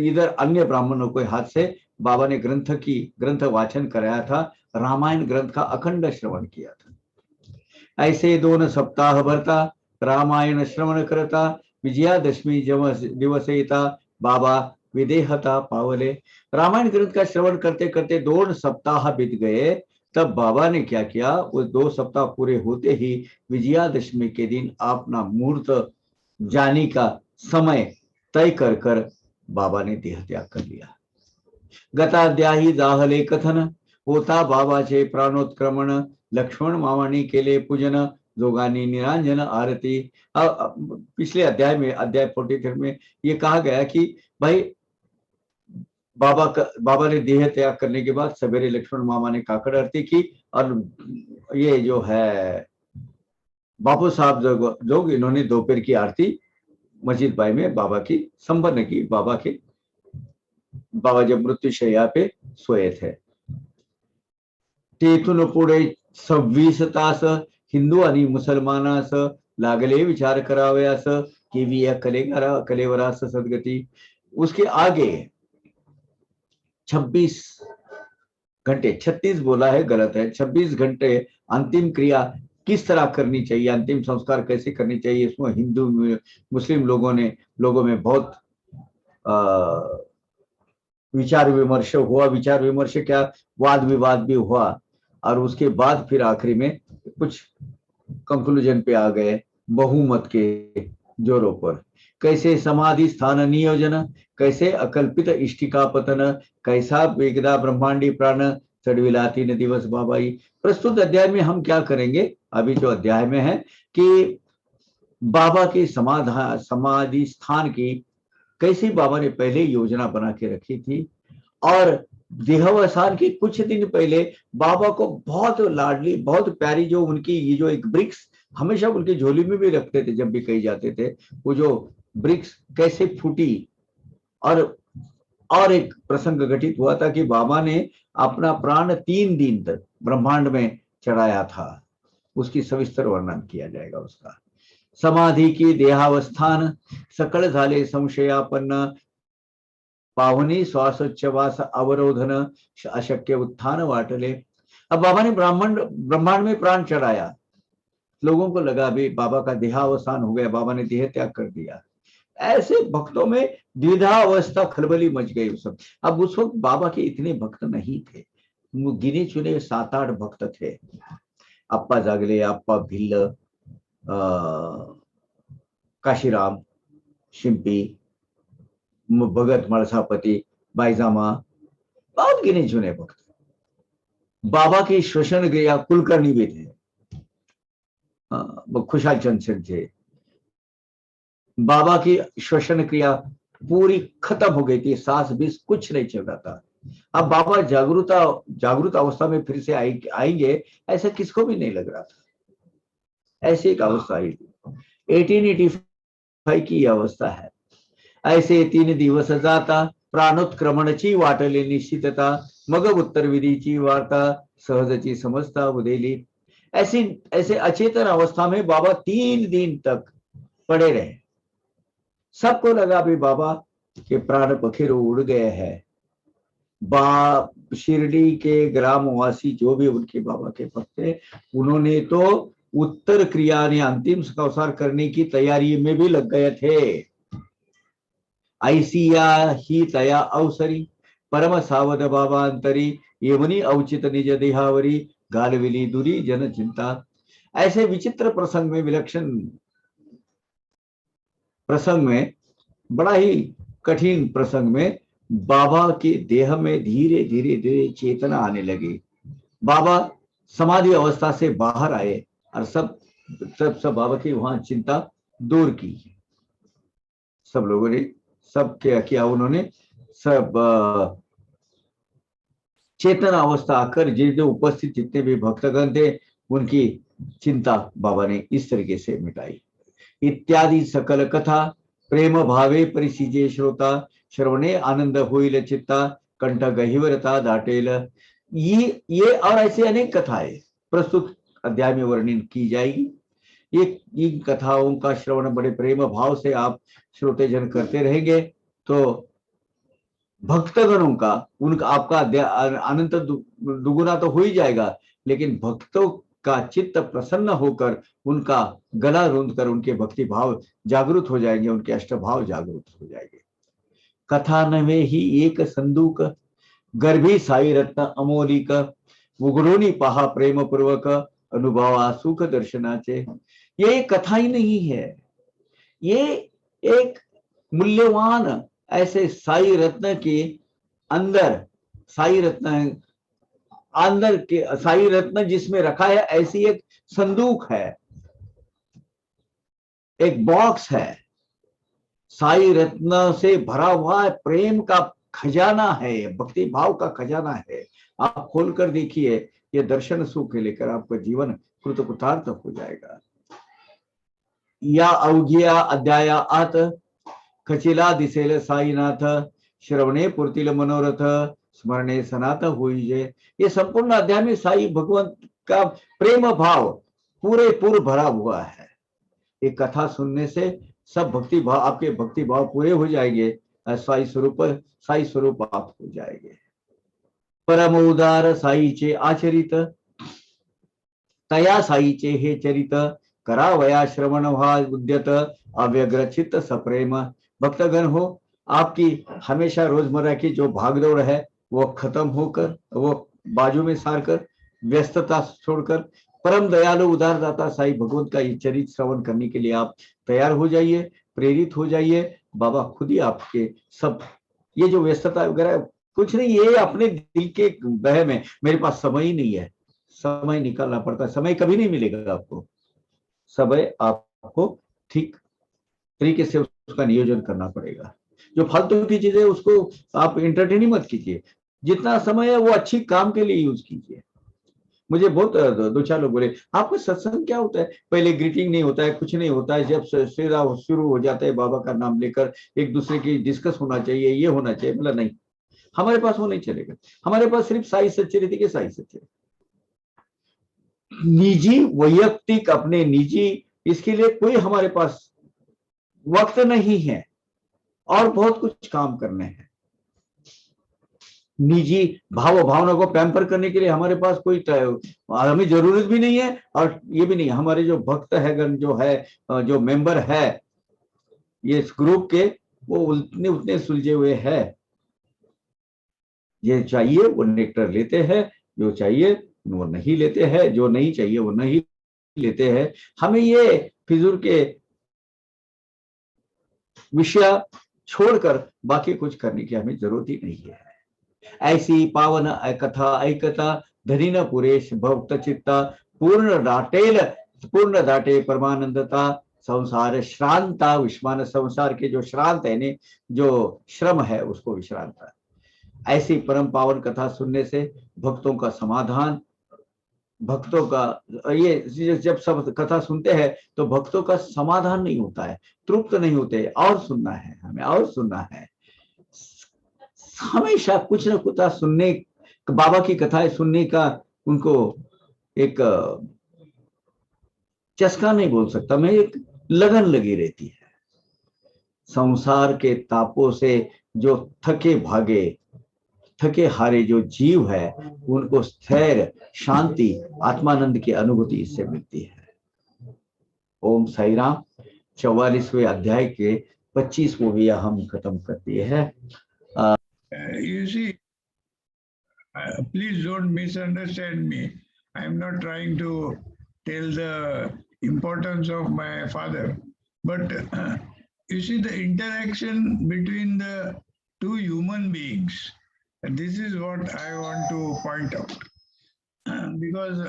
इधर अन्य ब्राह्मणों के हाथ से बाबा ने ग्रंथ वाचन कराया था, रामायण ग्रंथ का अखंड श्रवण किया था। ऐसे 2 सप्ताह भरता रामायण श्रवण करता, विजयादशमी दिवस येता बाबा विदेहता पावले। रामायण ग्रंथ का श्रवण करते करते 2 सप्ताह बीत गए। तब बाबा ने क्या किया, वो 2 सप्ताह पूरे होते ही विजयादशमी के दिन अपना मुहूर्त जाने का समय तय कर कर बाबा ने देह त्याग कर लिया। गताध्यायी दाहले कथन होता बाबाचे प्राणोत्क्रमण, लक्ष्मण मामानी केले पूजन, जोगानी निरांजन आरती। पिछले अध्याय में, अध्याय 43 में ये कहा गया कि भाई बाबा ने देह त्याग करने के बाद सवेरे लक्ष्मण मामा ने काकड़ आरती की, और ये जो है बापू साहब जो इन्होंने दोपहर की आरती मस्जिद बाई में बाबा की संपन्न की। बाबा जब मृत्युशैया पे सोए थे। तेथून पुढे 26 तास हिंदू आणि मुसलमानास लागले विचार करावयास, केवी या कलेवरास सद्गती। उसके आगे 26 घंटे, 36 बोला है, गलत है, 26 घंटे अंतिम क्रिया किस तरह करनी चाहिए, अंतिम संस्कार कैसे करनी चाहिए, इसमें हिंदू मुस्लिम लोगों में बहुत विचार विमर्श हुआ। विचार विमर्श क्या, वाद विवाद भी हुआ, और उसके बाद फिर आखिरी में कुछ कंक्लूजन पे आ गए बहुमत के जोरों पर। कैसे समाधि स्थान नियोजन, कैसे अकल्पित इष्टिका पतन, कैसा वेगदा ब्रह्मांडी प्राण चढ़विला 3 दिवस बाबाई। प्रस्तुत अध्याय में हम क्या करेंगे, अभी जो अध्याय में है कि बाबा की समाधि स्थान की कैसी बाबा ने पहले योजना बना के रखी थी, और देहावसान के कुछ दिन पहले बाबा को बहुत लाडली, बहुत प्यारी जो उनकी ये जो एक ब्रिक्स हमेशा उनकी झोली में भी रखते थे जब भी कहीं जाते थे, वो जो ब्रिक्स कैसे फूटी। और एक प्रसंग घटित हुआ था कि बाबा ने अपना प्राण 3 दिन तक ब्रह्मांड में चढ़ाया था, उसकी सविस्तर वर्णन किया जाएगा उसका। समाधि की देहावस्थान सकळ झाले संशयापन्न, पावनी श्वासोच्छवास अवरोधन, अशक्य उत्थान वाटले। अब बाबा ने ब्रह्मांड में प्राण चढ़ाया, लोगों को लगा भी बाबा का देहावसान हो गया, बाबा ने देह त्याग कर दिया। ऐसे भक्तों में द्विधावस्था खलबली मच गई उस वक्त। अब उस वक्त बाबा के इतने भक्त नहीं थे, गिने चुने 7-8 भक्त थे। अप्पा जागले, अप्पा भिल्ल, काशीराम, शिंपी, भगत मळसापति, बाईजामा, बहुत गिने चुने भक्त। बाबा की श्वसन क्रिया कुलकर्णी भी थे, खुशाल चंद सिंह थे। बाबा की श्वसन क्रिया पूरी खत्म हो गई थी, सांस बीस कुछ नहीं चल रहा था। अब बाबा जागरूक अवस्था में फिर से आएंगे ऐसा किसको भी नहीं लग रहा था। ऐसी एक अवस्था आई थी, 1885 की अवस्था है। ऐसे 3 दिवस जाता, प्राणोत्क्रमणची वाटले निश्चितता, मग उत्तर विधीची वार्ता, सहजची समजता उदेली। ऐसे अचेतन अवस्था में बाबा 3 दिन तक पड़े रहे। सबको लगा भी बाबा के प्राण पखेरु उड़ गए हैं। शिरडी के ग्रामवासी जो भी उनके बाबा के भक्त थे, उन्होंने तो उत्तर क्रिया ने अंतिम संस्कार करने की तैयारी में भी लग गए थे। ऐसिया ही तया अवसरी, परम सावध बाबा अंतरी, येवनी औचित निज देहावरी, गालविली दुरी जन चिंता। ऐसे विचित्र प्रसंग में, विलक्षण प्रसंग में, बड़ा ही कठिन प्रसंग में बाबा के देह में धीरे धीरे चेतना आने लगी। बाबा समाधि अवस्था से बाहर आए और सब बाबा की वहां चिंता दूर की। सब लोगों ने सब क्या किया, उन्होंने सब चेतन अवस्था आकर जो उपस्थित जितने भी भक्तगण थे उनकी चिंता बाबा ने इस तरीके से मिटाई। इत्यादि सकल कथा प्रेम भावे परिसीजे श्रोता, श्रवणे आनंद होइल चित्ता, कंठ गहिवरता दाटेल। ये और ऐसे अनेक कथाएं प्रस्तुत अध्याय में वर्णन की जाएगी। ये इन कथाओं का श्रवण बड़े प्रेम भाव से आप श्रोतेजन करते रहेंगे तो भक्तगणों का, उनका, आपका आनंद दुगुना तो हो ही जाएगा, लेकिन भक्तों का चित्त प्रसन्न होकर उनका गला रूंध कर उनके भक्ति भाव जागृत हो जाएंगे, उनके अष्टभाव जागृत हो जाएंगे। कथा नवे ही एक संदूक, गर्भी साई रत्न अमोलिक, उघडून पहा प्रेम पूर्वक, अनुभवा सुख दर्शनाचे। ये कथा ही नहीं है, ये एक मूल्यवान ऐसे साई रत्न के अंदर, साई रत्न अंदर के साई रत्न जिसमें रखा है, ऐसी एक संदूक है, एक बॉक्स है, साई रत्न से भरा हुआ है, प्रेम का खजाना है, भक्ति भाव का खजाना है। आप खोलकर देखिए, ये दर्शन सुख लेकर आपका जीवन कृतकृतार्थ हो जाएगा। या अवघिया अध्याया आत खचिला दिसेल साईनाथ, श्रवणे पूर्तील मनोरथ, स्मरणे सनात होईजे। ये संपूर्ण अध्याय में साई भगवंत का प्रेम भाव पूरे पूर्ण भरा हुआ है। ये कथा सुनने से सब भक्ति भाव, आपके भक्ति भाव पूरे हो जाएंगे, साई स्वरूप आप हो जाएंगे। परम उदार साईचे आचरित, तया साईचे हे चरित, करावया श्रवण व्हा उद्यत, अव्यग्र चित्त सप्रेम। भक्तगण हो, आपकी हमेशा रोजमर्रा की जो भागदौड़ है वो खत्म होकर, वो बाजू में सारकर, व्यस्तता छोड़कर परम दयालु उदारदाता साई भगवंत का ये चरित्र श्रवण करने के लिए आप तैयार हो जाइए, प्रेरित हो जाइए। बाबा खुद ही आपके सब ये जो व्यस्तता वगैरह कुछ नहीं, ये अपने दिल के बह में, मेरे पास समय ही नहीं है, समय निकालना पड़ता है, समय कभी नहीं मिलेगा आपको। समय आपको ठीक तरीके से उसका नियोजन करना पड़ेगा। जो फालतू की चीजें उसको आप एंटरटेन ही मत कीजिए, जितना समय है वो अच्छी काम के लिए यूज कीजिए। मुझे बहुत दो चार लोग बोले, आपका सत्संग क्या होता है? पहले ग्रीटिंग नहीं होता है, कुछ नहीं होता है, जब सेवा शुरू हो जाता है बाबा का नाम लेकर एक दूसरे की डिस्कस होना चाहिए, ये होना चाहिए। बोला नहीं, हमारे पास वो नहीं चलेगा, हमारे पास सिर्फ साई सच्चरित्र के साई सच्चरित्र, निजी वैयक्तिक अपने निजी, इसके लिए कोई हमारे पास वक्त नहीं है और बहुत कुछ काम करने हैं। निजी भाव भावना को पैम्पर करने के लिए हमारे पास कोई हमें जरूरत भी नहीं है, और ये भी नहीं, हमारे जो भक्त है जो है, जो मेंबर है ये इस ग्रुप के, वो उतने उतने सुलझे हुए हैं। ये चाहिए वो नेक्टर लेते हैं, जो चाहिए वो नहीं लेते हैं, जो नहीं चाहिए वो नहीं लेते हैं। हमें ये फिजूल के विषय छोड़कर बाकी कुछ करने की हमें जरूरत ही नहीं है। ऐसी पावन कथा ऐकता, धनी न पुरेश भक्त चित्ता, पूर्ण दाटे परमानंदता, संसार श्रांता विश्वान। संसार के जो श्रांत है ने, जो श्रम है उसको विश्रांता। ऐसी परम पावन कथा सुनने से भक्तों का समाधान, भक्तों का ये जब सब कथा सुनते हैं तो भक्तों का समाधान नहीं होता है, तृप्त नहीं होते, और सुनना है हमें, और सुनना है। हमेशा कुछ न कुछ सुनने, बाबा की कथाएं सुनने का उनको एक चस्का नहीं बोल सकता मैं, एक लगन लगी रहती है। संसार के तापों से जो थके भागे, थके हारे जो जीव है, उनको स्थैर्य, शांति, आत्मानंद की अनुभूति इससे मिलती है। ओम साई राम। 44वें अध्याय के 25वां भी हम खत्म कर दिए हैं। You see, please don't misunderstand me. I'm not trying to tell the importance of my father, but you see the interaction between the two human beings. And this is what I want to point out. Because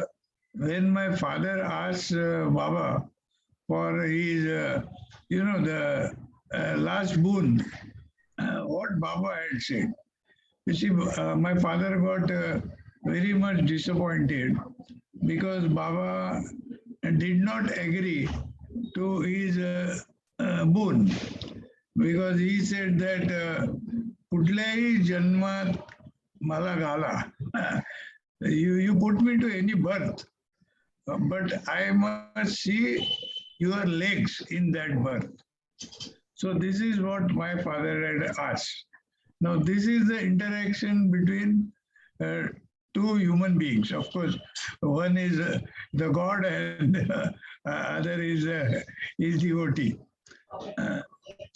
when my father asked Baba for his, the last boon, what Baba had said. You see, my father got very much disappointed because Baba did not agree to his boon, because he said that कुठल्याही जन्मात मला घाला, you put me to any birth, but I must see your legs in that birth. So this is what my father had asked. Now this is the interaction between two human beings. Of course, one is the God and other is devotee.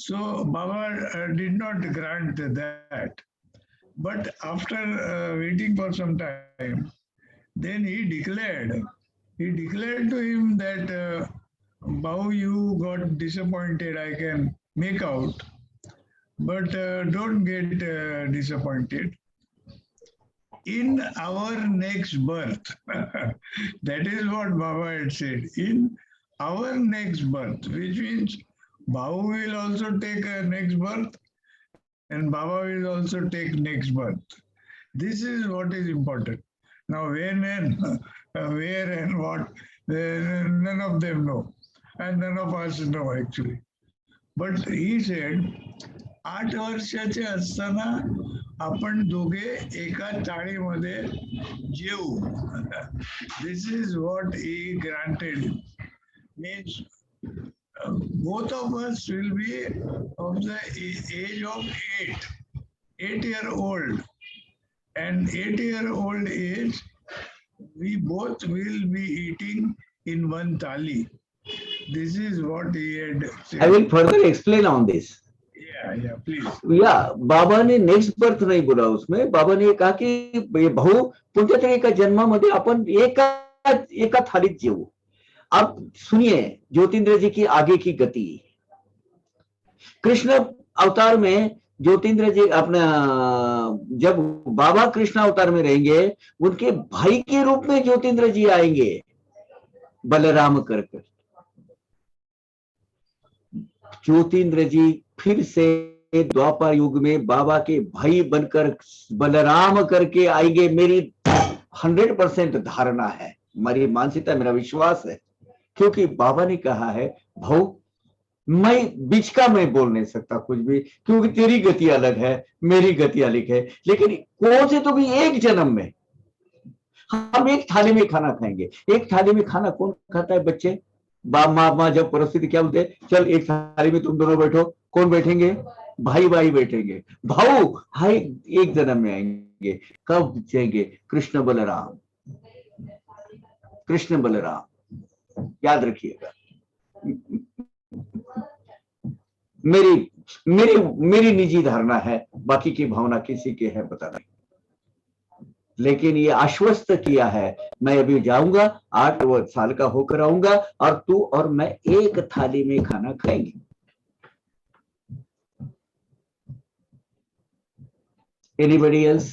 So Baba did not grant that. But after waiting for some time, then he declared to him that, Bahu, you got disappointed, I can make out, but don't get disappointed. In our next birth, that is what Baba had said, in our next birth, which means Bahu will also take a next birth and Baba will also take next birth. This is what is important. Now, when and where and what, none of them know, and none of us know actually. But he said, 8 वर्षाचे असताना आपण दोघे एका चाळीमध्ये जेऊ. This is what he granted. Means both of us will be of the age of 8 year old, and 8 year old age we both will be eating in one thali. This is what he had said. I will further explain on this. Yeah, please. या बाबा ने next birth नहीं बोला उसमें, बाबा ने कहा कि भाऊ पुढच्या तरी एका जन्मामध्ये आपण एका थालीत जेवू. अब सुनिए ज्योतिन्द्र जी की आगे की गति. कृष्ण अवतार में ज्योतिन्द्र जी अपना, जब बाबा कृष्ण अवतार में रहेंगे, उनके भाई के रूप में ज्योतिन्द्र जी आएंगे बलराम कर. ज्योतिन्द्र जी फिर से द्वापर युग में बाबा के भाई बनकर बलराम करके आएंगे. मेरी 100% धारणा है, मेरी मानसिकता, मेरा विश्वास है. क्योंकि बाबा ने कहा है, भाऊ मैं बीच का मैं बोल नहीं सकता कुछ भी, क्योंकि तेरी गति अलग है, मेरी गति अलग है. लेकिन कौन से तो भी एक जन्म में हम एक थाली में खाना खाएंगे. एक थाली में खाना कौन खाता है बच्चे? बाप माँ जब परिस्थिति क्या बोलते, चल एक थाली में तुम दोनों बैठो. कौन बैठेंगे? भाई भाई बैठेंगे. भाऊ हाई एक जन्म में आएंगे. कब जाएंगे? कृष्ण बलराम, कृष्ण बलराम, याद रखिएगा. मेरी मेरी मेरी निजी धारणा है, बाकी की भावना किसी के है पता नहीं. लेकिन ये आश्वस्त किया है, मैं अभी जाऊंगा, 8 साल का होकर आऊंगा और तू और मैं एक थाली में खाना खाएंगे. Anybody else?